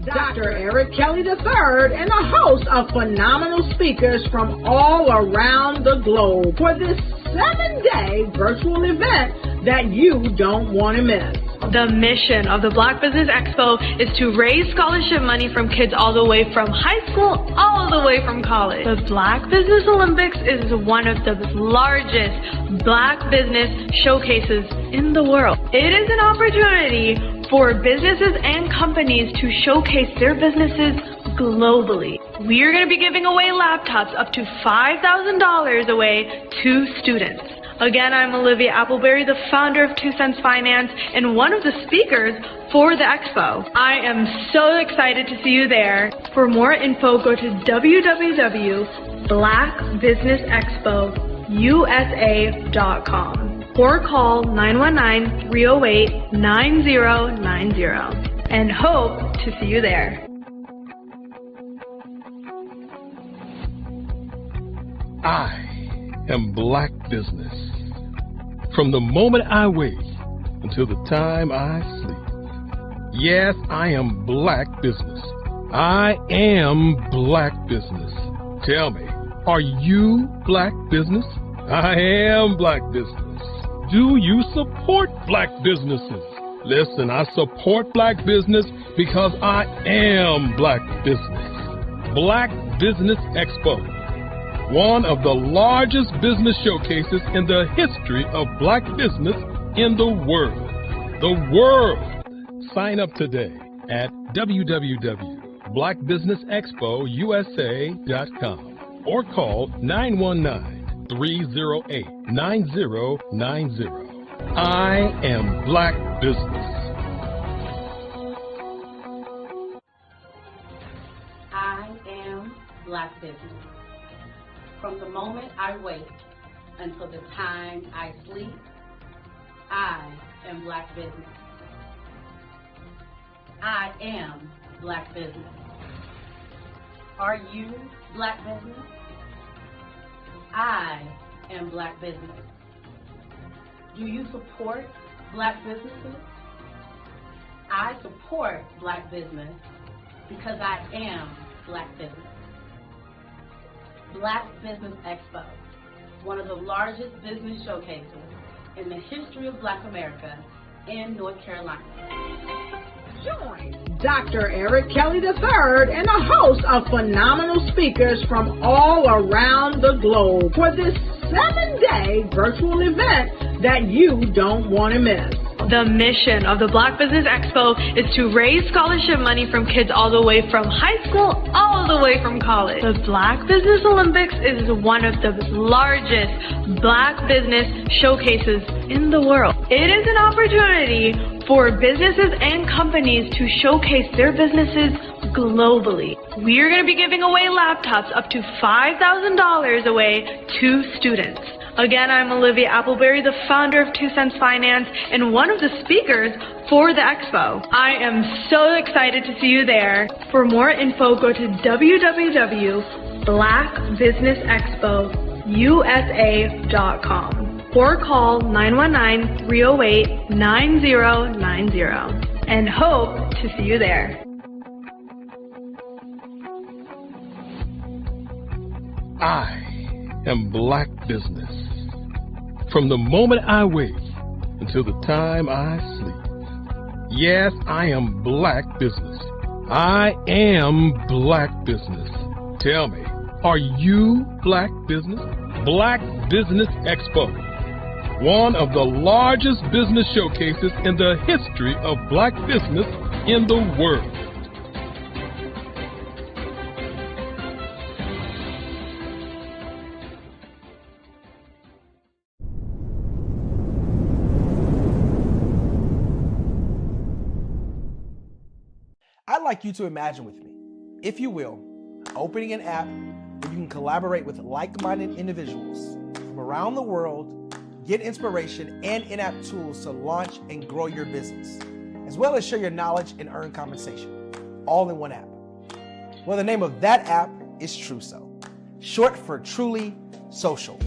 Dr. Eric Kelly III and a host of phenomenal speakers from all around the globe for this 7-day virtual event that you don't want to miss. The mission of the Black Business Expo is to raise scholarship money from kids all the way from high school, all the way from college. The Black Business Olympics is one of the largest Black business showcases in the world. It is an opportunity for businesses and companies to showcase their businesses globally. We are going to be giving away laptops up to $5,000 away to students. Again, I'm Olivia Appleberry, the founder of 2 Cents Finance and one of the speakers for the expo. I am so excited to see you there. For more info, go to www.blackbusinessexpousa.com or call 919-308-9090 and hope to see you there. I am Black Business. From the moment I wake until the time I sleep. Yes, I am Black Business. I am Black Business. Tell me, are you Black Business? I am Black Business. Do you support Black businesses? Listen, I support Black business because I am Black Business. Black Business Expo, one of the largest business showcases in the history of Black business in the world. The world! Sign up today at www.blackbusinessexpo.com. blackbusinessexpo.usa.com or call 919-308-9090. I am Black Business. I am Black Business. From the moment I wake until the time I sleep, I am Black Business. I am Black Business. Are you Black Business? I am Black Business. Do you support Black businesses? I support Black business because I am Black business. Black Business Expo, one of the largest business showcases in the history of Black America in North Carolina. Join Dr. Eric Kelly III and a host of phenomenal speakers from all around the globe for this 7-day virtual event that you don't want to miss. The mission of the Black Business Expo is to raise scholarship money from kids all the way from high school all the way from college. The Black Business Olympics is one of the largest Black business showcases in the world. It is an opportunity for businesses and companies to showcase their businesses globally. We are going to be giving away laptops up to $5,000 away to students. Again, I'm Olivia Appleberry, the founder of 2 Cents Finance and one of the speakers for the expo. I am so excited to see you there. For more info, go to www.blackbusinessexpousa.com or call 919-308-9090 and hope to see you there. I am Black Business. From the moment I wake until the time I sleep. Yes, I am Black Business. I am Black Business. Tell me, are you Black Business? Black Business Expo, one of the largest business showcases in the history of Black business in the world. I'd like you to imagine with me, if you will, opening an app where you can collaborate with like-minded individuals from around the world, get inspiration and in-app tools to launch and grow your business, as well as share your knowledge and earn compensation, all in one app. Well, the name of that app is Truso, short for Truly Social.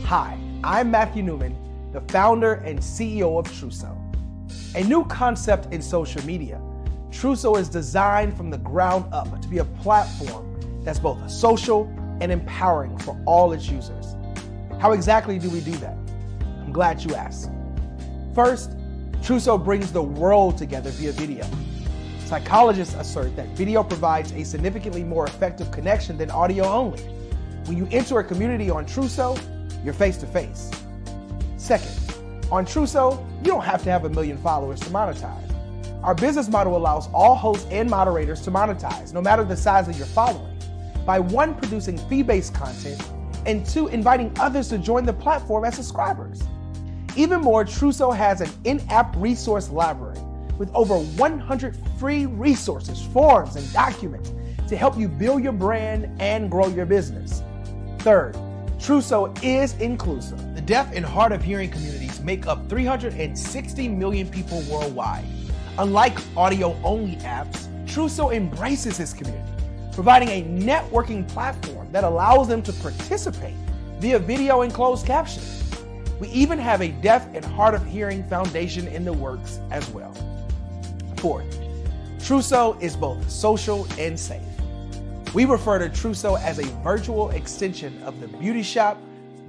Hi, I'm Matthew Newman, the founder and CEO of Truso, a new concept in social media. Truso is designed from the ground up to be a platform that's both social and empowering for all its users. How exactly do we do that? I'm glad you asked. First, Truso brings the world together via video. Psychologists assert that video provides a significantly more effective connection than audio only. When you enter a community on Truso, you're face to face. Second, on Truso, you don't have to have 1 million followers to monetize. Our business model allows all hosts and moderators to monetize, no matter the size of your following, by 1, producing fee-based content, and 2, inviting others to join the platform as subscribers. Even more, Truso has an in-app resource library with over 100 free resources, forms, and documents to help you build your brand and grow your business. Third, Truso is inclusive. The deaf and hard of hearing communities make up 360 million people worldwide. Unlike audio-only apps, Truso embraces its community, providing a networking platform that allows them to participate via video and closed captioning. We even have a deaf and hard of hearing foundation in the works as well. Fourth, Truso is both social and safe. We refer to Truso as a virtual extension of the beauty shop,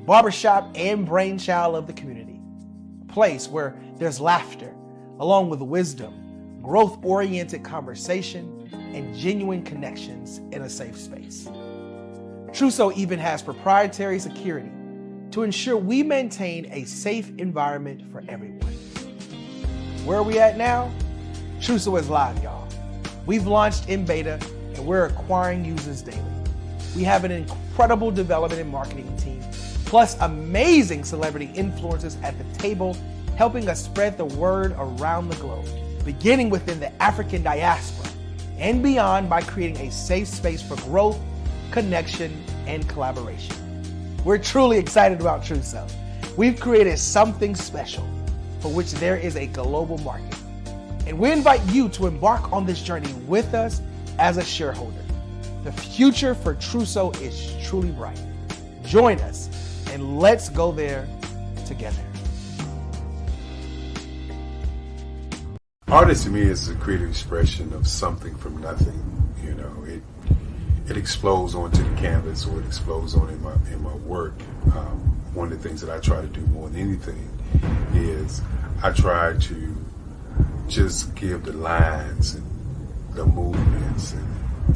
barbershop, and brainchild of the community. A place where there's laughter, along with wisdom, growth-oriented conversation, and genuine connections in a safe space. Truso even has proprietary security to ensure we maintain a safe environment for everyone. Where are we at now? Truso is live, y'all. We've launched in beta and we're acquiring users daily. We have an incredible development and marketing team, plus amazing celebrity influencers at the table, helping us spread the word around the globe, beginning within the African diaspora and beyond by creating a safe space for growth, connection, and collaboration. We're truly excited about TrueSelf. We've created something special for which there is a global market. And we invite you to embark on this journey with us as a shareholder. The future for TrueSelf is truly bright. Join us and let's go there together. Art to me is a creative expression of something from nothing. You know, it explodes onto the canvas, or it explodes on in my work. One of the things that I try to do more than anything is I try to just give the lines and the movements and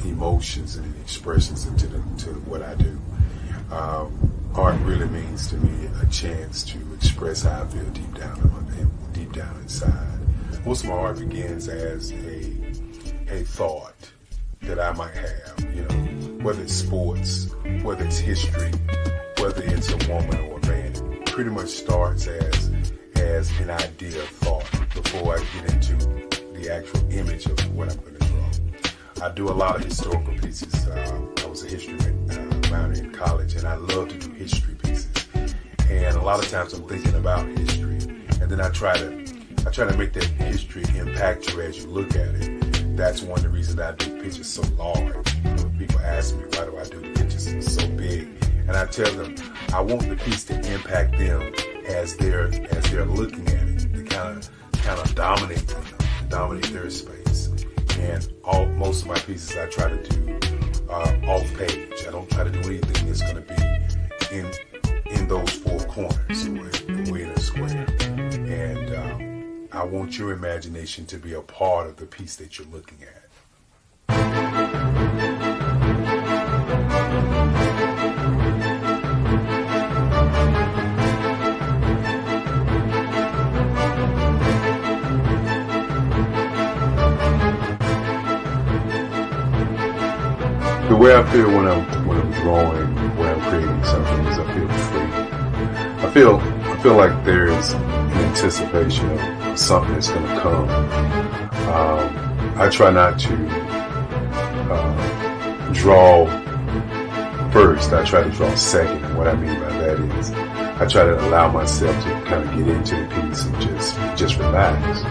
emotions and expressions to what I do. Art really means to me a chance to express how I feel deep down inside. Most of my art begins as a thought that I might have, you know, whether it's sports, whether it's history, whether it's a woman or a man. It pretty much starts as an idea of thought before I get into the actual image of what I'm going to draw. I do a lot of historical pieces. I was a history minor in college, and I love to do history pieces. And a lot of times I'm thinking about history, and then I try to make that history impact you as you look at it. That's one of the reasons I do pictures so large. People ask me, why do I do the pictures so big? And I tell them, I want the piece to impact them as they're looking at it, to kind of dominate them, dominate their space. And most of my pieces I try to do off page. I don't try to do anything that's going to be in those four corners or in a square. And I want your imagination to be a part of the piece that you're looking at. The way I feel when I'm drawing, when I'm creating something, is I feel free. I feel like there's an anticipation of something that's going to come. I try not to draw first. I try to draw second. And what I mean by that is I try to allow myself to kind of get into the piece and just relax.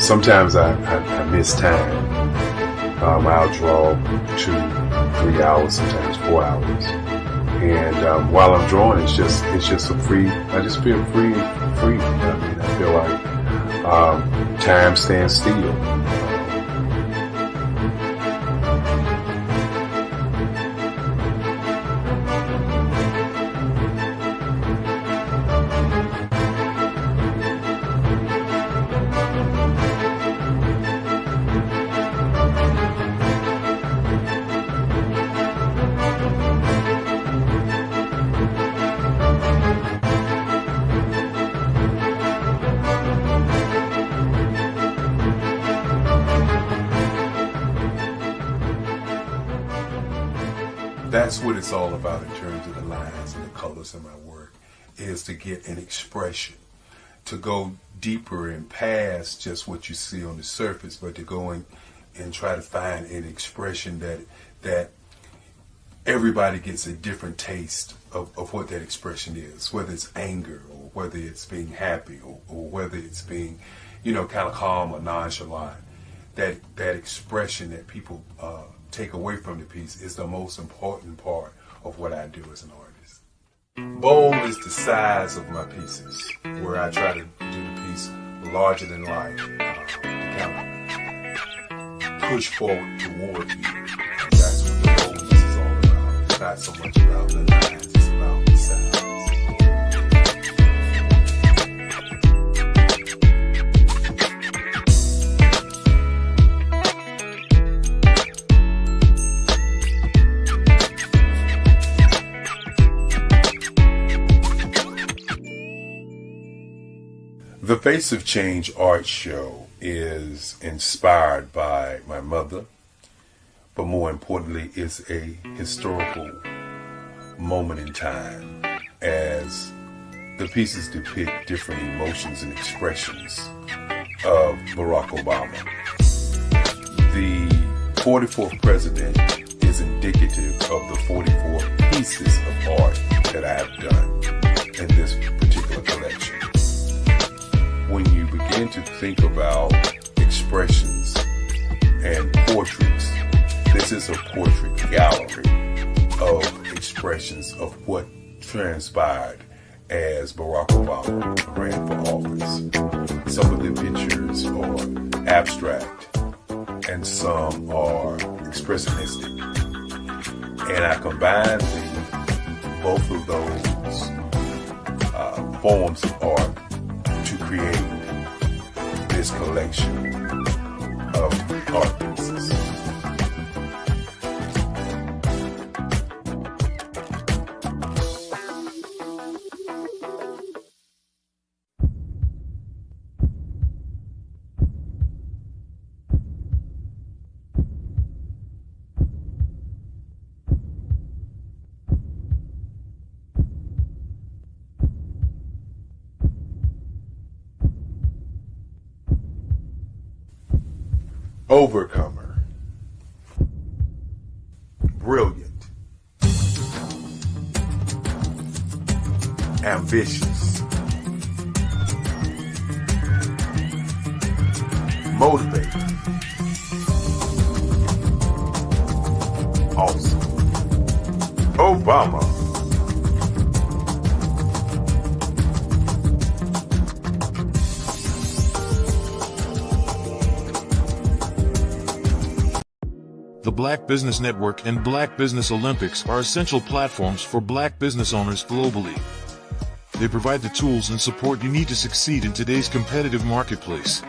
Sometimes I miss time. I'll draw 2-3 hours, sometimes 4 hours. And while I'm drawing, it's just a free. I just feel free. I mean, I feel like time stands still. That's what it's all about in terms of the lines and the colors in my work, is to get an expression, to go deeper and past just what you see on the surface, but to go in and try to find an expression that everybody gets a different taste of what that expression is, whether it's anger or whether it's being happy or whether it's being, kind of calm or nonchalant. That expression that people take away from the piece is the most important part of what I do as an artist. Bold is the size of my pieces, where I try to do the piece larger than life, to kind of push forward toward you. That's what the boldness is all about. It's not so much about the lines, it's about the size. The Face of Change art show is inspired by my mother, but more importantly, it's a historical moment in time as the pieces depict different emotions and expressions of Barack Obama. The 44th president is indicative of the 44 pieces of art that I have done in this particular collection. When you begin to think about expressions and portraits, this is a portrait gallery of expressions of what transpired as Barack Obama ran for office. Some of the pictures are abstract and some are expressionistic. And I combined both of those forms of art to create this collection of art pieces. Overcomer, brilliant, ambitious, motivated, awesome. Obama. The Black Business Network and Black Business Olympics are essential platforms for Black business owners globally. They provide the tools and support you need to succeed in today's competitive marketplace.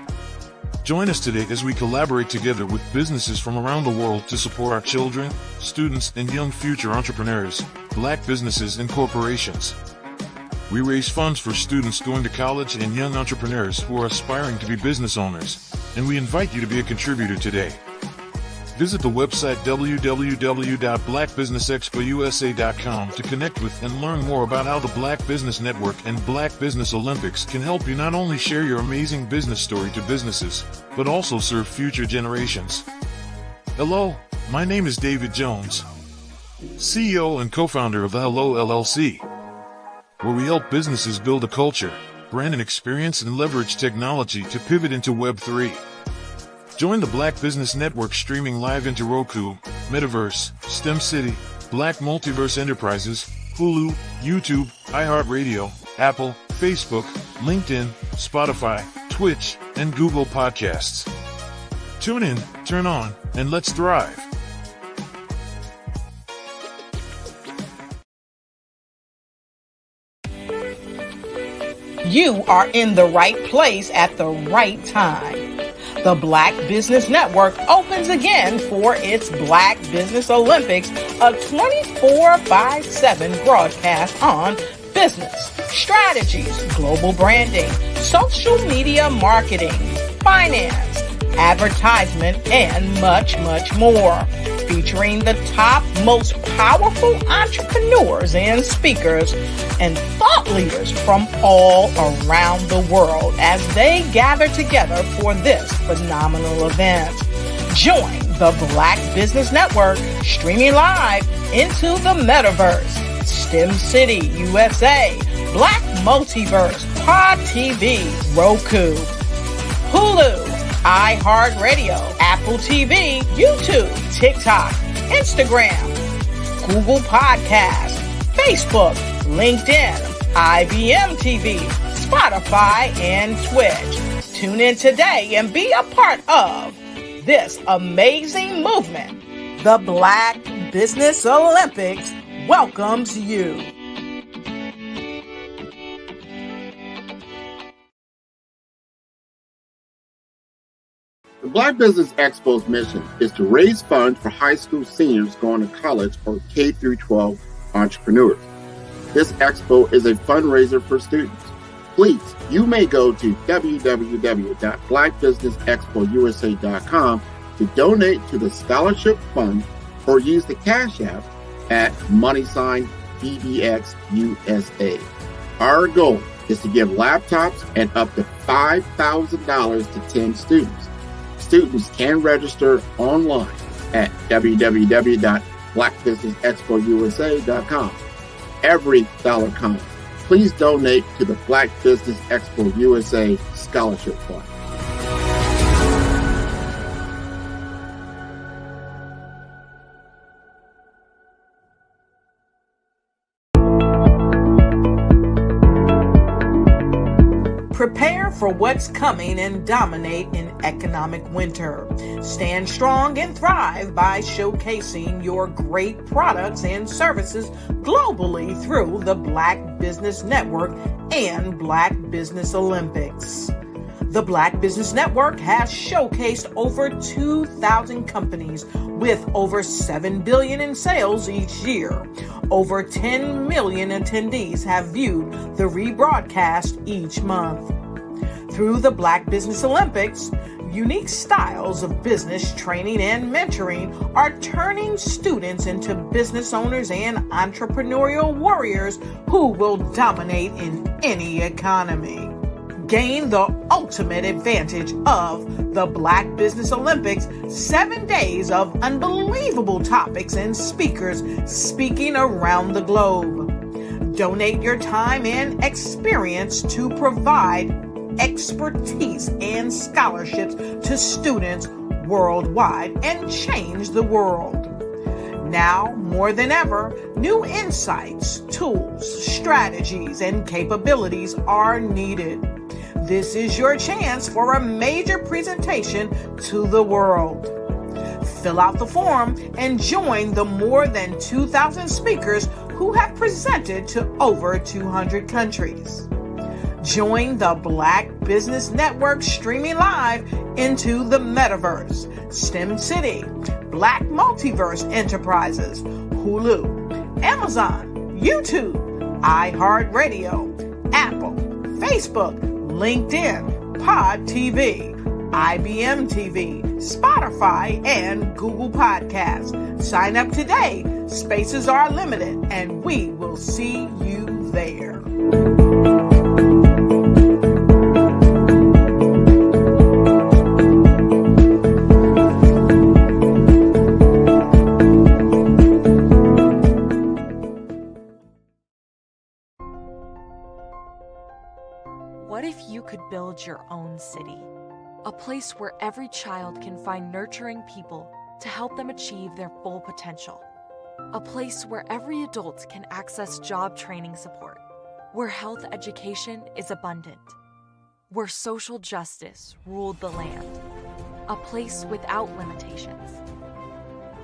Join us today as we collaborate together with businesses from around the world to support our children, students, and young future entrepreneurs, Black businesses, and corporations. We raise funds for students going to college and young entrepreneurs who are aspiring to be business owners, and we invite you to be a contributor today. Visit the website www.blackbusinessexpousa.com to connect with and learn more about how the Black Business Network and Black Business Olympics can help you not only share your amazing business story to businesses, but also serve future generations. Hello, my name is David Jones, CEO and co-founder of the Hello LLC, where we help businesses build a culture, brand an experience, and leverage technology to pivot into Web3. Join the Black Business Network streaming live into Roku, Metaverse, STEM City, Black Multiverse Enterprises, Hulu, YouTube, iHeartRadio, Apple, Facebook, LinkedIn, Spotify, Twitch, and Google Podcasts. Tune in, turn on, and let's thrive. You are in the right place at the right time. The Black Business Network opens again for its Black Business Olympics, a 24/7 broadcast on business, strategies, global branding, social media marketing, finance, advertisement, and much, much more. Featuring the top, most powerful entrepreneurs and speakers and thought leaders from all around the world as they gather together for this phenomenal event. Join the Black Business Network streaming live into the Metaverse, STEM City USA, Black Multiverse, Pod TV, Roku, Hulu, iHeartRadio, Apple TV, YouTube, TikTok, Instagram, Google Podcasts, Facebook, LinkedIn, IBM TV, Spotify, and Twitch. Tune in today and be a part of this amazing movement. The Black Business Olympics welcomes you. The Black Business Expo's mission is to raise funds for high school seniors going to college or K-12 entrepreneurs. This expo is a fundraiser for students. please, you may go to www.blackbusinessexpousa.com to donate to the scholarship fund or use the Cash App at $BBXUSA. Our goal is to give laptops and up to $5,000 to 10 students. Students can register online at www.blackbusinessexpousa.com. Every dollar counts. Please donate to the Black Business Expo USA Scholarship Fund. Prepare for what's coming and dominate in economic winter. Stand strong and thrive by showcasing your great products and services globally through the Black Business Network and Black Business Olympics. The Black Business Network has showcased over 2,000 companies with over $7 billion in sales each year. Over 10 million attendees have viewed the rebroadcast each month. Through the Black Business Olympics, unique styles of business training and mentoring are turning students into business owners and entrepreneurial warriors who will dominate in any economy. Gain the ultimate advantage of the Black Business Olympics, 7 days of unbelievable topics and speakers speaking around the globe. Donate your time and experience to provide expertise and scholarships to students worldwide and change the world. Now, more than ever, new insights, tools, strategies, and capabilities are needed. This is your chance for a major presentation to the world. Fill out the form and join the more than 2,000 speakers who have presented to over 200 countries. Join the Black Business Network streaming live into the metaverse, STEM City, Black Multiverse Enterprises, Hulu, Amazon, YouTube, iHeartRadio, Apple, Facebook, LinkedIn, Pod TV, IBM TV, Spotify, and Google Podcasts. Sign up today. Spaces are limited, and we will see you there. What if you could build your own city? A place where every child can find nurturing people to help them achieve their full potential. A place where every adult can access job training support. Where health education is abundant. Where social justice ruled the land. A place without limitations.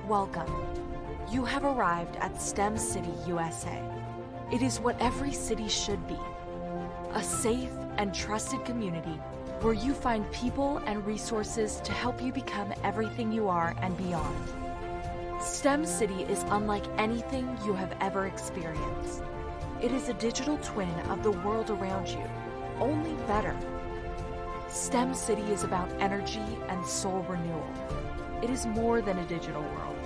Welcome. You have arrived at STEM City USA. It is what every city should be. A safe and trusted community where you find people and resources to help you become everything you are and beyond. STEM City is unlike anything you have ever experienced. It is a digital twin of the world around you, only better. STEM City is about energy and soul renewal. It is more than a digital world.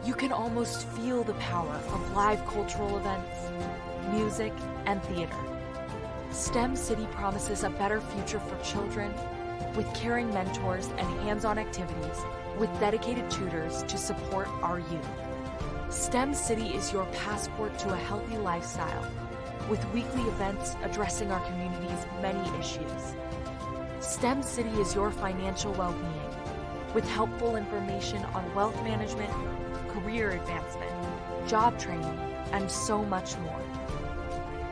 You can almost feel the power of live cultural events, music, and theater. STEM City promises a better future for children with caring mentors and hands-on activities with dedicated tutors to support our youth. STEM City is your passport to a healthy lifestyle with weekly events addressing our community's many issues. STEM City is your financial well-being with helpful information on wealth management, career advancement, job training, and so much more.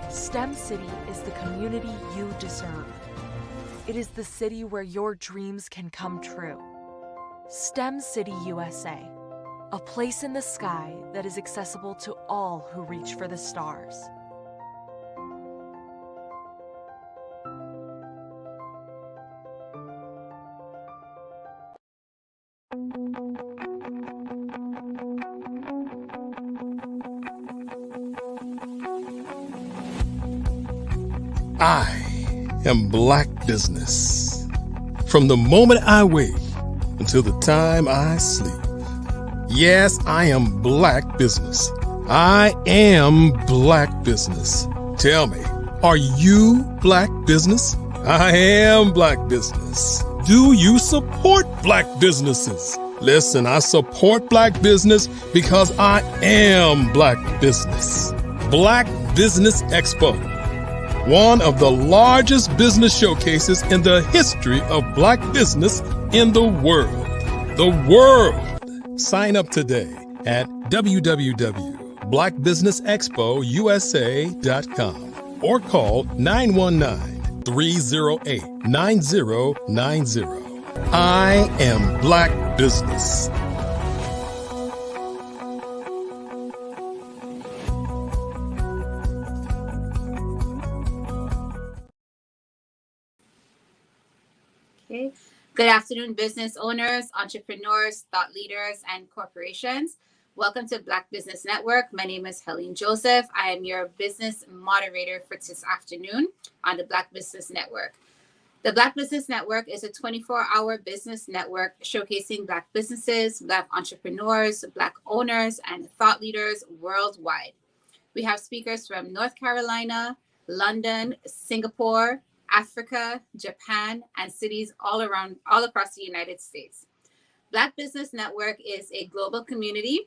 STEM City is the community you deserve. It is the city where your dreams can come true. STEM City USA, a place in the sky that is accessible to all who reach for the stars. I am Black business. From the moment I wake until the time I sleep. Yes, I am Black business. I am Black business. Tell me, are you Black business? I am Black business. Do you support Black businesses? Listen, I support Black business because I am Black business. Black Business Expo, one of the largest business showcases in the history of Black business in the world. The world. Sign up today at www.blackbusinessexpousa.com or call 919-308-9090. I am Black business. Okay. Good afternoon, business owners, entrepreneurs, thought leaders, and corporations. Welcome to Black Business Network. My name is Helene Joseph. I am your business moderator for this afternoon on the Black Business Network. The Black Business Network is a 24-hour business network showcasing Black businesses, Black entrepreneurs, Black owners, and thought leaders worldwide. We have speakers from North Carolina, London, Singapore, Africa, Japan, and cities all across the United States. Black Business Network is a global community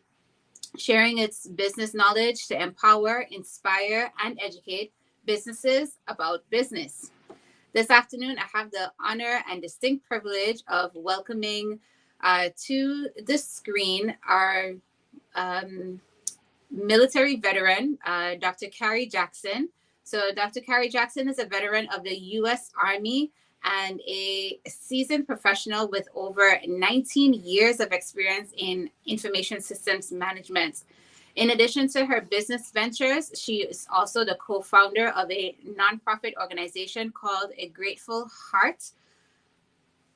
sharing its business knowledge to empower, inspire, and educate businesses about business. This afternoon, I have the honor and distinct privilege of welcoming to the screen our military veteran, Dr. Carrie Jackson. So Dr. Carrie Jackson is a veteran of the U.S. Army and a seasoned professional with over 19 years of experience in information systems management. In addition to her business ventures, she is also the co-founder of a nonprofit organization called A Grateful Heart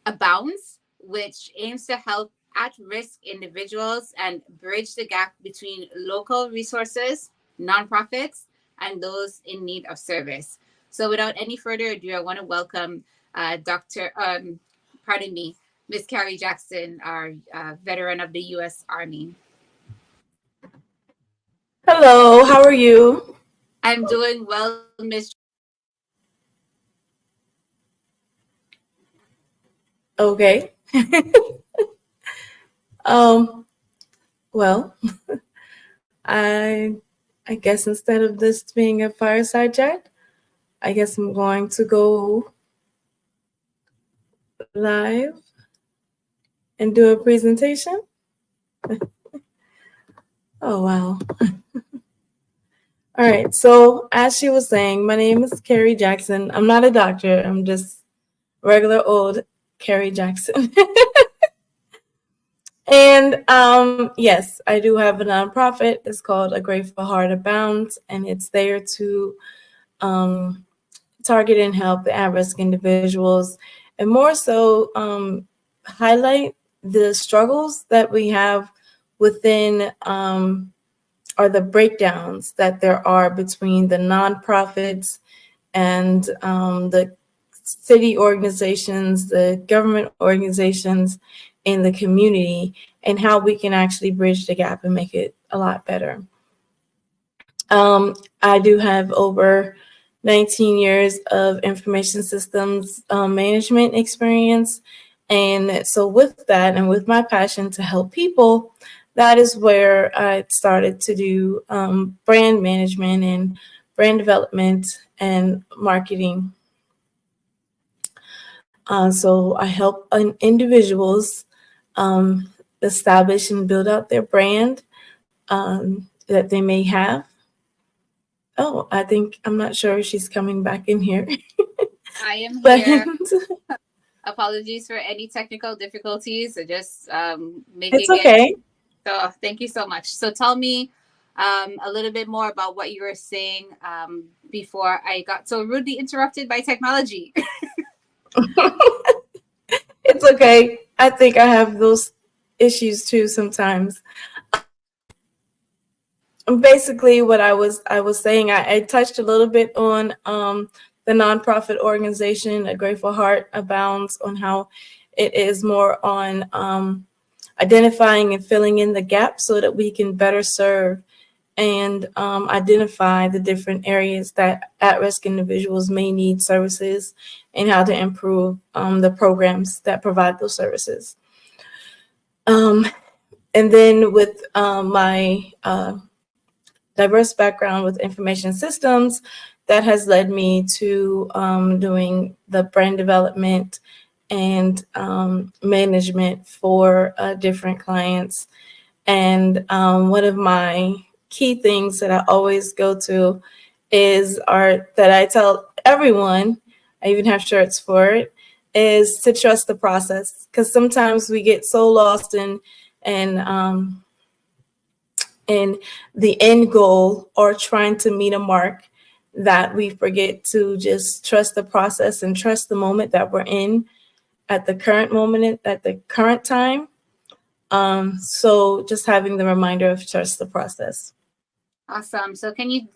Abounds, which aims to help at-risk individuals and bridge the gap between local resources, nonprofits, and those in need of service. So without any further ado, I want to welcome Miss Carrie Jackson, our veteran of the U.S. Army. Hello, how are you? I'm doing well, Miss. Okay. Well, I guess instead of this being a fireside chat, I guess I'm going to go live and do a presentation. Oh, wow. All right. So as she was saying, my name is Carrie Jackson. I'm not a doctor. I'm just regular old Carrie Jackson. And yes, I do have a nonprofit. It's called A Grateful Heart Abounds, and it's there to target and help the at-risk individuals, and more so highlight the struggles that we have within or the breakdowns that there are between the nonprofits and the city organizations, the government organizations in the community, and how we can actually bridge the gap and make it a lot better. I do have over 19 years of information systems management experience. And so with that, and with my passion to help people, that is where I started to do brand management and brand development and marketing. So I help individuals establish and build out their brand that they may have. Oh, I'm not sure if she's coming back in here. I am here. Apologies for any technical difficulties. So just making it's okay. So thank you so much. So tell me a little bit more about what you were saying before I got so rudely interrupted by technology. It's okay. I think I have those issues too sometimes. Basically, what I was saying, I touched a little bit on the the nonprofit organization, A Grateful Heart Abounds, on how it is more on identifying and filling in the gaps so that we can better serve and identify the different areas that at-risk individuals may need services and how to improve the programs that provide those services. And then with my diverse background with information systems, that has led me to doing the brand development and management for different clients. And one of my key things that I always go to that I tell everyone, I even have shirts for it, is to trust the process. Because sometimes we get so lost in the end goal or trying to meet a mark that we forget to just trust the process and trust the moment that we're in at the current moment, at the current time. So just having the reminder of trust the process. Awesome. So can you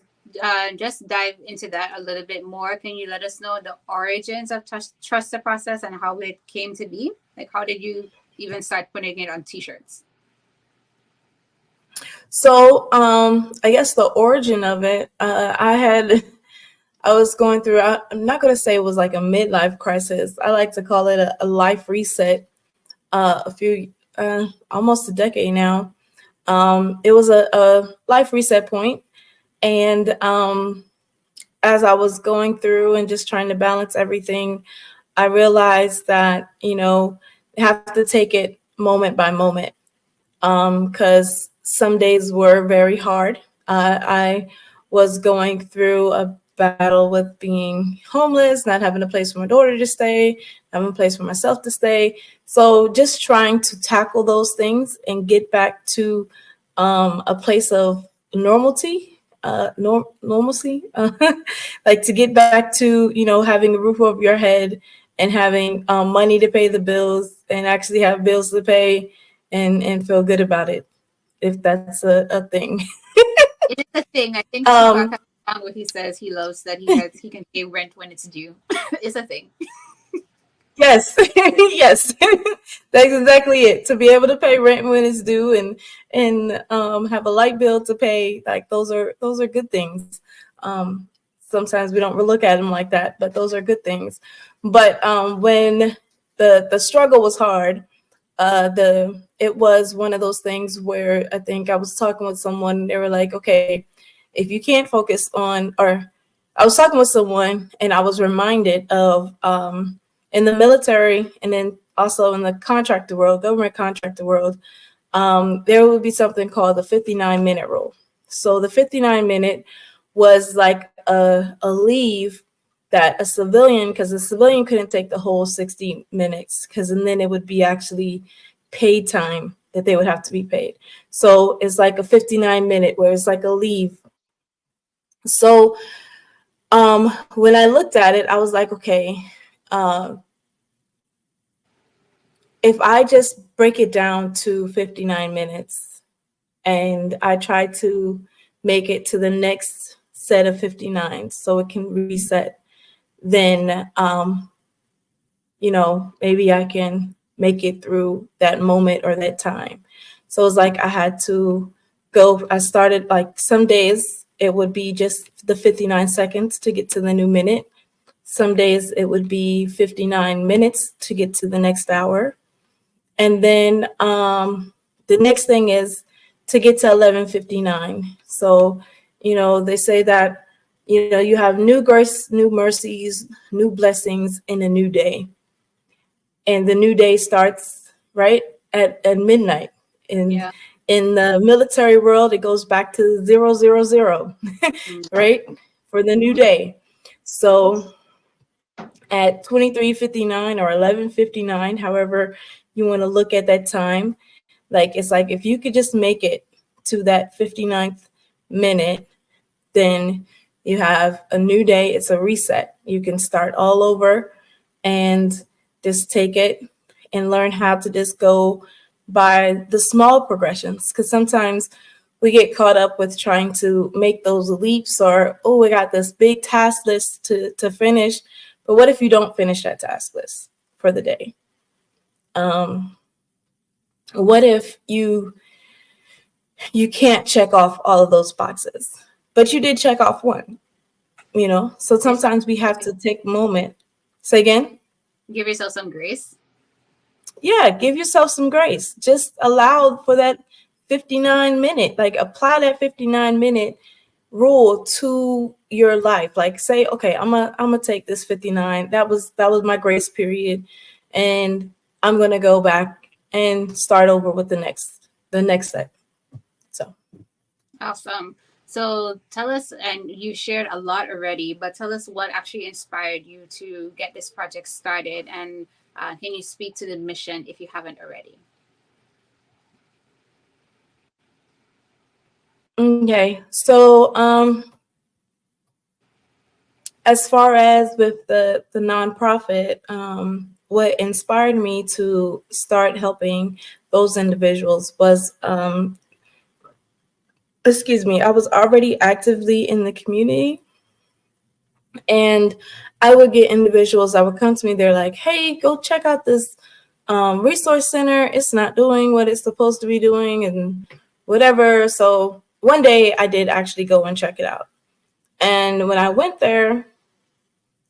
just dive into that a little bit more? Can you let us know the origins of trust the process and how it came to be? Like, how did you even start putting it on t-shirts? So I guess the origin of it, I was going through, I'm not going to say it was like a midlife crisis. I like to call it a life reset almost a decade now. It was a life reset point. And as I was going through and just trying to balance everything, I realized that, you have to take it moment by moment. Because some days were very hard. I was going through a battle with being homeless, not having a place for my daughter to stay, having a place for myself to stay. So just trying to tackle those things and get back to a place of normalcy, like to get back to, having a roof over your head and having money to pay the bills and actually have bills to pay and feel good about it, if that's a thing. It is a thing. I think Tupac has a song where he says he loves that he can pay rent when it's due. It's a thing. Yes, yes, that's exactly it. To be able to pay rent when it's due and have a light bill to pay, like those are good things. Sometimes we don't look at them like that, but those are good things. But when the struggle was hard, it was one of those things where I think I was talking with someone and they were like, okay, if you can't focus on, or I was talking with someone and I was reminded of in the military and then also in the contractor world, government contractor world, there would be something called the 59-minute rule. So the 59-minute was like a leave that a civilian, because a civilian couldn't take the whole 60 minutes, and then it would be actually paid time that they would have to be paid. So it's like a 59-minute where it's like a leave. So when I looked at it, I was like, okay, if I just break it down to 59 minutes and I try to make it to the next set of 59 so it can reset, then, maybe I can make it through that moment or that time. So it's like I had to I started like some days it would be just the 59 seconds to get to the new minute. Some days it would be 59 minutes to get to the next hour. And then the next thing is to get to 11:59. So, they say that, you have new grace, new mercies, new blessings in a new day. And the new day starts right at midnight. In the military world, it goes back to 000, right? For the new day. So at 23:59 or 11:59, however you want to look at that time, it's like if you could just make it to that 59th minute, then you have a new day. It's a reset. You can start all over and just take it and learn how to just go by the small progressions. Because sometimes we get caught up with trying to make those leaps, or, oh, we got this big task list to finish. But what if you don't finish that task list for the day? What if you can't check off all of those boxes, but you did check off one, So sometimes we have to take a moment. Say again? Give yourself some grace. Yeah, give yourself some grace. Just allow for that 59-minute, like apply that 59-minute rule to your life. Like say, okay, I'm gonna take this 59. That was my grace period, and I'm gonna go back and start over with the next set. So Awesome. So tell us, and you shared a lot already, but tell us what actually inspired you to get this project started, and can you speak to the mission if you haven't already? Okay, so as far as with the nonprofit, what inspired me to start helping those individuals was, I was already actively in the community, and I would get individuals that would come to me. They're like, hey, go check out this resource center. It's not doing what it's supposed to be doing and whatever. So one day I did actually go and check it out. And when I went there,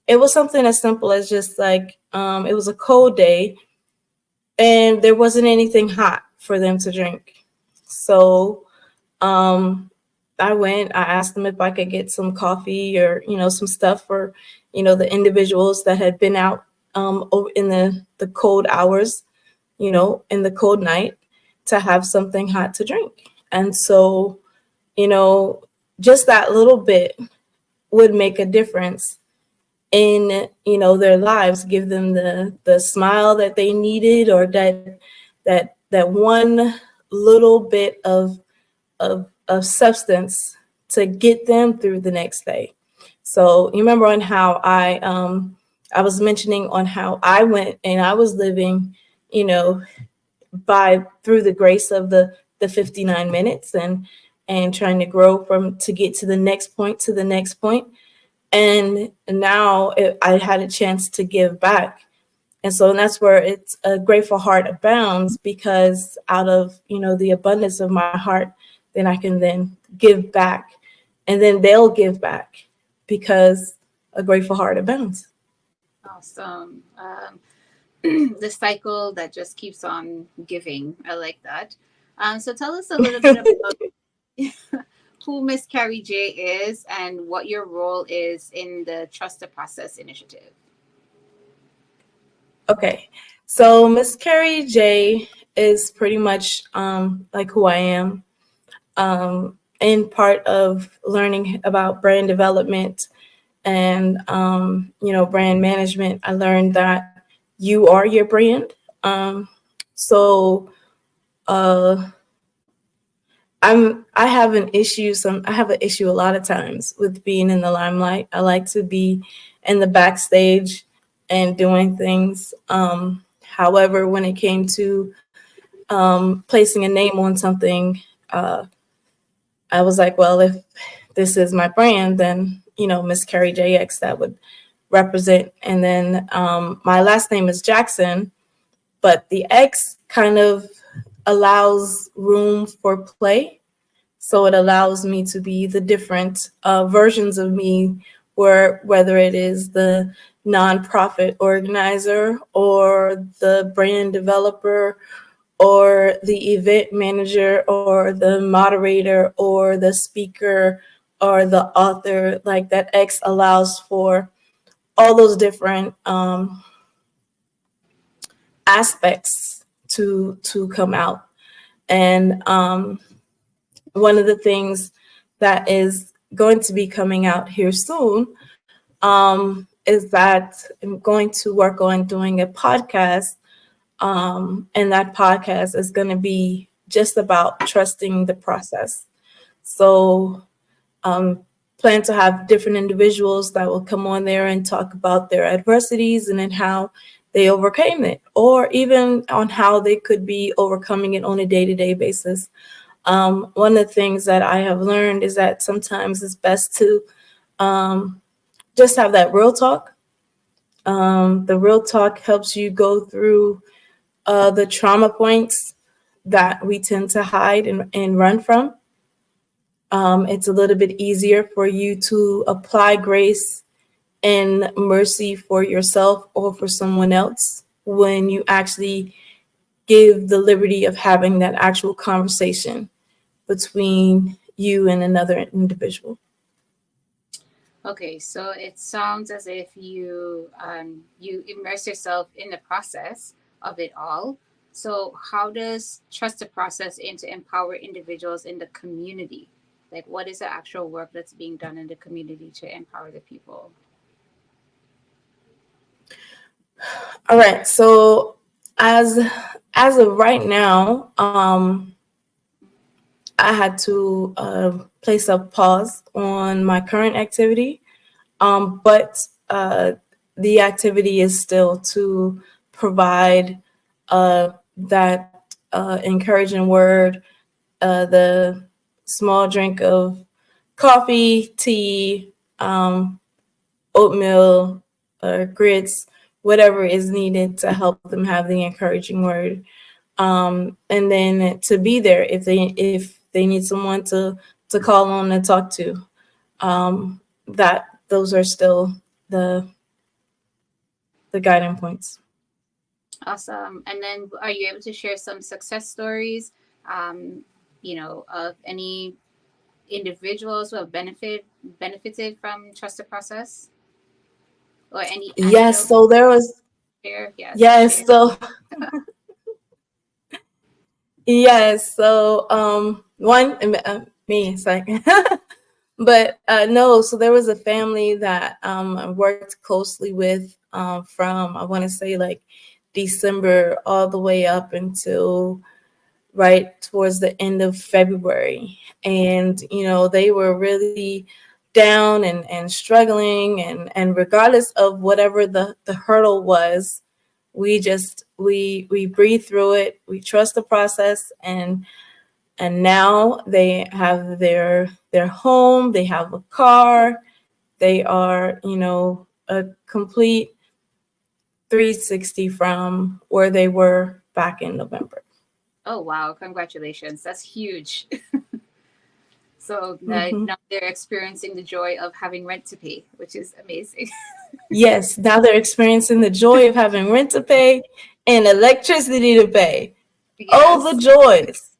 it was something as simple as just like, it was a cold day and there wasn't anything hot for them to drink. So I went, I asked them if I could get some coffee or, some stuff for, the individuals that had been out in the cold hours, in the cold night, to have something hot to drink. And so, just that little bit would make a difference in, their lives, give them the smile that they needed, or that one little bit of substance to get them through the next day. So you remember on how I was mentioning on how I went and I was living, through the grace of the 59 minutes and trying to grow to get to the next point. And now I had a chance to give back. And so that's where it's a grateful heart abounds, because out of, the abundance of my heart, then I can then give back, and then they'll give back, because a grateful heart abounds. Awesome. The cycle that just keeps on giving. I like that. So tell us a little bit about who Miss Carrie J is and what your role is in the Trust the Process initiative. Okay, so Miss Carrie J is pretty much like who I am. In part of learning about brand development and brand management, I learned that you are your brand. I have an issue a lot of times with being in the limelight. I like to be in the backstage and doing things. However, when it came to placing a name on something, I was like, well, if this is my brand, then, Miss Carrie JX, that would represent. And then my last name is Jackson, but the X kind of allows room for play. So it allows me to be the different versions of me, whether it is the nonprofit organizer or the brand developer or the event manager or the moderator or the speaker or the author. Like that X allows for all those different aspects to come out. And one of the things that is going to be coming out here soon is that I'm going to work on doing a podcast. And that podcast is going to be just about trusting the process. So plan to have different individuals that will come on there and talk about their adversities and then how they overcame it, or even on how they could be overcoming it on a day-to-day basis. One of the things that I have learned is that sometimes it's best to just have that real talk. The real talk helps you go through the trauma points that we tend to hide and run from. It's a little bit easier for you to apply grace and mercy for yourself or for someone else when you actually give the liberty of having that actual conversation between you and another individual. Okay, so it sounds as if you immerse yourself in the process of it all. So how does trust the process aim to empower individuals in the community? Like, what is the actual work that's being done in the community to empower the people? All right. So as of right now, I had to place a pause on my current activity, but the activity is still to provide that encouraging word, the small drink of coffee, tea, oatmeal, grits, whatever is needed to help them have the encouraging word. And then to be there if they need someone to call on and talk to. That those are still the guiding points. Awesome. And then are you able to share some success stories, of any individuals who have benefited from trust the process? Or any Yes, so there was share? Yes. yes, Share. so yes, so one me second. But no, so there was a family that I worked closely with from, I want to say, like December all the way up until right towards the end of February. And, they were really down and struggling. And regardless of whatever the hurdle was, we breathe through it. We trust the process, and now they have their home, they have a car, they are, a complete 360 from where they were back in November. Oh, wow. Congratulations. That's huge. So now they're experiencing the joy of having rent to pay, which is amazing. Yes, now they're experiencing the joy of having rent to pay and electricity to pay. Yes. Oh, the joys,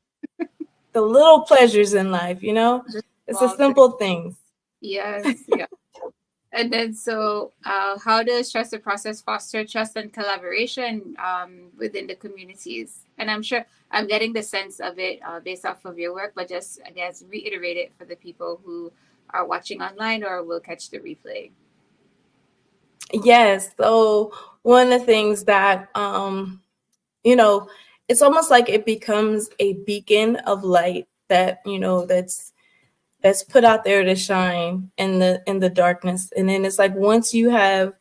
the little pleasures in life, it's the simple things. Yes, yeah. And then so how does trust the process foster trust and collaboration within the communities? And I'm sure I'm getting the sense of it based off of your work, but just, I guess, reiterate it for the people who are watching online or will catch the replay. Yes. So one of the things that, it's almost like it becomes a beacon of light that, that's put out there to shine in the darkness. And then it's like, once you have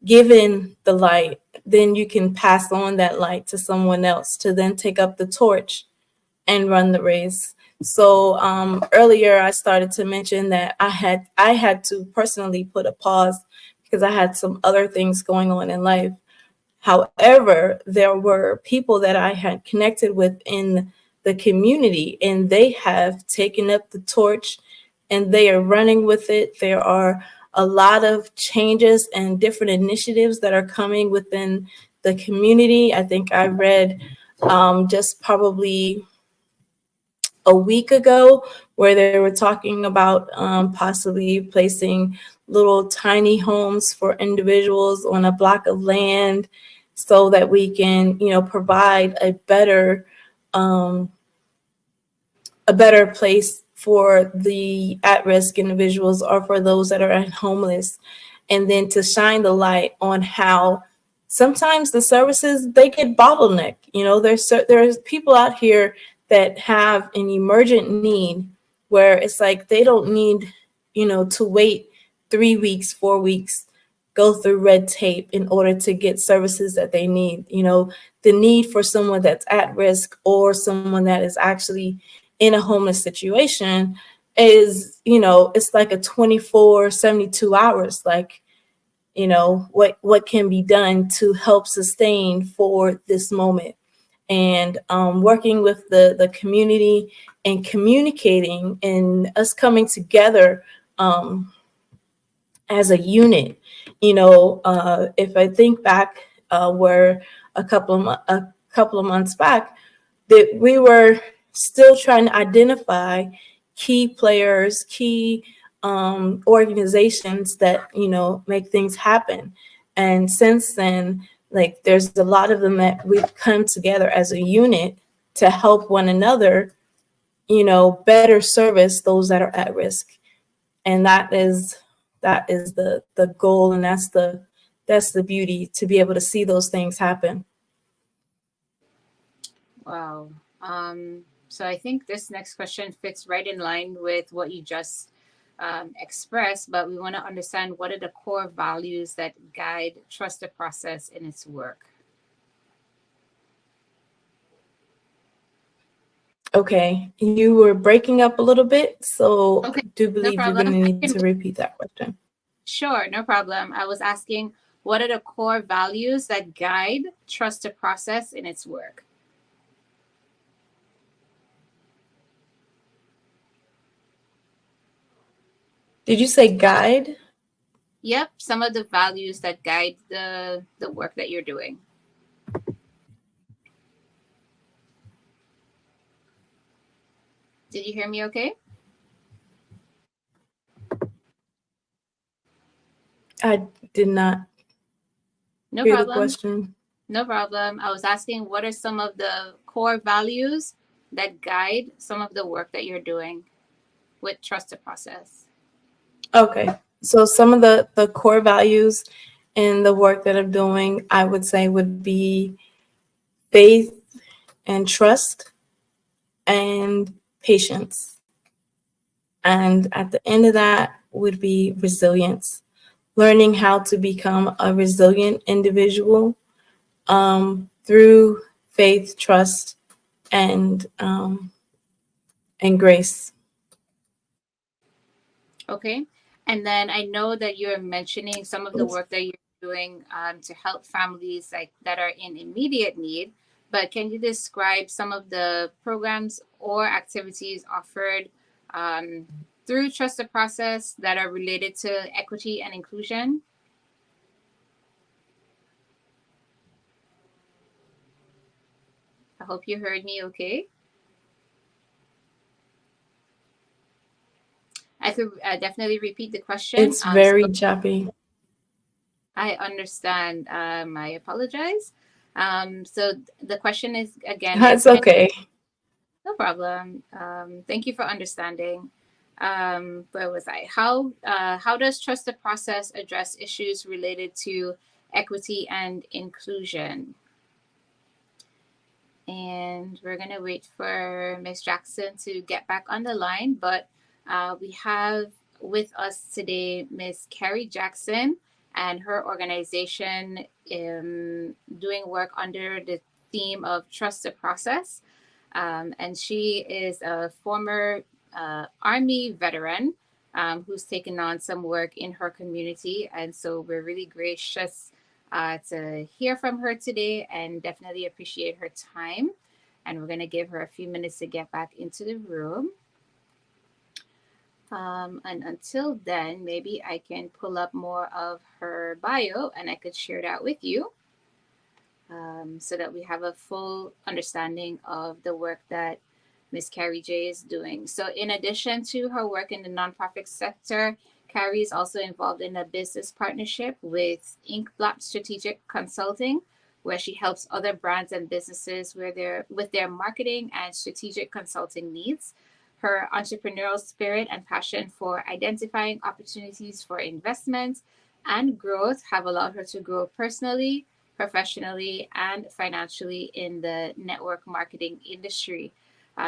given the light, then you can pass on that light to someone else to then take up the torch and run the race. So earlier I started to mention that I had to personally put a pause because I had some other things going on in life. However, there were people that I had connected with in the community, and they have taken up the torch and they are running with it. There are a lot of changes and different initiatives that are coming within the community. I think I read just probably a week ago where they were talking about possibly placing little tiny homes for individuals on a block of land so that we can, provide a better place for the at-risk individuals or for those that are homeless. And then to shine the light on how sometimes the services, they get bottlenecked. There's people out here that have an emergent need where it's like they don't need, to wait 3 weeks, 4 weeks, go through red tape in order to get services that they need. The need for someone that's at risk or someone that is actually in a homeless situation is, it's like a 24, 72 hours, like, what can be done to help sustain for this moment. And working with the community and communicating and us coming together as a unit. If I think back where a couple of months back, that we were still trying to identify key players, key organizations that make things happen. And since then, like, there's a lot of them that we've come together as a unit to help one another, better service those that are at risk. And that is the goal, and that's the beauty, to be able to see those things happen. Wow. So I think this next question fits right in line with what you just expressed, but we want to understand, what are the core values that guide Trust the Process in its work? Okay, you were breaking up a little bit, so Okay, I do believe you're going to need to repeat that question. Sure, no problem. I was asking, what are the core values that guide Trust the Process in its work? Did you say guide? Yep, some of the values that guide the work that you're doing. Did you hear me okay? I did not No hear problem. the question. No problem. I was asking, what are some of the core values that guide some of the work that you're doing with Trust the Process? Okay, so some of the core values in the work that I'm doing, I would say, would be faith and trust and patience. And at the end of that would be resilience, learning how to become a resilient individual through faith, trust, and grace. Okay. And then I know that you're mentioning some of the work that you're doing to help families that are in immediate need, but can you describe some of the programs or activities offered through Trust the Process that are related to equity and inclusion? I hope you heard me okay. I could definitely repeat the question. It's very choppy. I understand. I apologize. So the question is, again, That's okay. No problem. Thank you for understanding. Where was I? How does Trust the Process address issues related to equity and inclusion? And we're going to wait for Ms. Jackson to get back on the line, but we have with us today Ms. Carrie Jackson and her organization doing work under the theme of Trust the Process. And she is a former Army veteran who's taken on some work in her community. And so we're really gracious to hear from her today and definitely appreciate her time. And we're going to give her a few minutes to get back into the room. And until then, maybe I can pull up more of her bio and I could share that with you so that we have a full understanding of the work that Ms. Carrie J is doing. So in addition to her work in the nonprofit sector, Carrie is also involved in a business partnership with Inkblot Strategic Consulting, where she helps other brands and businesses with their marketing and strategic consulting needs. Her entrepreneurial spirit and passion for identifying opportunities for investment and growth have allowed her to grow personally, professionally, and financially in the network marketing industry.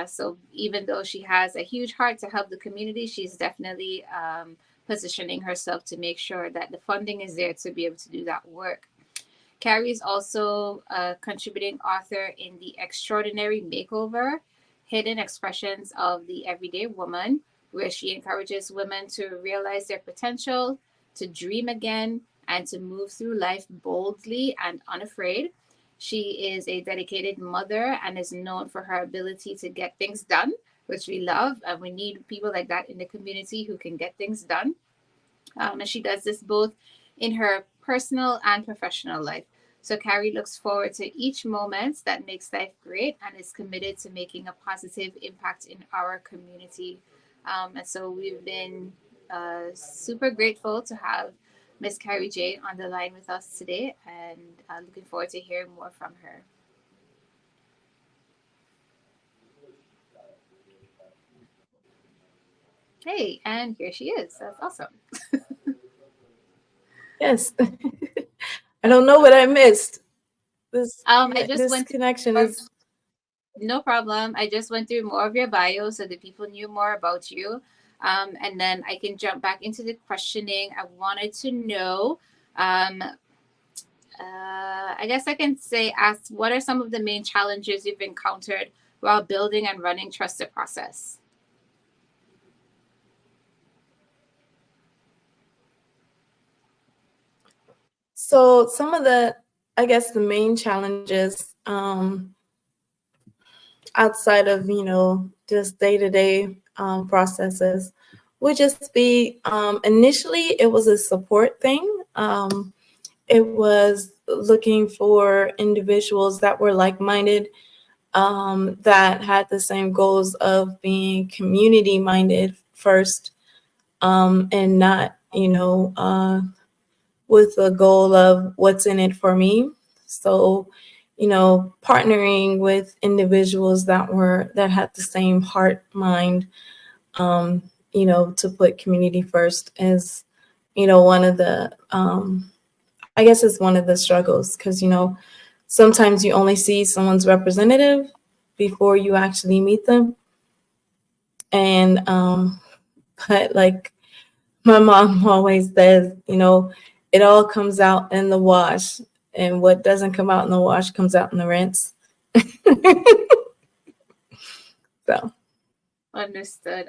So even though she has a huge heart to help the community, she's definitely positioning herself to make sure that the funding is there to be able to do that work. Carrie is also a contributing author in The Extraordinary Makeover, Hidden Expressions of the Everyday Woman, where she encourages women to realize their potential, to dream again, and to move through life boldly and unafraid. She is a dedicated mother and is known for her ability to get things done, which we love. And we need people like that in the community who can get things done. And she does this both in her personal and professional life. So Carrie looks forward to each moment that makes life great and is committed to making a positive impact in our community. And so we've been super grateful to have Miss Carrie J on the line with us today, and looking forward to hearing more from her. Hey, and here she is. That's awesome. Yes. I don't know what I missed. I just this went connection is no problem. I just went through more of your bio so that people knew more about you. And then I can jump back into the questioning. I wanted to know, I guess I can ask, what are some of the main challenges you've encountered while building and running Trust the Process? so some of the, I guess, the main challenges outside of, just day-to-day processes would just be, initially it was a support thing. It was looking for individuals that were like-minded, that had the same goals of being community-minded first, and not, with the goal of what's in it for me. So, partnering with individuals that had the same heart, mind, to put community first is, one of the, I guess it's one of the struggles, because, sometimes you only see someone's representative before you actually meet them. And, but like my mom always says, it all comes out in the wash, and what doesn't come out in the wash comes out in the rinse. So. Understood.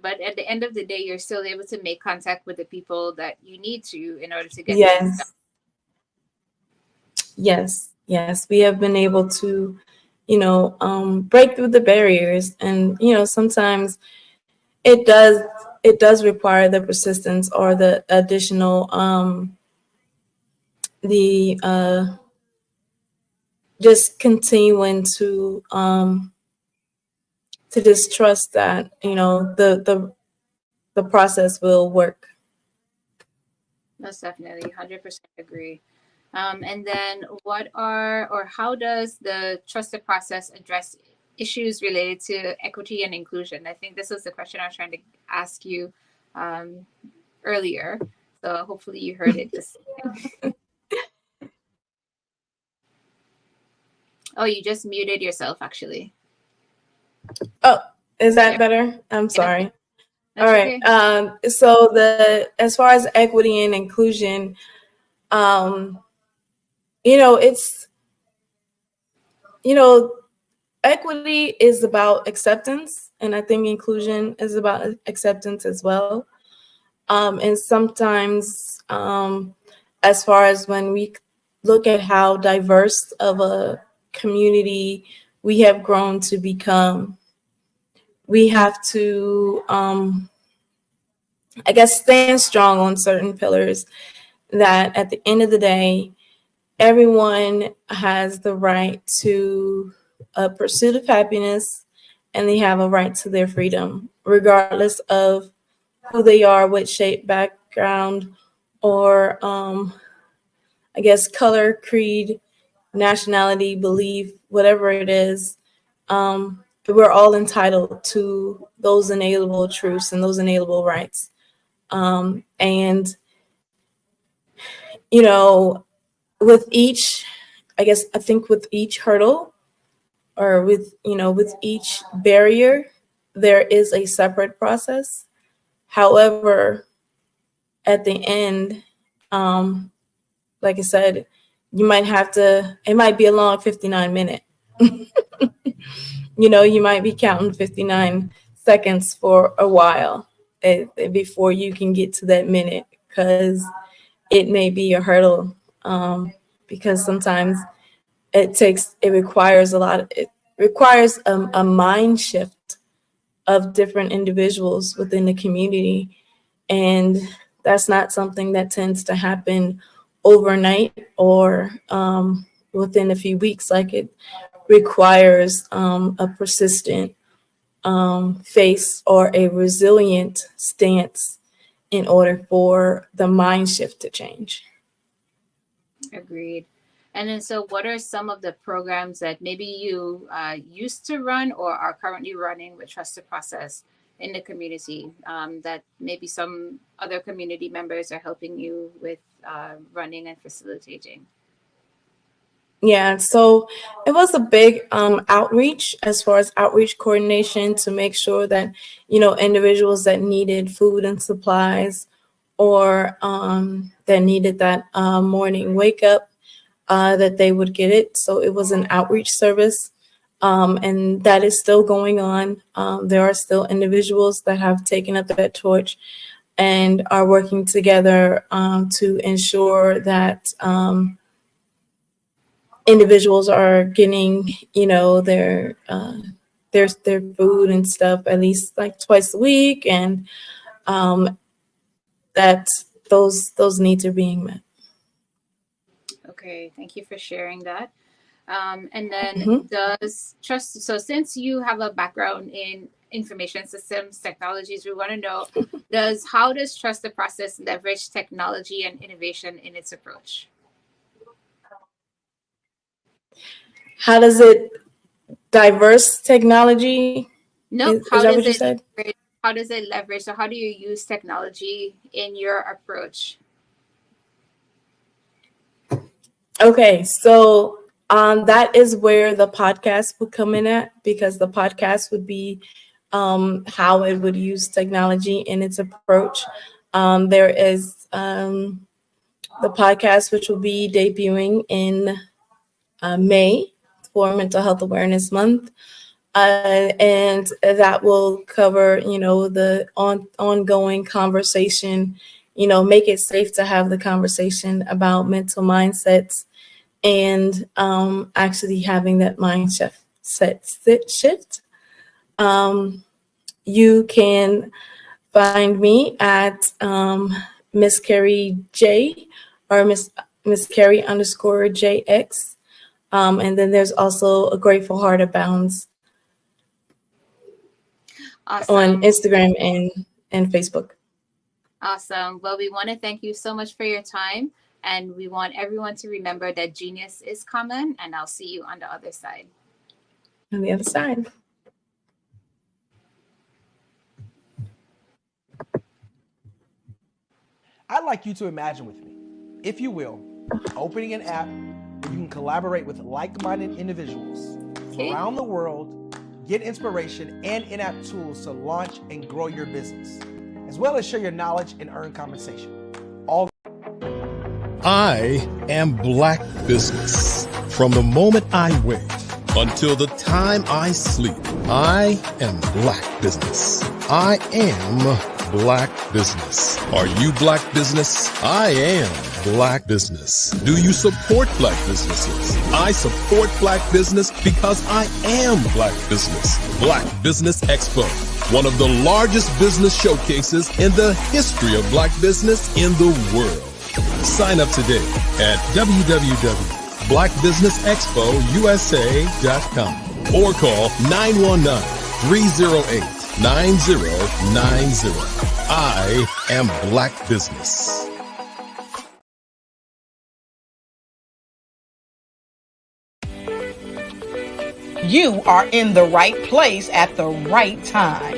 But at the end of the day, you're still able to make contact with the people that you need to in order to get things done. Yes. We have been able to, break through the barriers, and sometimes it does require the persistence or the additional just continuing to just trust that the process will work. Most definitely, 100% agree. And then how does the trusted process address issues related to equity and inclusion? I think this was the question I was trying to ask you earlier. So hopefully you heard it this time. Oh, you just muted yourself, actually. Oh, is that better? I'm sorry. That's all right. Okay. So as far as equity and inclusion, it's, equity is about acceptance, and I think inclusion is about acceptance as well. And sometimes, as far as when we look at how diverse of a community we have grown to become, we have to, I guess, stand strong on certain pillars that at the end of the day, everyone has the right to a pursuit of happiness, and they have a right to their freedom, regardless of who they are, what shape, background, or I guess color, creed, nationality, belief, whatever it is. We're all entitled to those inalienable truths and those inalienable rights. And, with each, I think with each hurdle, or with each barrier, there is a separate process. However, at the end, like I said, it might be a long 59-minute. you might be counting 59 seconds for a while before you can get to that minute, because it may be a hurdle, because sometimes it requires a mind shift of different individuals within the community. And that's not something that tends to happen overnight or within a few weeks. Like, it requires a persistent face or a resilient stance in order for the mind shift to change. Agreed. And then, so what are some of the programs that maybe you used to run or are currently running with Trust the Process in the community, that maybe some other community members are helping you with running and facilitating? Yeah, so it was a big outreach, as far as outreach coordination, to make sure that, individuals that needed food and supplies, or that needed that morning wake up, that they would get it. So it was an outreach service, and that is still going on. There are still individuals that have taken up that torch and are working together to ensure that individuals are getting, their food and stuff at least like twice a week, and that those needs are being met. Okay, thank you for sharing that. And then does Trust, so since you have a background in information systems technologies, we want to know, how does Trust the Process leverage technology and innovation in its approach? How does it diverse technology? No, Is that what you said? How does it leverage? So how do you use technology in your approach? Okay, so that is where the podcast would come in at, because the podcast would be how it would use technology in its approach. There is the podcast, which will be debuting in May for Mental Health Awareness Month. And that will cover, the ongoing conversation, make it safe to have the conversation about mental mindsets, and actually having that mind shift. You can find me at Miss Carrie J, or Miss Carrie _JX. And then there's also a Grateful Heart Abounds. Awesome. On Instagram and Facebook. Awesome. Well, we want to thank you so much for your time. And we want everyone to remember that genius is common. And I'll see you on the other side. On the other side. I'd like you to imagine with me, if you will, opening an app where you can collaborate with like-minded individuals from around the world, get inspiration and in-app tools to launch and grow your business, as well as share your knowledge and earn compensation. I am Black Business. From the moment I wake until the time I sleep, I am Black Business. I am Black Business. Are you Black Business? I am Black Business. Do you support Black businesses? I support Black business because I am Black Business. Black Business Expo, one of the largest business showcases in the history of Black business in the world. Sign up today at www.blackbusinessexpousa.com or call 919-308-9090. I am Black Business. You are in the right place at the right time.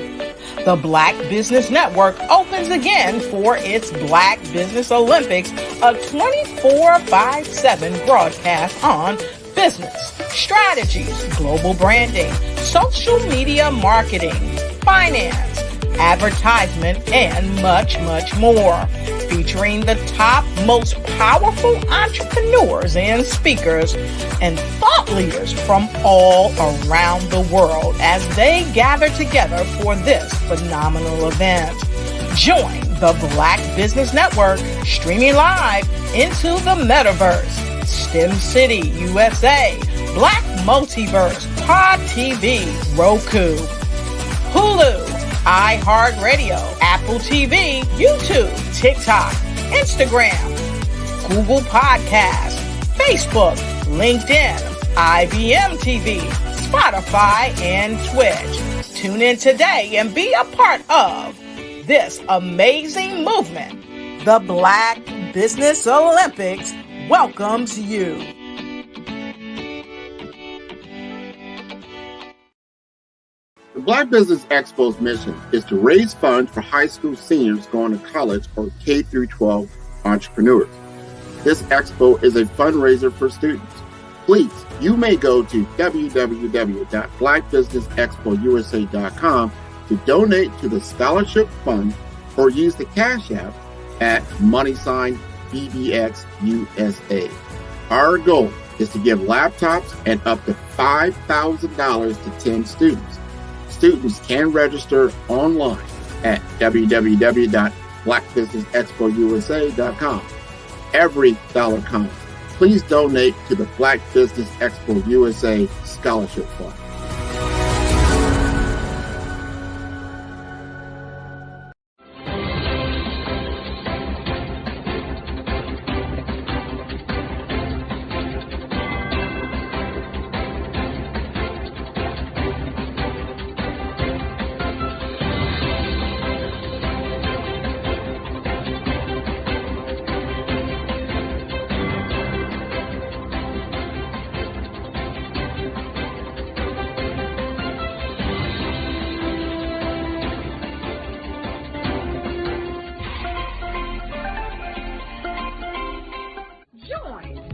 The Black Business Network opens again for its Black Business Olympics, a 24/7 broadcast on business, strategies, global branding, social media marketing, finance, advertisement, and much, much more. Featuring featuring the top, most powerful entrepreneurs and speakers and thought leaders from all around the world as they gather together for this phenomenal event. Join the Black Business Network streaming live into the metaverse, STEM City USA, Black Multiverse, Pod TV, Roku, Hulu, iHeartRadio, Apple TV, YouTube, TikTok, Instagram, Google Podcasts, Facebook, LinkedIn, IBM TV, Spotify, and Twitch. Tune in today and be a part of this amazing movement. The Black Business Olympics welcomes you. The Black Business Expo's mission is to raise funds for high school seniors going to college or K through 12 entrepreneurs. This expo is a fundraiser for students. Please, you may go to www.blackbusinessexpousa.com to donate to the scholarship fund or use the Cash App at $BBXUSA. Our goal is to give laptops and up to $5,000 to 10 students. Students can register online at www.blackbusinessexpousa.com. Every dollar counts. Please donate to the Black Business Expo USA Scholarship Fund.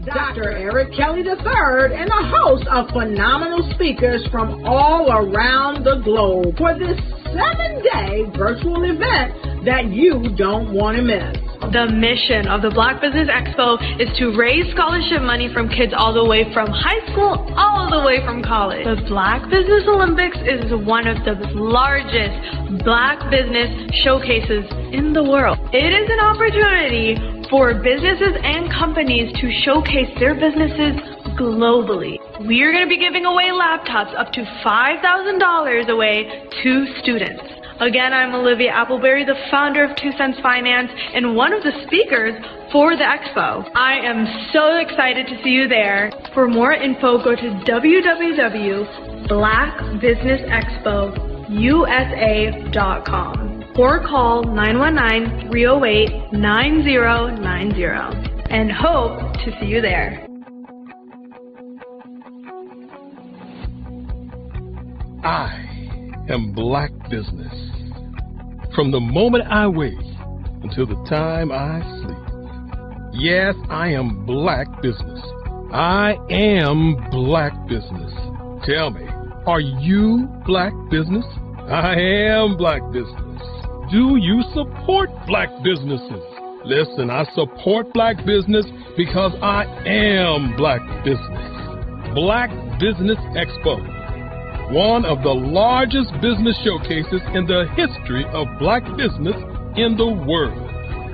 Dr. Eric Kelly III and a host of phenomenal speakers from all around the globe for this 7-day virtual event that you don't want to miss. The mission of the Black Business Expo is to raise scholarship money from kids all the way from high school all the way from college. The Black Business Olympics is one of the largest Black business showcases in the world. It is an opportunity for businesses and companies to showcase their businesses globally. We are going to be giving away laptops up to $5,000 away to students. Again, I'm Olivia Appleberry, the founder of 2 Cents Finance and one of the speakers for the expo. I am so excited to see you there. For more info, go to www.blackbusinessexpousa.com or call 919-308-9090 and hope to see you there. I am Black Business. From the moment I wake until the time I sleep. Yes, I am Black Business. I am Black Business. Tell me, are you Black Business? I am Black Business. Do you support Black businesses? Listen, I support Black business because I am Black Business. Black Business Expo, one of the largest business showcases in the history of Black business in the world.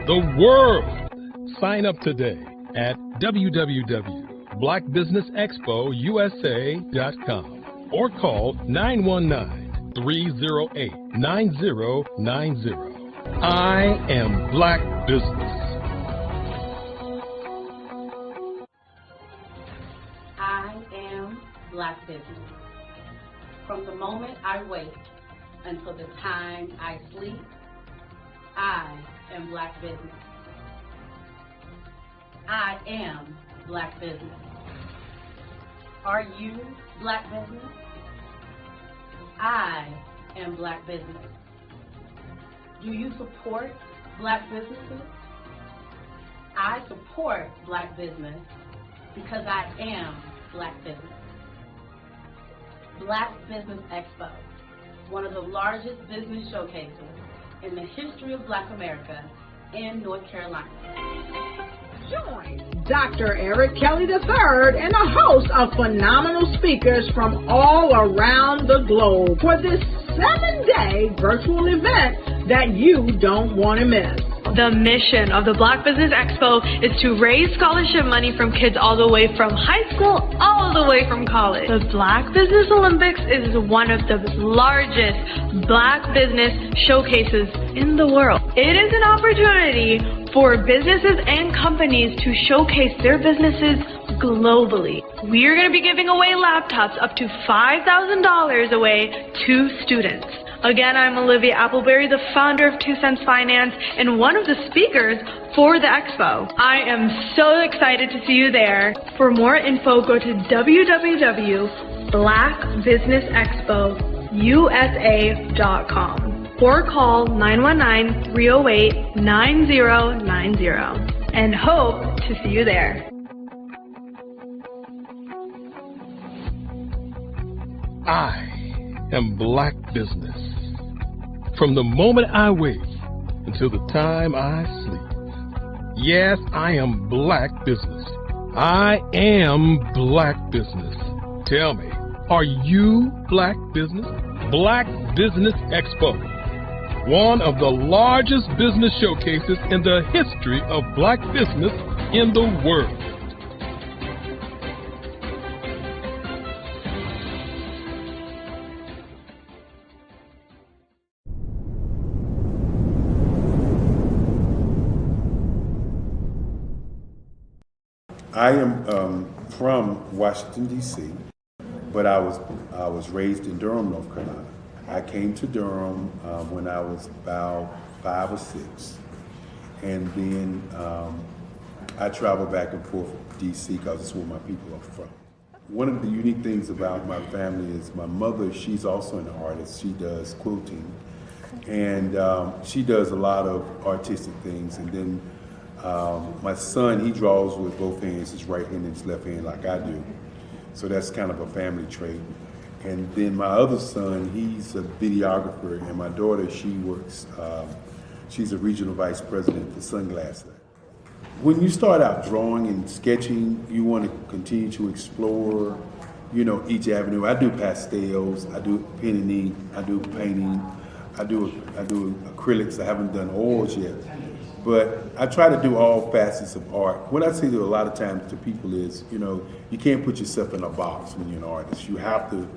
The world! Sign up today at www.blackbusinessexpousa.com or call 919-308-9090. I am Black Business. I am Black Business. From the moment I wake until the time I sleep, I am Black Business. I am Black Business. Are you Black Business? I am Black Business. Do you support Black businesses? I support Black business because I am Black Business. Black Business Expo, one of the largest business showcases in the history of Black America, in North Carolina. Join Dr. Eric Kelly III and a host of phenomenal speakers from all around the globe for this 7-day virtual event that you don't want to miss. The mission of the Black Business Expo is to raise scholarship money from kids all the way from high school all the way from college. The Black Business Olympics is one of the largest Black business showcases in the world. It is an opportunity for businesses and companies to showcase their businesses globally. We are going to be giving away laptops up to $5,000 away to students. Again, I'm Olivia Appleberry, the founder of 2 Cents Finance and one of the speakers for the expo. I am so excited to see you there. For more info, go to www.blackbusinessexpousa.com or call 919-308-9090 and hope to see you there. I am Black Business. From the moment I wake until the time I sleep. Yes, I am Black Business. I am Black Business. Tell me, are you Black Business? Black Business Expo, one of the largest business showcases in the history of Black business in the world. I am from Washington, D.C., but I was raised in Durham, North Carolina. I came to Durham when I was about 5 or 6, and then I traveled back and forth to D.C. because it's where my people are from. One of the unique things about my family is my mother, she's also an artist. She does quilting, and she does a lot of artistic things, and then my son, he draws with both hands, his right hand and his left hand like I do. So that's kind of a family trait. And then my other son, he's a videographer, and my daughter, she works, she's a regional vice president for Sunglass Lab. When you start out drawing and sketching, you want to continue to explore, each avenue. I do pastels, I do pen and ink, I do painting, I do acrylics. I haven't done oils yet. But I try to do all facets of art. What I say to a lot of times to people is, you can't put yourself in a box when you're an artist. You have to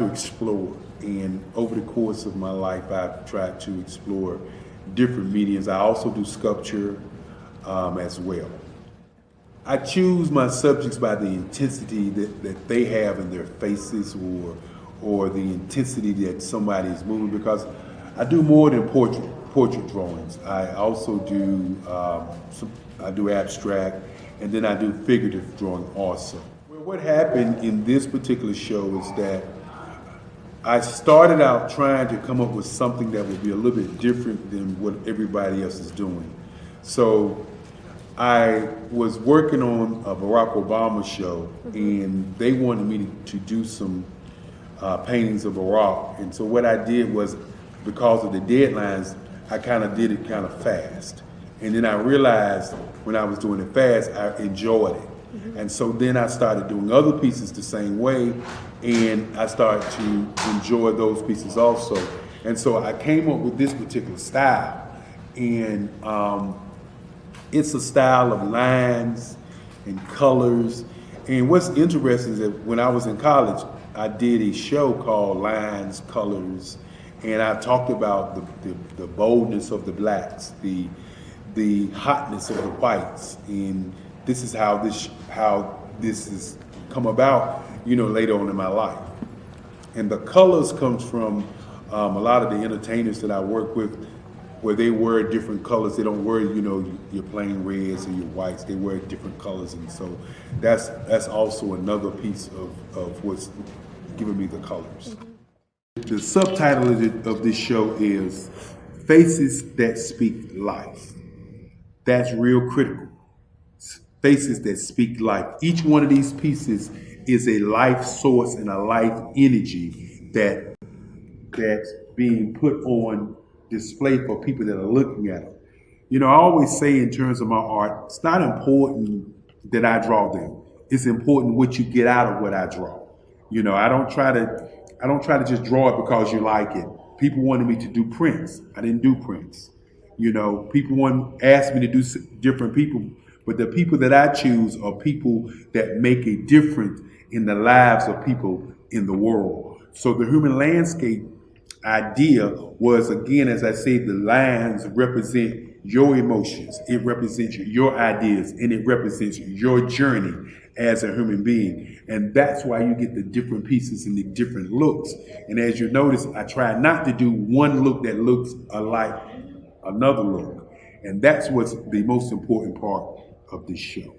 explore. And over the course of my life, I've tried to explore different mediums. I also do sculpture as well. I choose my subjects by the intensity that they have in their faces or the intensity that somebody is moving, because I do more than portrait drawings. I also do I do abstract, and then I do figurative drawing also. Well, what happened in this particular show is that I started out trying to come up with something that would be a little bit different than what everybody else is doing. So I was working on a Barack Obama show, and they wanted me to do some paintings of Barack. And so what I did was, because of the deadlines, I kind of did it kind of fast. And then I realized when I was doing it fast, I enjoyed it. And so then I started doing other pieces the same way, and I started to enjoy those pieces also. And so I came up with this particular style. And it's a style of lines and colors. And what's interesting is that when I was in college, I did a show called Lines, Colors, and I talked about the boldness of the blacks, the hotness of the whites, and this is how this has come about, later on in my life. And the colors comes from a lot of the entertainers that I work with, where they wear different colors. They don't wear, your plain reds or your whites. They wear different colors, and so that's also another piece of what's giving me the colors. The subtitle of this show is Faces That Speak Life. That's real critical. Faces that speak life. Each one of these pieces is a life source and a life energy that's being put on display for people that are looking at them. I always say in terms of my art, it's not important that I draw them. It's important what you get out of what I draw. I don't try to just draw it because you like it. People wanted me to do prints. I didn't do prints. People asked me to do different people, but the people that I choose are people that make a difference in the lives of people in the world. So the human landscape idea was, again, as I say, the lines represent your emotions, it represents your ideas, and it represents your journey as a human being. And that's why you get the different pieces and the different looks. And as you notice, I try not to do one look that looks alike another look. And that's what's the most important part of this show.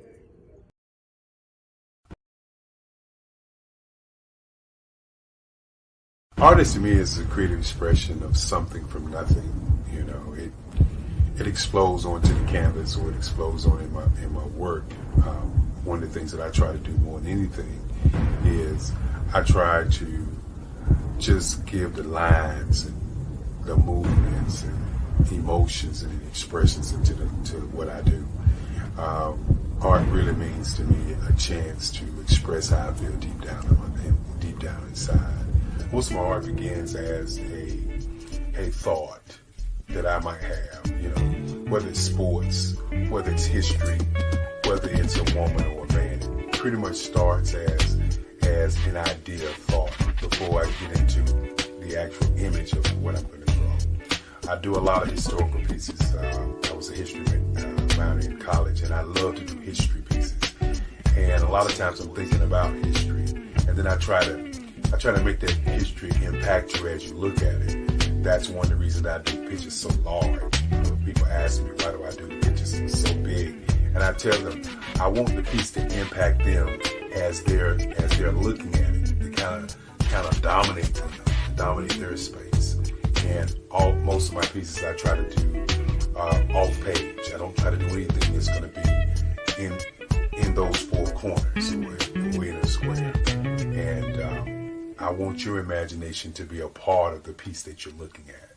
Artist to me is a creative expression of something from nothing. It explodes onto the canvas, or it explodes on in my work. One of the things that I try to do more than anything is I try to just give the lines and the movements and emotions and expressions into to what I do. Art really means to me a chance to express how I feel deep down inside. Most of my art begins as a thought that I might have, whether it's sports, whether it's history, whether it's a woman or a man. It pretty much starts as an idea of thought before I get into the actual image of what I'm going to draw. I do a lot of historical pieces. I was a history minor in college, and I love to do history pieces. And a lot of times I'm thinking about history, and then I try to make that history impact you as you look at it. That's one of the reasons I do pictures so large. People ask me, why do I do the pictures so big? And I tell them, I want the piece to impact them as they're looking at it, to kind of dominate them, dominate their space. And most of my pieces I try to do off page. I don't try to do anything that's going to be in those four corners or in a square. And I want your imagination to be a part of the piece that you're looking at.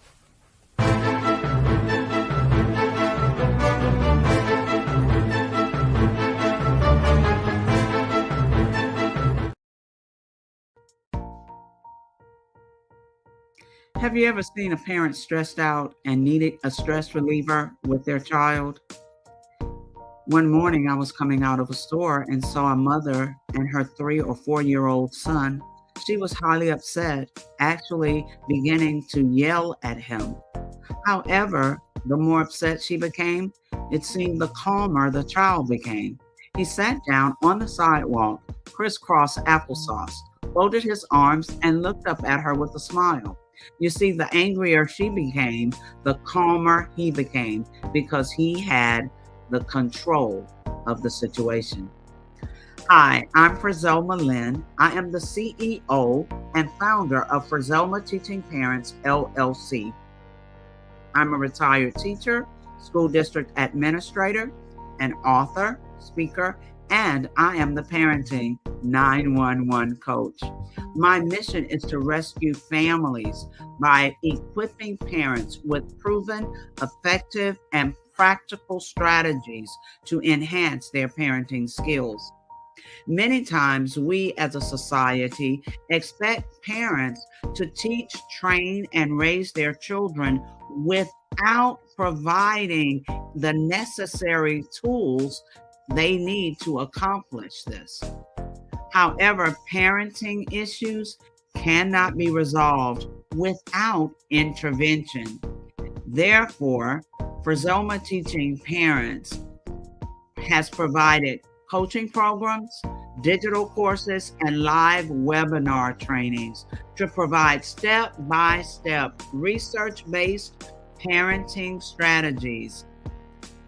Have you ever seen a parent stressed out and needed a stress reliever with their child? One morning I was coming out of a store and saw a mother and her 3 or 4-year-old son. She was highly upset, actually beginning to yell at him. However, the more upset she became, it seemed the calmer the child became. He sat down on the sidewalk, crisscross applesauce, folded his arms, and looked up at her with a smile. You see, the angrier she became, the calmer he became, because he had the control of the situation. Hi, I'm Frizelma Lynn. I am the CEO and founder of Frizelma Teaching Parents, LLC. I'm a retired teacher, school district administrator, an author, speaker, and I am the parenting 911 coach. My mission is to rescue families by equipping parents with proven, effective, and practical strategies to enhance their parenting skills. Many times we as a society expect parents to teach, train, and raise their children without providing the necessary tools they need to accomplish this. However, parenting issues cannot be resolved without intervention. Therefore, Frizelma Teaching Parents has provided coaching programs, digital courses, and live webinar trainings to provide step-by-step research-based parenting strategies,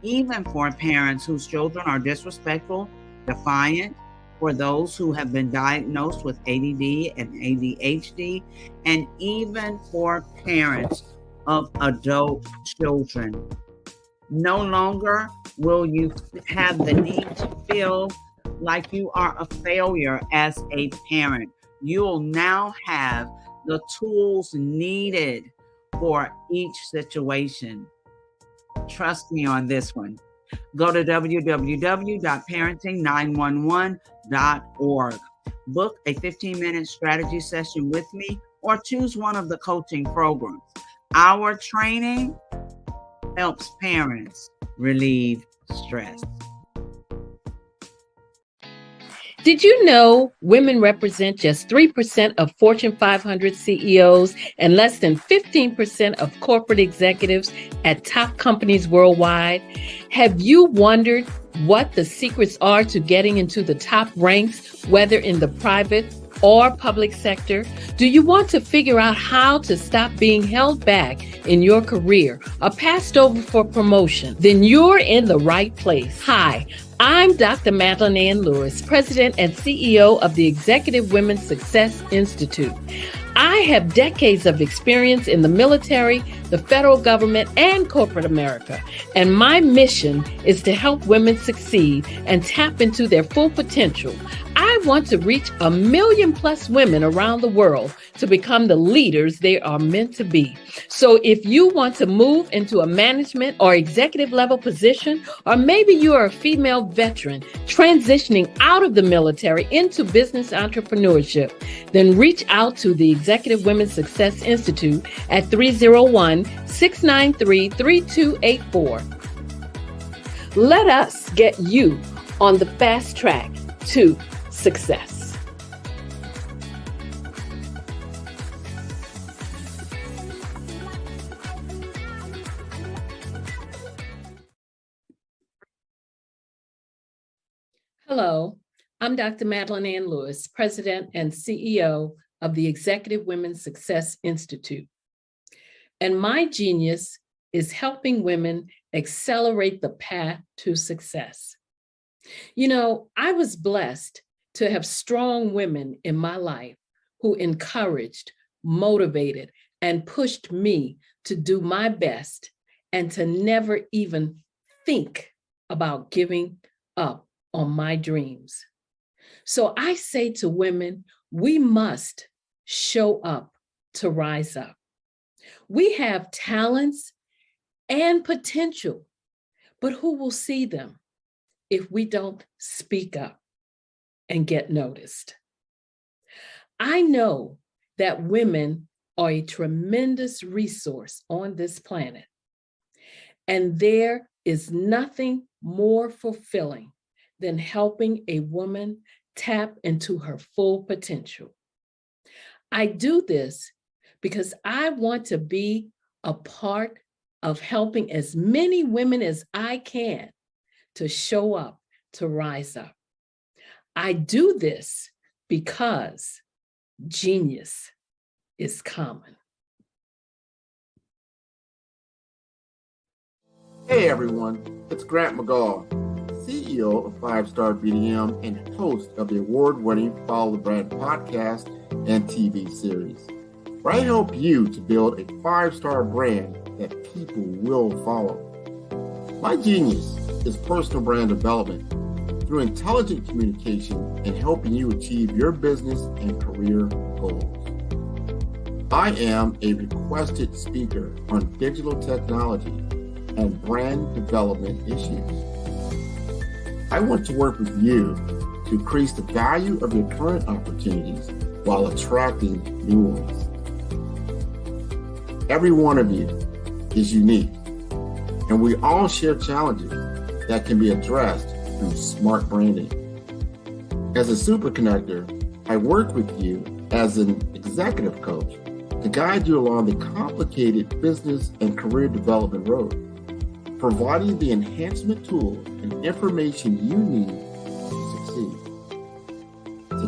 even for parents whose children are disrespectful, defiant, for those who have been diagnosed with ADD and ADHD, and even for parents of adult children. No longer will you have the need to feel like you are a failure as a parent. You'll now have the tools needed for each situation. Trust me on this one. Go to www.parenting911.org. Book a 15-minute strategy session with me or choose one of the coaching programs. Our training helps parents relieve stress. Did you know women represent just 3% of Fortune 500 CEOs and less than 15% of corporate executives at top companies worldwide? Have you wondered what the secrets are to getting into the top ranks, whether in the private or public sector? Do you want to figure out how to stop being held back in your career or passed over for promotion? Then you're in the right place. Hi, I'm Dr. Madeline Ann Lewis, President and CEO of the Executive Women's Success Institute. I have decades of experience in the military, the federal government, and corporate America, and my mission is to help women succeed and tap into their full potential. I want to reach 1 million plus women around the world to become the leaders they are meant to be. So if you want to move into a management or executive level position, or maybe you are a female veteran transitioning out of the military into business entrepreneurship, then reach out to the Executive Women's Success Institute at 301-693-3284. Let us get you on the fast track to success. Hello, I'm Dr. Madeline Ann Lewis, President and CEO of the Executive Women's Success Institute. And my genius is helping women accelerate the path to success. You know, I was blessed to have strong women in my life who encouraged, motivated, and pushed me to do my best and to never even think about giving up on my dreams. So I say to women, we must show up to rise up. We have talents and potential, but who will see them if we don't speak up and get noticed? I know that women are a tremendous resource on this planet, and there is nothing more fulfilling than helping a woman tap into her full potential. I do this because I want to be a part of helping as many women as I can to show up, to rise up. I do this because genius is common. Hey everyone, it's Grant McGaw, CEO of 5-Star BDM and host of the award-winning Follow the Brand podcast and TV series, where I help you to build a 5-star brand that people will follow. My genius is personal brand development through intelligent communication and helping you achieve your business and career goals. I am a requested speaker on digital technology and brand development issues. I want to work with you to increase the value of your current opportunities while attracting new ones. Every one of you is unique, and we all share challenges that can be addressed through smart branding. As a super connector, I work with you as an executive coach to guide you along the complicated business and career development road, providing the enhancement tools and information you need to succeed.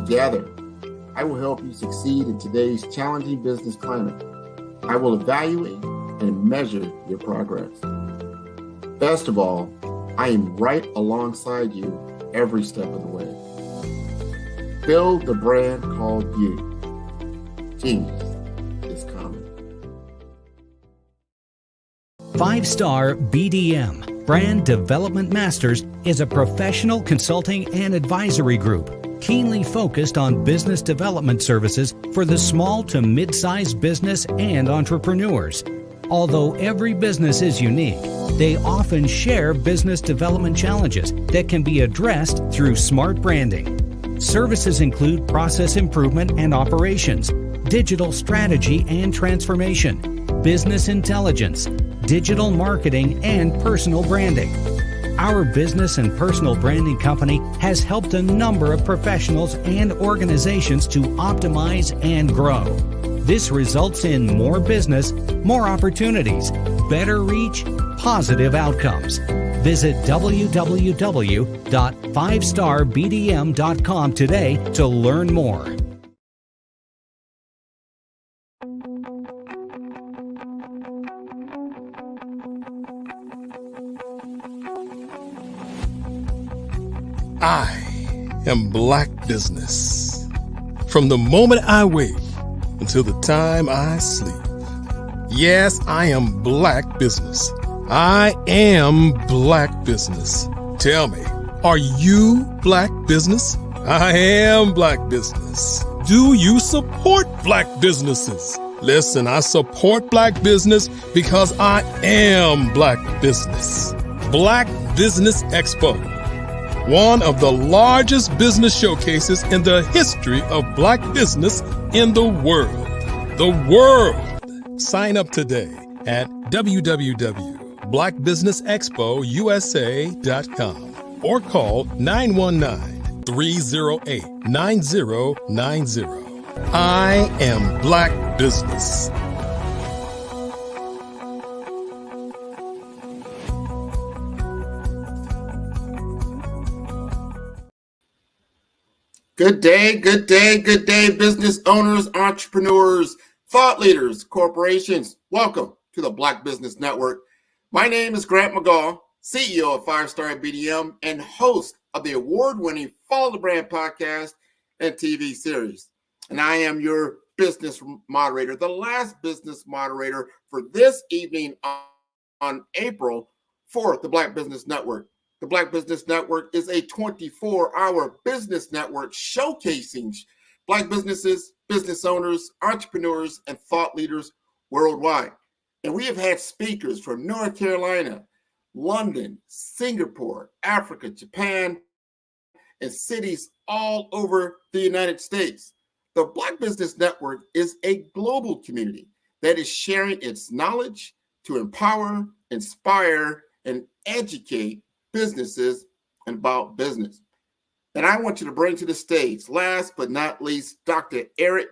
Together, I will help you succeed in today's challenging business climate. I will evaluate and measure your progress. Best of all, I am right alongside you every step of the way. Build the brand called you. Genius is common. 5-Star BDM, Brand Development Masters, is a professional consulting and advisory group keenly focused on business development services for the small to mid-sized business and entrepreneurs. Although every business is unique, they often share business development challenges that can be addressed through smart branding. Services include process improvement and operations, digital strategy and transformation, business intelligence, digital marketing, and personal branding. Our business and personal branding company has helped a number of professionals and organizations to optimize and grow. This results in more business, more opportunities, better reach, positive outcomes. Visit www.5starbdm.com today to learn more. I am Black Business. From the moment I wake until the time I sleep. Yes, I am Black Business. I am Black Business. Tell me, are you Black Business? I am Black Business. Do you support Black businesses? Listen, I support Black business because I am Black Business. Black Business Expo, one of the largest business showcases in the history of Black business in the world. The world! Sign up today at www.blackbusinessexpousa.com or call 919-308-9090. I am Black Business. Good day, good day, good day, business owners, entrepreneurs, thought leaders, corporations. Welcome to the Black Business Network. My name is Grant McGaugh, CEO of 5-Star BDM and host of the award-winning Follow the Brand podcast and TV series. And I am your business moderator, the last business moderator for this evening on April 4th, the Black Business Network. The Black Business Network is a 24-hour business network showcasing Black businesses, business owners, entrepreneurs, and thought leaders worldwide. And we have had speakers from North Carolina, London, Singapore, Africa, Japan, and cities all over the United States. The Black Business Network is a global community that is sharing its knowledge to empower, inspire, and educate businesses and about business. And I want you to bring to the stage, last but not least, Dr. Eric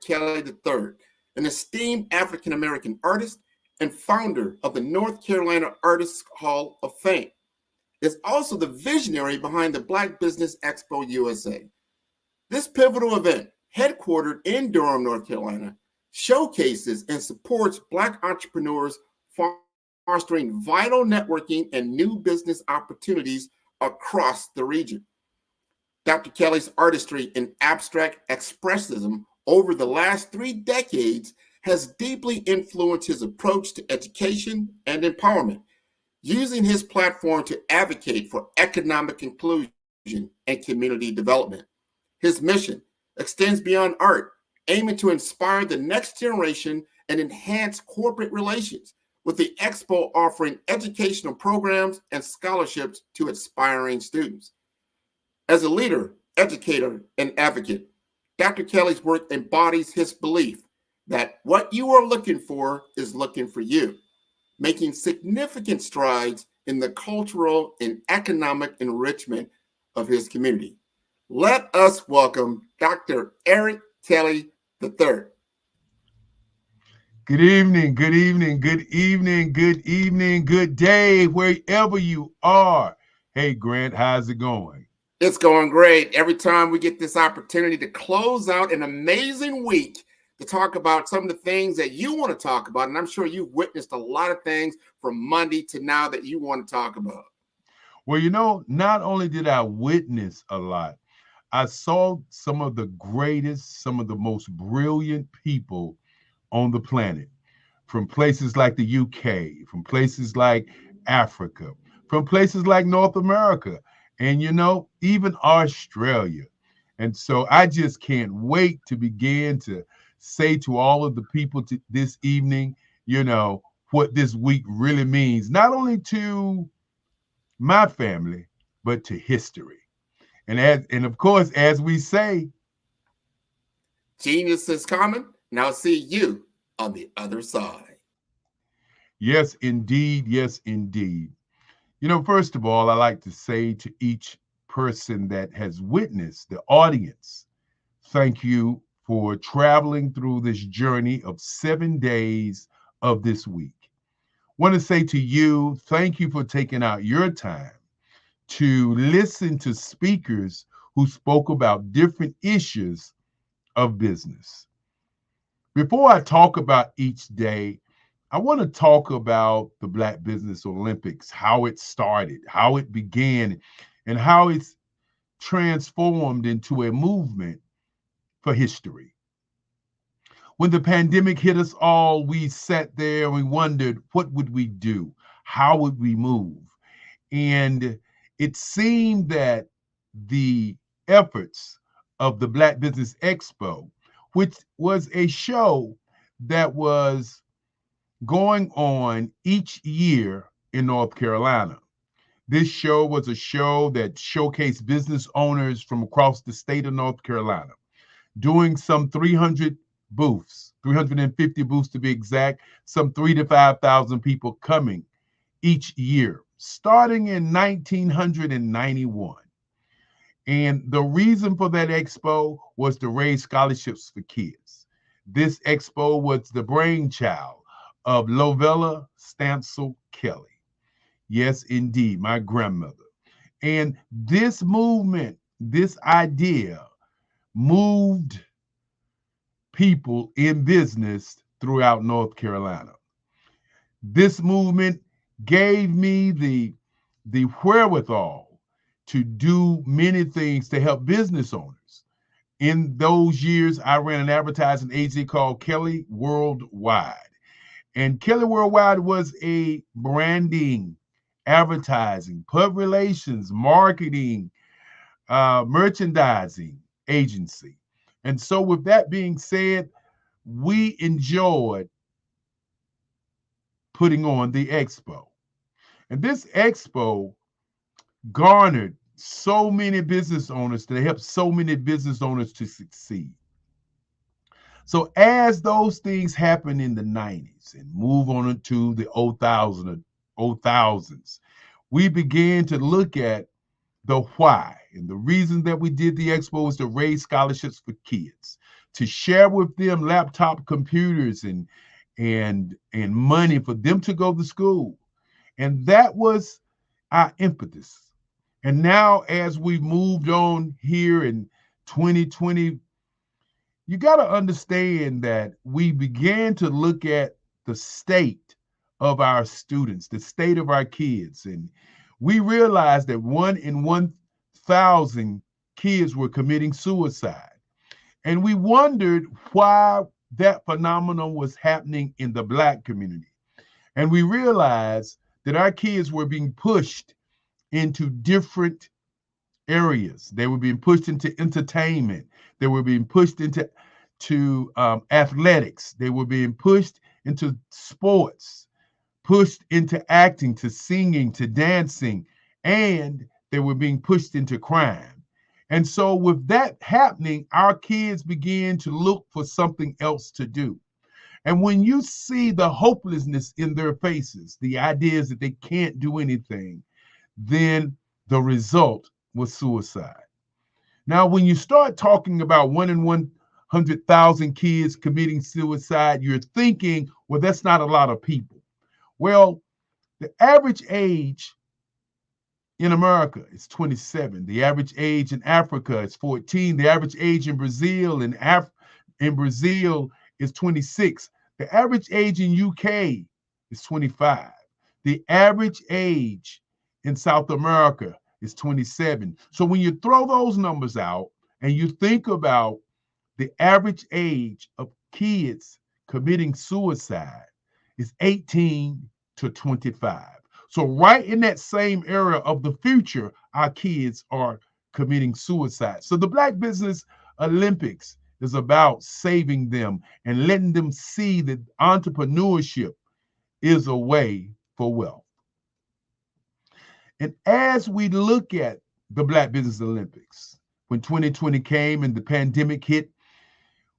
Kelly III, an esteemed African-American artist and founder of the North Carolina Artists Hall of Fame. Is also the visionary behind the Black Business Expo USA. This pivotal event, headquartered in Durham, North Carolina, showcases and supports Black entrepreneurs, fostering vital networking and new business opportunities across the region. Dr. Kelly's artistry in abstract expressism over the last 3 decades has deeply influenced his approach to education and empowerment, using his platform to advocate for economic inclusion and community development. His mission extends beyond art, aiming to inspire the next generation and enhance corporate relations, with the Expo offering educational programs and scholarships to aspiring students. As a leader, educator, and advocate, Dr. Kelly's work embodies his belief that what you are looking for is looking for you, making significant strides in the cultural and economic enrichment of his community. Let us welcome Dr. Eric Kelly III. Good evening, good evening, good evening, good evening, good day, wherever you are. Hey, Grant, how's it going? It's going great. Every time we get this opportunity to close out an amazing week to talk about some of the things that you want to talk about, and I'm sure you've witnessed a lot of things from Monday to now that you want to talk about. Well, not only did I witness a lot, I saw some of the greatest, some of the most brilliant people on the planet, from places like the UK, from places like Africa, from places like North America, and even Australia. And so I just can't wait to begin to say to all of the people this evening, what this week really means, not only to my family, but to history. And of course, as we say, genius is common. Now see you on the other side. Yes, indeed. Yes, indeed. First of all, I like to say to each person that has witnessed, the audience, thank you for traveling through this journey of 7 days of this week. Want to say to you, thank you for taking out your time to listen to speakers who spoke about different issues of business. Before I talk about each day, I want to talk about the Black Business Olympics, how it started, how it began, and how it's transformed into a movement for history. When the pandemic hit us all, we sat there and we wondered, what would we do? How would we move? And it seemed that the efforts of the Black Business Expo, which was a show that was going on each year in North Carolina. This show was a show that showcased business owners from across the state of North Carolina, doing some 300 booths, 350 booths to be exact, some 3,000 to 5,000 people coming each year, starting in 1991. And the reason for that expo was to raise scholarships for kids. This expo was the brainchild of Lovella Stansel Kelly. Yes, indeed, my grandmother. And this movement, this idea, moved people in business throughout North Carolina. This movement gave me the wherewithal to do many things to help business owners. In those years, I ran an advertising agency called Kelly Worldwide. And Kelly Worldwide was a branding, advertising, public relations, marketing, merchandising agency. And so with that being said, we enjoyed putting on the expo. And this expo garnered so many business owners, to help so many business owners to succeed. So as those things happen in the 90s and move on into the 2000s, we began to look at the why. And the reason that we did the expo was to raise scholarships for kids, to share with them laptop computers and money for them to go to school. And that was our impetus. And now as we moved on here in 2020, you got to understand that we began to look at the state of our students, the state of our kids. And we realized that 1 in 1,000 kids were committing suicide. And we wondered why that phenomenon was happening in the Black community. And we realized that our kids were being pushed into different areas. They were being pushed into entertainment. They were being pushed into athletics. They were being pushed into sports, pushed into acting, to singing, to dancing, and they were being pushed into crime. And so with that happening, our kids began to look for something else to do. And when you see the hopelessness in their faces, the ideas that they can't do anything, then the result was suicide. Now, when you start talking about 1 in 100,000 kids committing suicide, you're thinking, well, that's not a lot of people. Well, the average age in America is 27. The average age in Africa is 14. The average age in Brazil is 26. The average age in UK is 25. The average age in South America is 27. So when you throw those numbers out and you think about the average age of kids committing suicide is 18 to 25. So right in that same era of the future, our kids are committing suicide. So the Black Business Olympics is about saving them and letting them see that entrepreneurship is a way for wealth. And as we look at the Black Business Olympics, when 2020 came and the pandemic hit,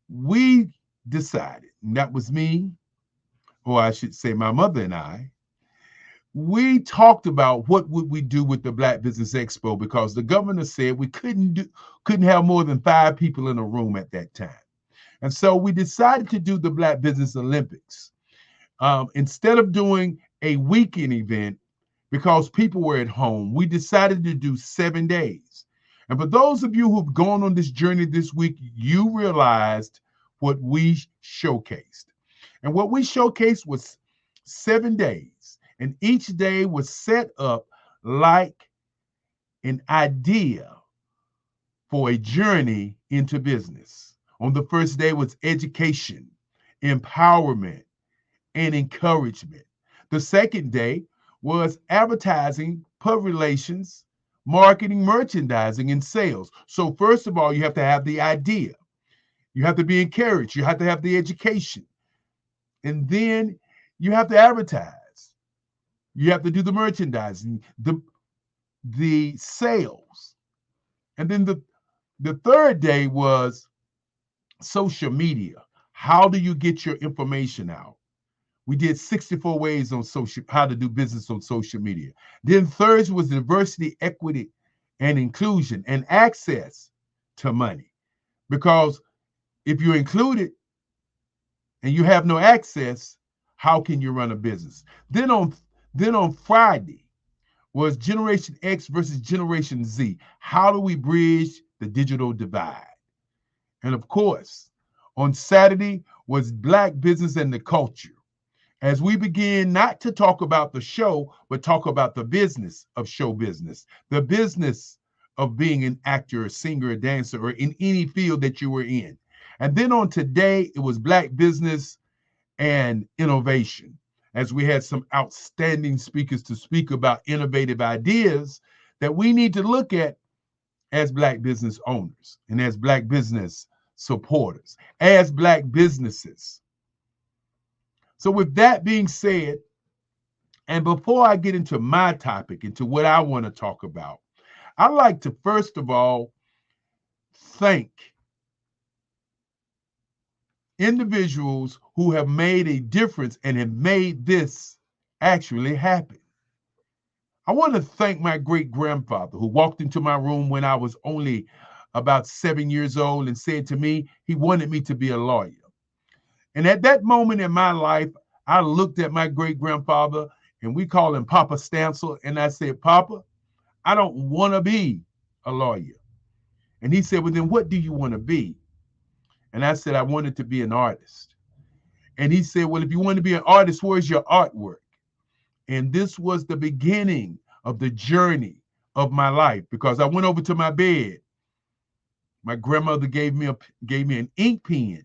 we decided, and that was me, or I should say my mother and I, we talked about what would we do with the Black Business Expo, because the governor said we couldn't have more than 5 people in a room at that time. And so we decided to do the Black Business Olympics. Instead of doing a weekend event, because people were at home, we decided to do 7 days. And for those of you who've gone on this journey this week, you realized what we showcased. And what we showcased was 7 days. And each day was set up like an idea for a journey into business. On the first day was education, empowerment, and encouragement. The second day was advertising, public relations, marketing, merchandising, and sales. So first of all, you have to have the idea. You have to be encouraged. You have to have the education. And then you have to advertise. You have to do the merchandising, the sales. And then the third day was social media. How do you get your information out? We did 64 ways on how to do business on social media. Then Thursday was diversity, equity, and inclusion, and access to money. Because if you're included and you have no access, how can you run a business? Then on Friday was Generation X versus Generation Z. How do we bridge the digital divide? And of course, on Saturday was Black Business and the Culture, as we begin not to talk about the show, but talk about the business of show business, the business of being an actor, a singer, a dancer, or in any field that you were in. And then on today, it was Black Business and Innovation, as we had some outstanding speakers to speak about innovative ideas that we need to look at as Black business owners and as Black business supporters, as Black businesses. So with that being said, and before I get into my topic, into what I want to talk about, I'd like to first of all thank individuals who have made a difference and have made this actually happen. I want to thank my great-grandfather who walked into my room when I was only about 7 years old and said to me he wanted me to be a lawyer. And at that moment in my life, I looked at my great-grandfather, and we call him Papa Stansel, and I said, Papa, I don't want to be a lawyer. And he said, well, then what do you want to be? And I said, I wanted to be an artist. And he said, well, if you want to be an artist, where's your artwork? And this was the beginning of the journey of my life, because I went over to my bed. My grandmother gave me an ink pen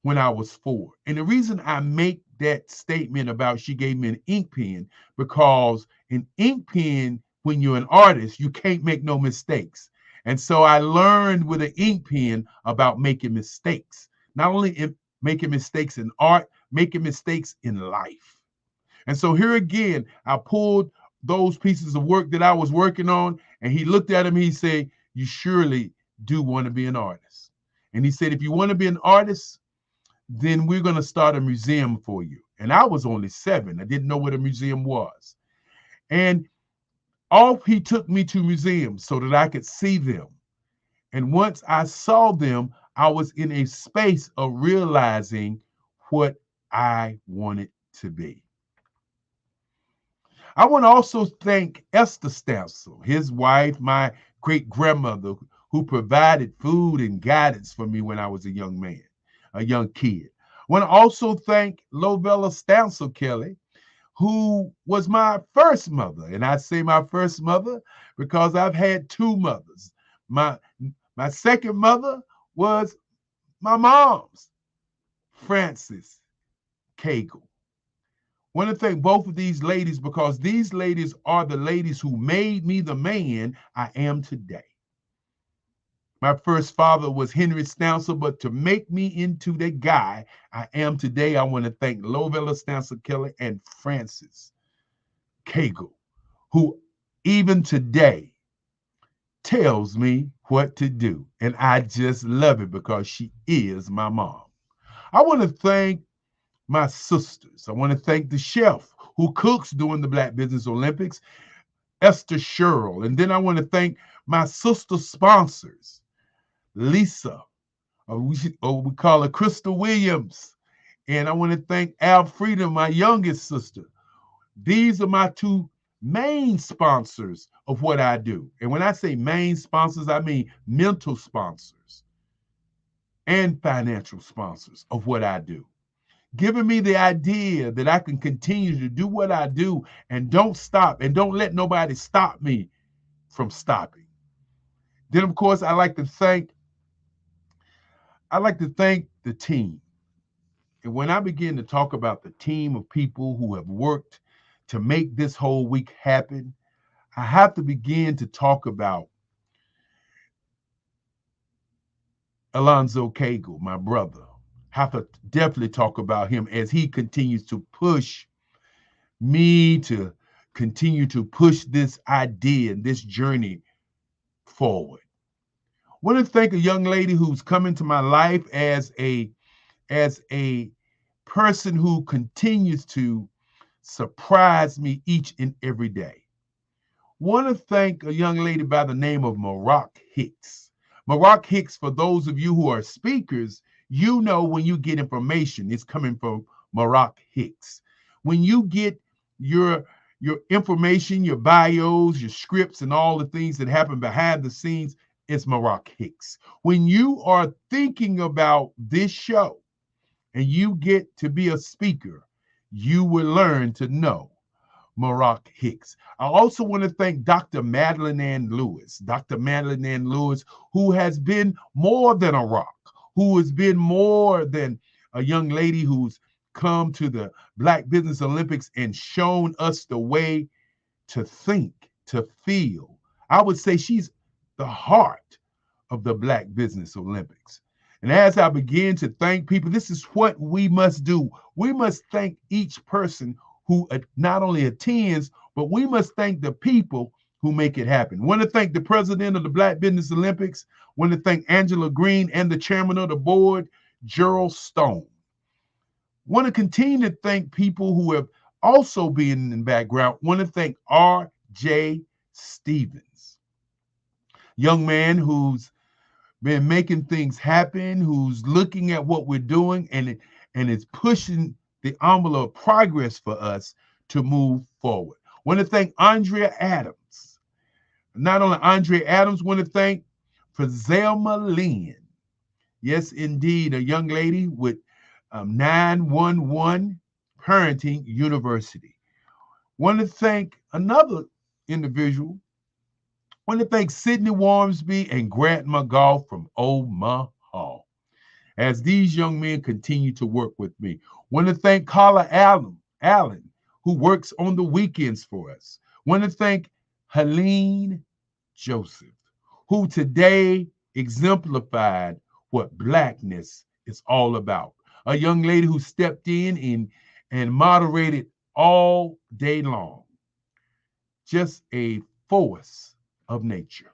when I was 4. And the reason I make that statement about she gave me an ink pen, because an ink pen, when you're an artist, you can't make no mistakes. And so I learned with an ink pen about making mistakes, not only in making mistakes in art, making mistakes in life. And so here again, I pulled those pieces of work that I was working on, and he looked at him, he said, you surely do want to be an artist. And he said, if you want to be an artist, then we're going to start a museum for you. And I was only 7. I didn't know what a museum was. And he took me to museums so that I could see them. And once I saw them, I was in a space of realizing what I wanted to be. I want to also thank Esther Stansel, his wife, my great-grandmother, who provided food and guidance for me when I was a young man, a young kid. I want to also thank Lovella Stansel Kelly, who was my first mother. And I say my first mother because I've had 2 mothers. My second mother was my mom's, Frances Cagle. I want to thank both of these ladies, because these ladies are the ladies who made me the man I am today. My first father was Henry Stansel, but to make me into the guy I am today, I want to thank Lovella Stansel Kelly and Francis Cagle, who even today tells me what to do. And I just love it because she is my mom. I want to thank my sisters. I want to thank the chef who cooks during the Black Business Olympics, Esther Sherrill. And then I want to thank my sister sponsors, Lisa, or we call her Crystal Williams. And I want to thank Alfreda, my youngest sister. These are my two main sponsors of what I do. And when I say main sponsors, I mean mental sponsors and financial sponsors of what I do, giving me the idea that I can continue to do what I do and don't stop and don't let nobody stop me from stopping. Then, of course, I like to thank the team. And when I begin to talk about the team of people who have worked to make this whole week happen, I have to begin to talk about Alonzo Cagle, my brother. Have to definitely talk about him as he continues to push me to continue to push this idea and this journey forward. I want to thank a young lady who's come into my life as a person who continues to surprise me each and every day. Want to thank a young lady by the name of Maroc Hicks. Maroc Hicks, for those of you who are speakers, you know when you get information, it's coming from Maroc Hicks. When you get your information, your bios, your scripts, and all the things that happen behind the scenes, it's Maroc Hicks. When you are thinking about this show and you get to be a speaker, you will learn to know Maroc Hicks. I also want to thank Dr. Madeline Ann Lewis. Dr. Madeline Ann Lewis, who has been more than a rock, who has been more than a young lady who's come to the Black Business Olympics and shown us the way to think, to feel. I would say she's the heart of the Black Business Olympics. And as I begin to thank people, this is what we must do. We must thank each person who not only attends, but we must thank the people who make it happen. I want to thank the president of the Black Business Olympics. I want to thank Angela Green and the chairman of the board, Gerald Stone. I want to continue to thank people who have also been in the background. I want to thank R.J. Stevens, young man who's been making things happen, who's looking at what we're doing and is pushing the envelope of progress for us to move forward. I want to thank Andrea Adams. Not only Andrea Adams, I want to thank Fazelma Lynn. Yes, indeed, a young lady with 911 Parenting University. I want to thank another individual. I want to thank Sidney Warmsby and Grant McGaugh from Omaha. As these young men continue to work with me, I want to thank Carla Allen, who works on the weekends for us. I want to thank Helene Joseph, who today exemplified what Blackness is all about. A young lady who stepped in and moderated all day long. Just a force of nature.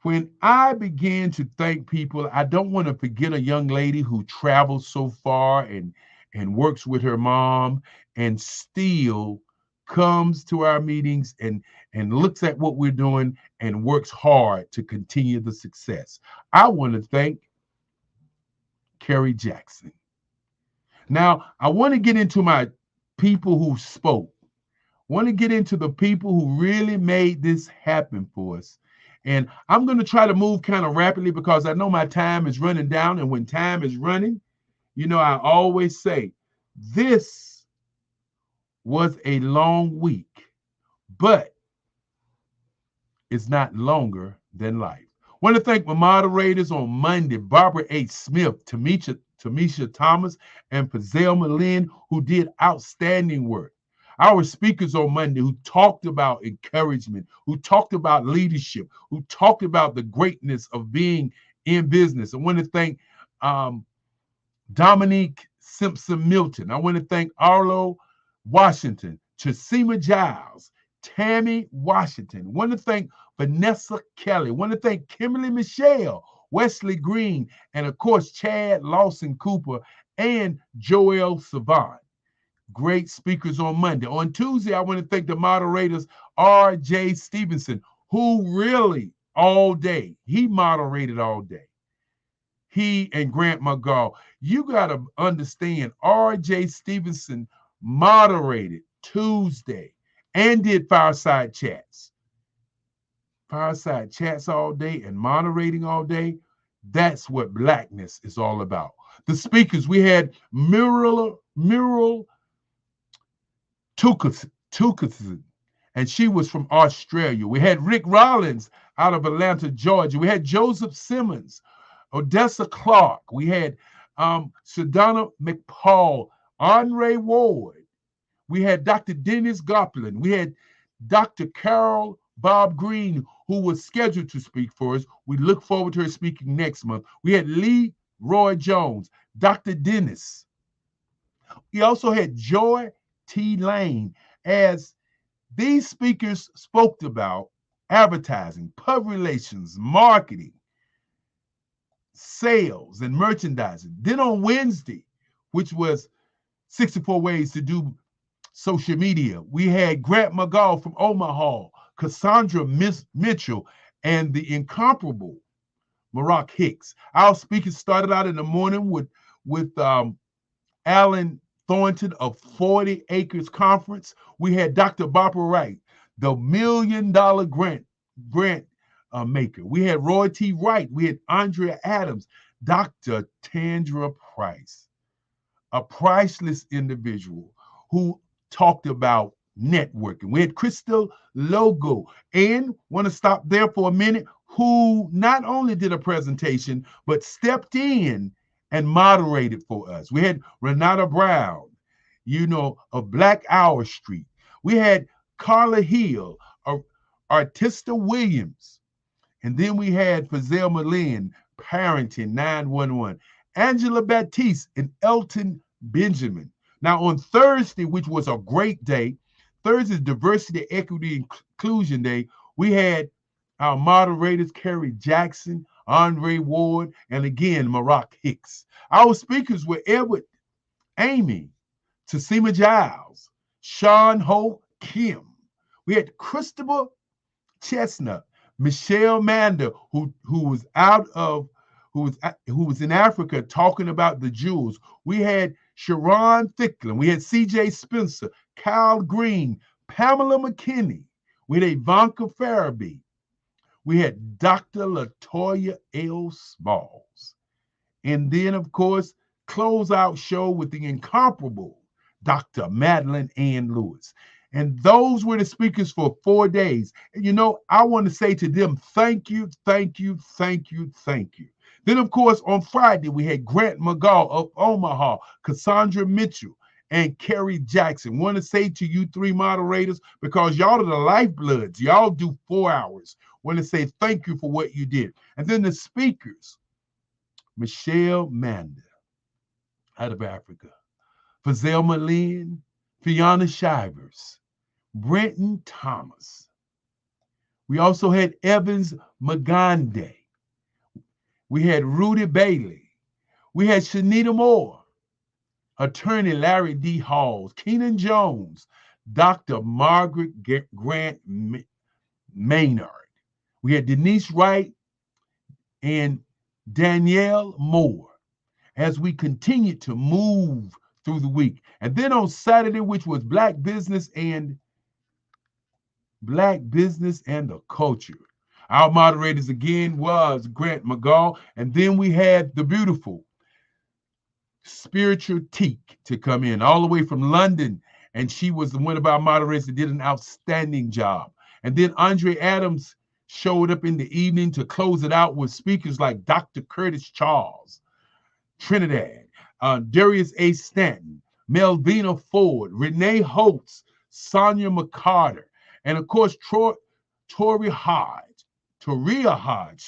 When I begin to thank people, I don't want to forget a young lady who travels so far and works with her mom and still comes to our meetings and looks at what we're doing and works hard to continue the success. I want to thank Carrie Jackson. Now, I want to get into my people who spoke. I want to get into the people who really made this happen for us. And I'm going to try to move kind of rapidly because I know my time is running down. And when time is running, you know, I always say, this was a long week, but it's not longer than life. I want to thank my moderators on Monday, Barbara H. Smith, Tamisha Thomas, and Fazelma Lynn, who did outstanding work. Our speakers on Monday who talked about encouragement, who talked about leadership, who talked about the greatness of being in business. I want to thank Dominique Simpson Milton. I want to thank Arlo Washington, Chasima Giles, Tammy Washington. I want to thank Vanessa Kelly. I want to thank Kimberly Michelle, Wesley Green, and of course, Chad Lawson Cooper and Joel Savant. Great speakers on Monday. On Tuesday, I want to thank the moderators, R.J. Stevenson, who really all day, he moderated all day. He and Grant McGaw. You got to understand, R.J. Stevenson moderated Tuesday and did fireside chats. Fireside chats all day and moderating all day. That's what Blackness is all about. The speakers, we had Muriel Tukerson, and she was from Australia. We had Rick Rollins out of Atlanta, Georgia. We had Joseph Simmons, Odessa Clark. We had Sedona McPaul, Andre Ward. We had Dr. Dennis Goplin. We had Dr. Carol Bob Green, who was scheduled to speak for us. We look forward to her speaking next month. We had Lee Roy Jones, Dr. Dennis. We also had Joy T. Lane, as these speakers spoke about advertising, public relations, marketing, sales, and merchandising. Then on Wednesday, which was 64 ways to do social media, we had Grant McGaw from Omaha, Cassandra Mitchell, and the incomparable Maroc Hicks. Our speakers started out in the morning with Alan Thornton of 40 Acres Conference. We had Dr. Barbara Wright, the $1 million grant maker. We had Roy T. Wright. We had Andrea Adams, Dr. Tandra Price, a priceless individual who talked about networking. We had Crystal Logo, and want to stop there for a minute, who not only did a presentation, but stepped in and moderated for us. We had Renata Brown, of Black Hour Street. We had Carla Hill, Artista Williams. And then we had Fazelle Malin, Parenting 911, Angela Baptiste, and Elton Benjamin. Now on Thursday, which was a great day, Thursday's Diversity, Equity, Inclusion Day, we had our moderators, Kerry Jackson, Andre Ward, and again, Maroc Hicks. Our speakers were Edward Amy, Tasima Giles, Sean Ho Kim. We had Christopher Chestnut, Michelle Mander, who was in Africa talking about the jewels. We had Sharon Thicklin. We had CJ Spencer, Kyle Green, Pamela McKinney. We had Ivanka Farabee. We had Dr. Latoya L. Smalls. And then, of course, closeout show with the incomparable Dr. Madeline Ann Lewis. And those were the speakers for 4 days. And I want to say to them, thank you, thank you, thank you, thank you. Then, of course, on Friday, we had Grant McGaw of Omaha, Cassandra Mitchell, and Kerry Jackson. Want to say to you three moderators, because y'all are the lifebloods, y'all do 4 hours. Want to say thank you for what you did. And then the speakers, Michelle Mander out of Africa, Fazelle Malin, Fiona Shivers, Brenton Thomas. We also had Evans Magande. We had Rudy Bailey. We had Shanita Moore, attorney Larry D. Halls, Keenan Jones, Dr. Margaret Grant Maynard. We had Denise Wright and Danielle Moore as we continued to move through the week. And then on Saturday, which was Black Business and the Culture, our moderators again was Grant McGaw. And then we had the beautiful Spiritual Teak to come in all the way from London. And she was one of our moderators that did an outstanding job. And then Andre Adams showed up in the evening to close it out with speakers like Dr. Curtis Charles, Trinidad, Darius A. Stanton, Melvina Ford, Renee Holtz, Sonia McCarter, and of course, Toria Hodge,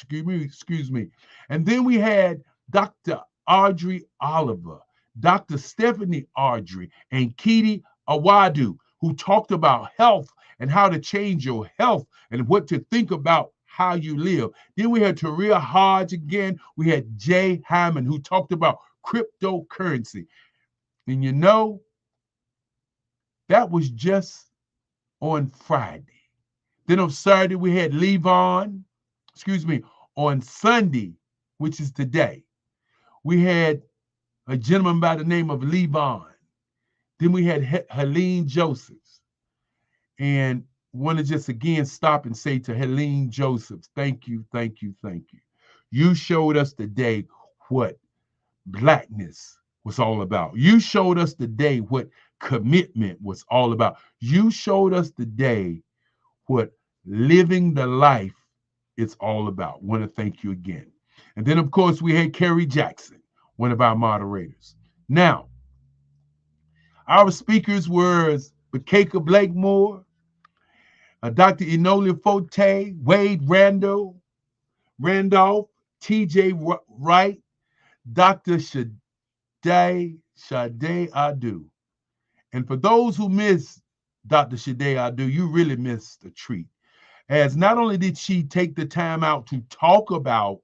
excuse me. And then we had Dr. Audrey Oliver, Dr. Stephanie Audrey, and Kiti Awadu, who talked about health and how to change your health and what to think about how you live. Then we had Toria Hodge again. We had Jay Hammond, who talked about cryptocurrency. And you know, that was just on Friday. Then on Saturday, we had Levon, on Sunday, which is today, we had a gentleman by the name of Levon. Then we had Helene Josephs. And want to just again stop and say to Helene Josephs, thank you, thank you, thank you. You showed us today what Blackness was all about. You showed us today what commitment was all about. You showed us today what living the life is all about. Want to thank you again. And then, of course, we had Kerry Jackson, one of our moderators. Now, our speakers were Bakeka Blakemore, Dr. Enola Forte, Wade Randolph, T.J. Wright, Dr. Sade Adu. And for those who missed Dr. Sade Adu, you really missed a treat. As not only did she take the time out to talk about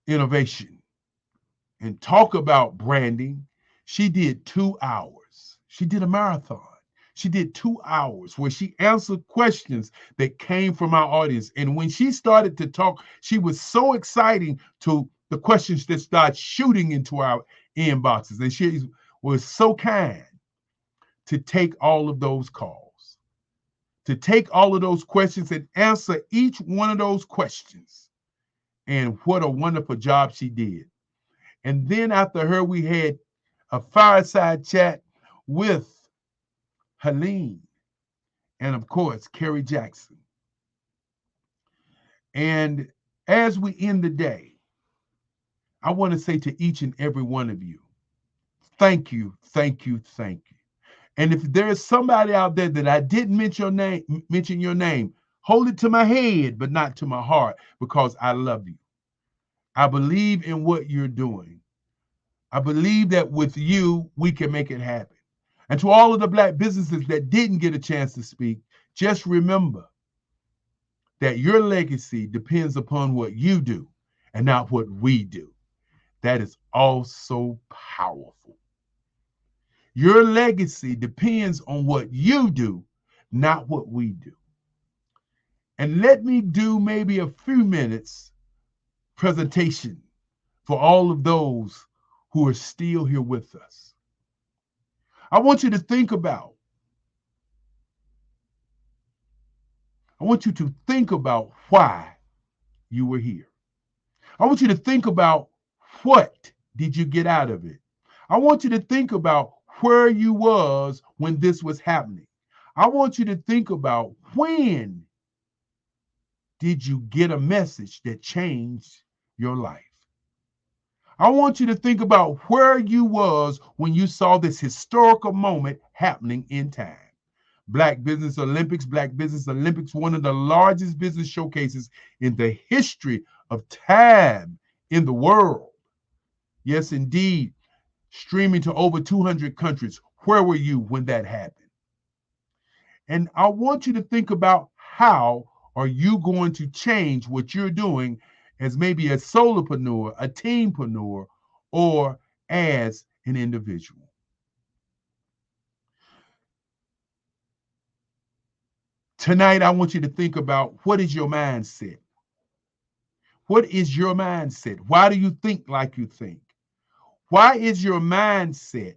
innovation and talk about branding, she did 2 hours. She did a marathon. She did 2 hours where she answered questions that came from our audience. And when she started to talk, she was so exciting to the questions that started shooting into our inboxes. And she was so kind to take all of those calls, to take all of those questions and answer each one of those questions. And what a wonderful job she did. And then after her, we had a fireside chat with Helene and, of course, Kerry Jackson. And as we end the day, I want to say to each and every one of you, thank you, thank you, thank you. And if there is somebody out there that I didn't mention your name, hold it to my head, but not to my heart, because I love you. I believe in what you're doing. I believe that with you, we can make it happen. And to all of the Black businesses that didn't get a chance to speak, just remember that your legacy depends upon what you do and not what we do. That is also powerful. Your legacy depends on what you do, not what we do. And let me do maybe a few minutes presentation for all of those who are still here with us. I want you to think about why you were here. I want you to think about what did you get out of it. I want you to think about where you was when this was happening. I want you to think about when did you get a message that changed your life. I want you to think about where you was when you saw this historical moment happening in time. Black Business Olympics, one of the largest business showcases in the history of time in the world. Yes, indeed, streaming to over 200 countries. Where were you when that happened? And I want you to think about how are you going to change what you're doing as maybe a solopreneur, a teampreneur, or as an individual. Tonight, I want you to think about what is your mindset? What is your mindset? Why do you think like you think? Why is your mindset?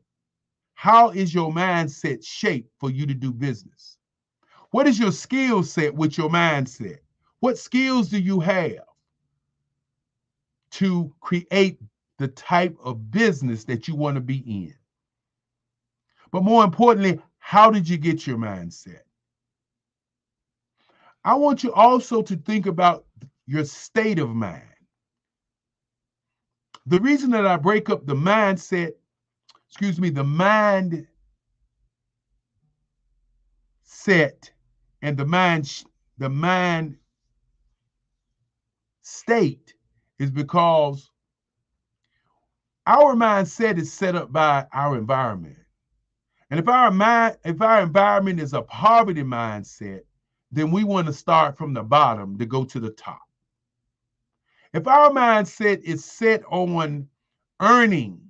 How is your mindset shaped for you to do business? What is your skill set with your mindset? What skills do you have to create the type of business that you want to be in? But more importantly, how did you get your mindset? I want you also to think about your state of mind. The reason that I break up the mindset, the mind set and the mind state is because our mindset is set up by our environment. And if our environment is a poverty mindset, then we want to start from the bottom to go to the top. If our mindset is set on earning,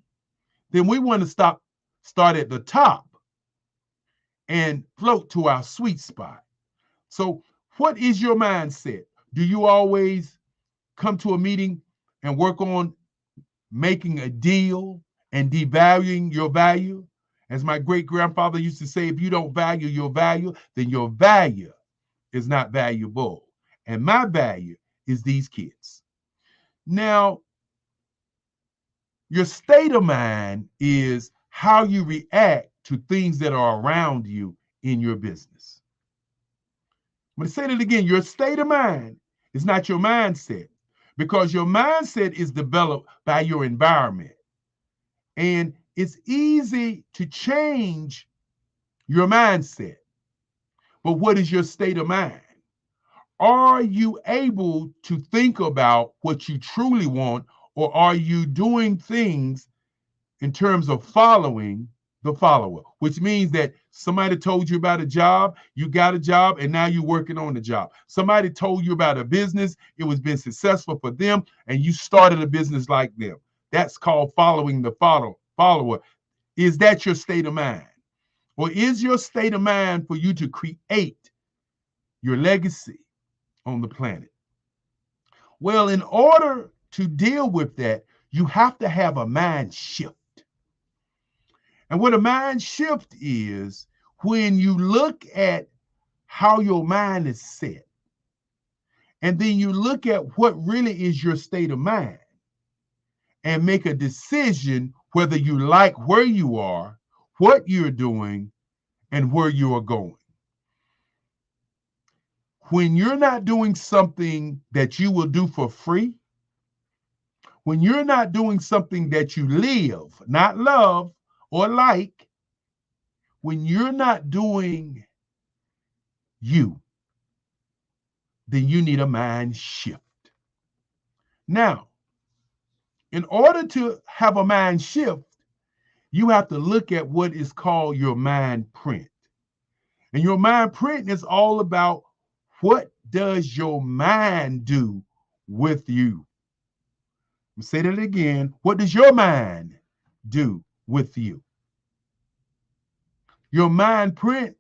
then we want to start at the top and float to our sweet spot. So what is your mindset? Do you always come to a meeting and work on making a deal and devaluing your value? As my great-grandfather used to say, if you don't value your value, then your value is not valuable. And my value is these kids. Now, your state of mind is how you react to things that are around you in your business. I'm going to say that again. Your state of mind is not your mindset, because your mindset is developed by your environment. And it's easy to change your mindset. But what is your state of mind? Are you able to think about what you truly want, or are you doing things in terms of following the follower? Which means that somebody told you about a job, you got a job, and now you're working on the job. Somebody told you about a business, it was been successful for them, and you started a business like them. That's called following the follower. Is that your state of mind? Or is your state of mind for you to create your legacy on the planet? Well, in order to deal with that, you have to have a mind shift. And what a mind shift is, when you look at how your mind is set, and then you look at what really is your state of mind, and make a decision whether you like where you are, what you're doing, and where you are going. When you're not doing something that you will do for free, when you're not doing something that you live, not love or like, when you're not doing you, then you need a mind shift. Now, in order to have a mind shift, you have to look at what is called your mind print. And your mind print is all about, what does your mind do with you? I'll say that again. What does your mind do with you? Your mind print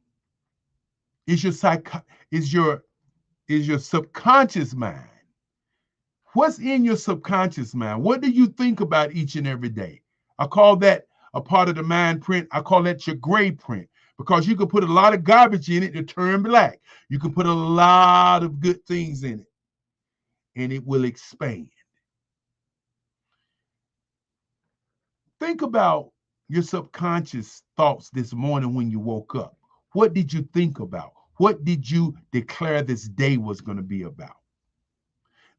is your subconscious mind. What's in your subconscious mind? What do you think about each and every day? I call that a part of the mind print. I call that your gray print, because you can put a lot of garbage in it to turn black. You can put a lot of good things in it, and it will expand. Think about your subconscious thoughts this morning when you woke up. What did you think about? What did you declare this day was going to be about?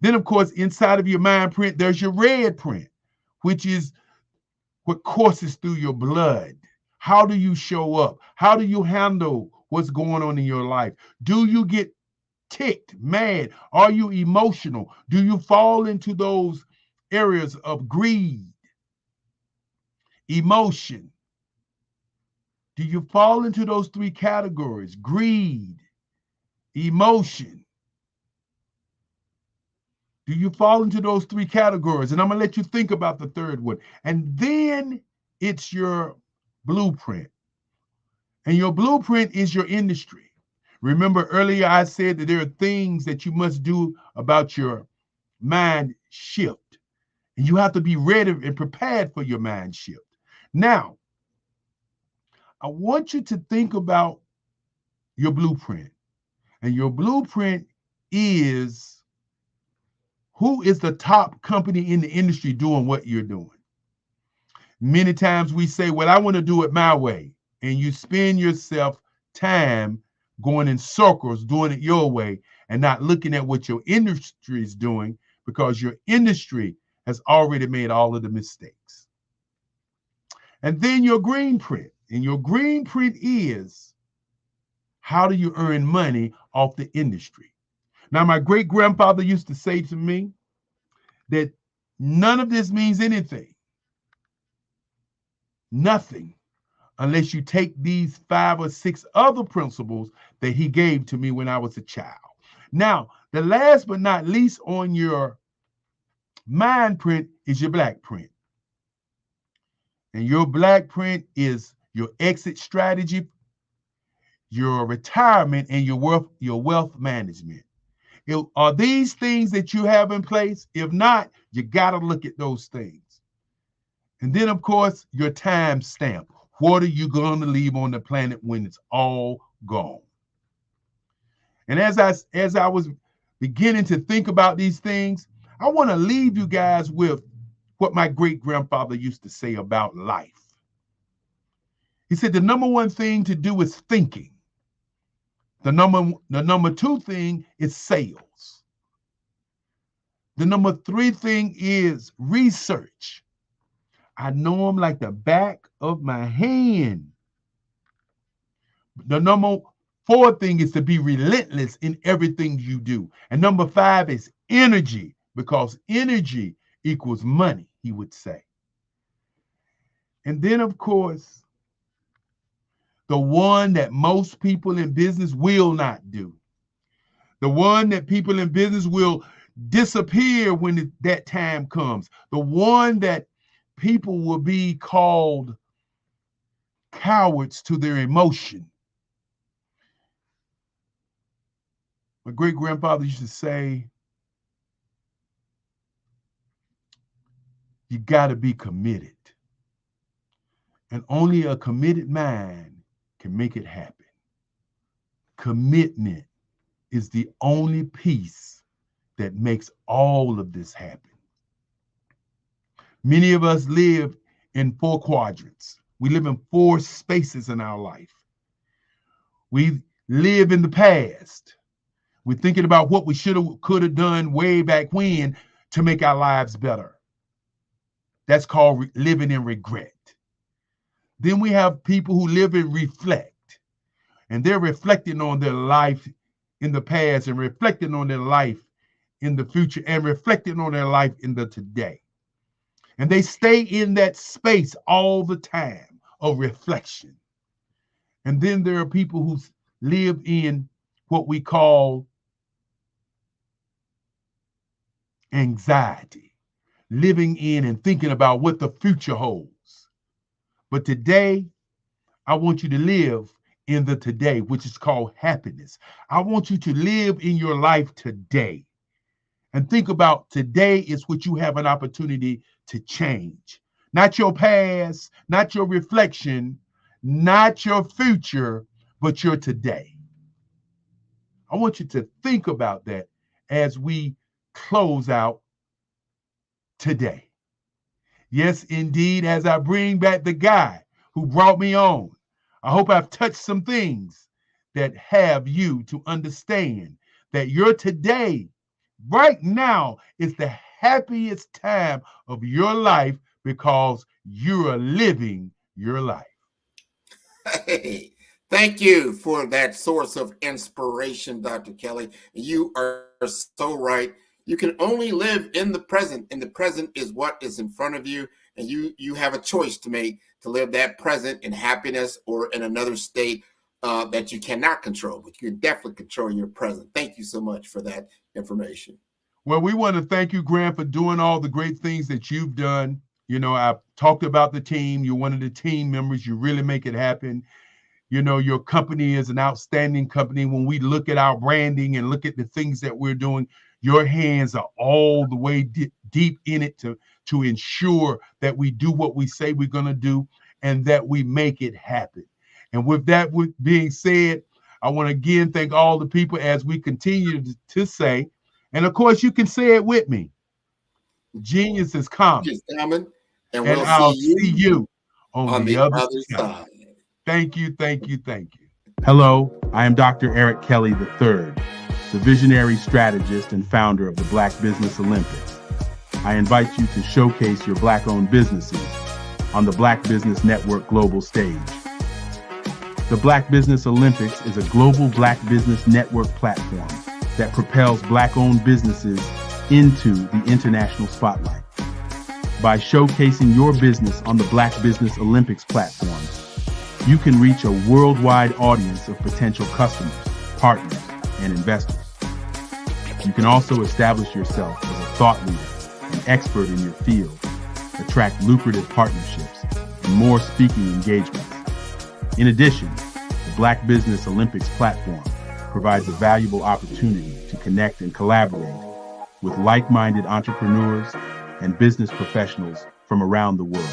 Then, of course, inside of your mind print, there's your red print, which is what courses through your blood. How do you show up? How do you handle what's going on in your life? Do you get ticked, mad? Are you emotional? Do you fall into those areas of greed, emotion? Do you fall into those three categories? Greed, emotion. Do you fall into those three categories? And I'm going to let you think about the third one. And then it's your blueprint. And your blueprint is your industry. Remember earlier I said that there are things that you must do about your mind shift. And you have to be ready and prepared for your mind shift. Now, I want you to think about your blueprint. And your blueprint is, who is the top company in the industry doing what you're doing? Many times we say, well, I want to do it my way. And you spend yourself time going in circles, doing it your way, and not looking at what your industry is doing, because your industry has already made all of the mistakes. And then your green print. And your green print is, How do you earn money off the industry? Now, my great-grandfather used to say to me that none of this means anything. Nothing, unless you take these 5 or 6 other principles that he gave to me when I was a child. Now, the last but not least on your mind print is your black print. And your black print is your exit strategy, your retirement, and your wealth management. Are these things that you have in place? If not, you got to look at those things. And then, of course, your time stamp. What are you going to leave on the planet when it's all gone? And as I was beginning to think about these things, I want to leave you guys with what my great-grandfather used to say about life. He said the number one thing to do is thinking. The number 2 thing is sales. The number 3 thing is research. I know them like the back of my hand. The number 4 thing is to be relentless in everything you do. And number 5 is energy, because energy equals money, he would say. And then, of course, the one that most people in business will not do. The one that people in business will disappear when that time comes. The one that people will be called cowards to their emotion. My great-grandfather used to say, you got to be committed. And only a committed mind can make it happen. Commitment is the only piece that makes all of this happen. Many of us live in 4 quadrants. We live in 4 spaces in our life. We live in the past. We're thinking about what we could have done way back when to make our lives better. That's called living in regret. Then we have people who live and reflect, and they're reflecting on their life in the past and reflecting on their life in the future and reflecting on their life in the today. And they stay in that space all the time of reflection. And then there are people who live in what we call anxiety, living in and thinking about what the future holds. But today, I want you to live in the today, which is called happiness. I want you to live in your life today. And think about today is what you have an opportunity to change. Not your past, not your reflection, not your future, but your today. I want you to think about that as we close out today. Yes, indeed, as I bring back the guy who brought me on, I hope I've touched some things that have you to understand that your today, right now, is the happiest time of your life because you are living your life. Hey, thank you for that source of inspiration, Dr. Kelly. You are so right. You can only live in the present, and the present is what is in front of you, and you have a choice to make to live that present in happiness or in another state that you cannot control, but you can definitely control your present. Thank you so much for that information. Well, we want to thank you, Grant, for doing all the great things that you've done. You know, I've talked about the team. You're one of the team members. You really make it happen. You know, your company is an outstanding company. When we look at our branding and look at the things that we're doing, your hands are all the way deep in it to ensure that we do what we say we're going to do and that we make it happen. And with that being said, I want to again thank all the people as we continue to say, and of course you can say it with me, genius is common. And we'll I'll see you on the other side. Thank you, thank you, thank you. Hello, I am Dr. Eric Kelly III, the visionary strategist and founder of the Black Business Olympics. I invite you to showcase your Black-owned businesses on the Black Business Network global stage. The Black Business Olympics is a global Black business network platform that propels Black-owned businesses into the international spotlight. By showcasing your business on the Black Business Olympics platform, you can reach a worldwide audience of potential customers, partners, and investors. You can also establish yourself as a thought leader and expert in your field, attract lucrative partnerships, and more speaking engagements. In addition, the Black Business Olympics platform provides a valuable opportunity to connect and collaborate with like-minded entrepreneurs and business professionals from around the world.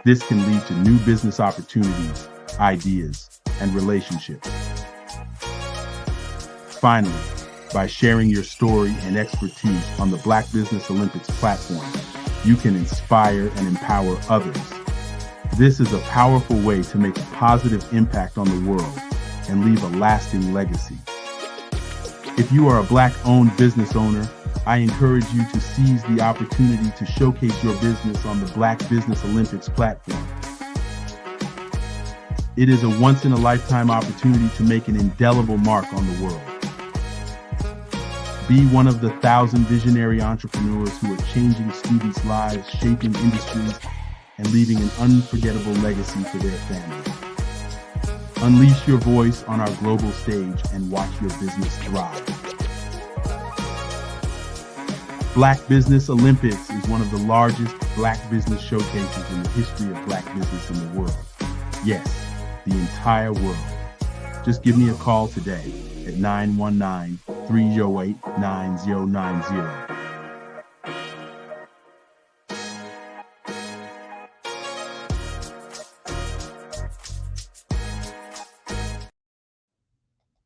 This can lead to new business opportunities, ideas, and relationships. Finally, by sharing your story and expertise on the Black Business Olympics platform, you can inspire and empower others. This is a powerful way to make a positive impact on the world and leave a lasting legacy. If you are a Black-owned business owner, I encourage you to seize the opportunity to showcase your business on the Black Business Olympics platform. It is a once-in-a-lifetime opportunity to make an indelible mark on the world. Be one of the 1,000 visionary entrepreneurs who are changing students' lives, shaping industries, and leaving an unforgettable legacy for their families. Unleash your voice on our global stage and watch your business thrive. Black Business Olympics is one of the largest Black business showcases in the history of Black business in the world. Yes, the entire world. Just give me a call today at 919-308-9090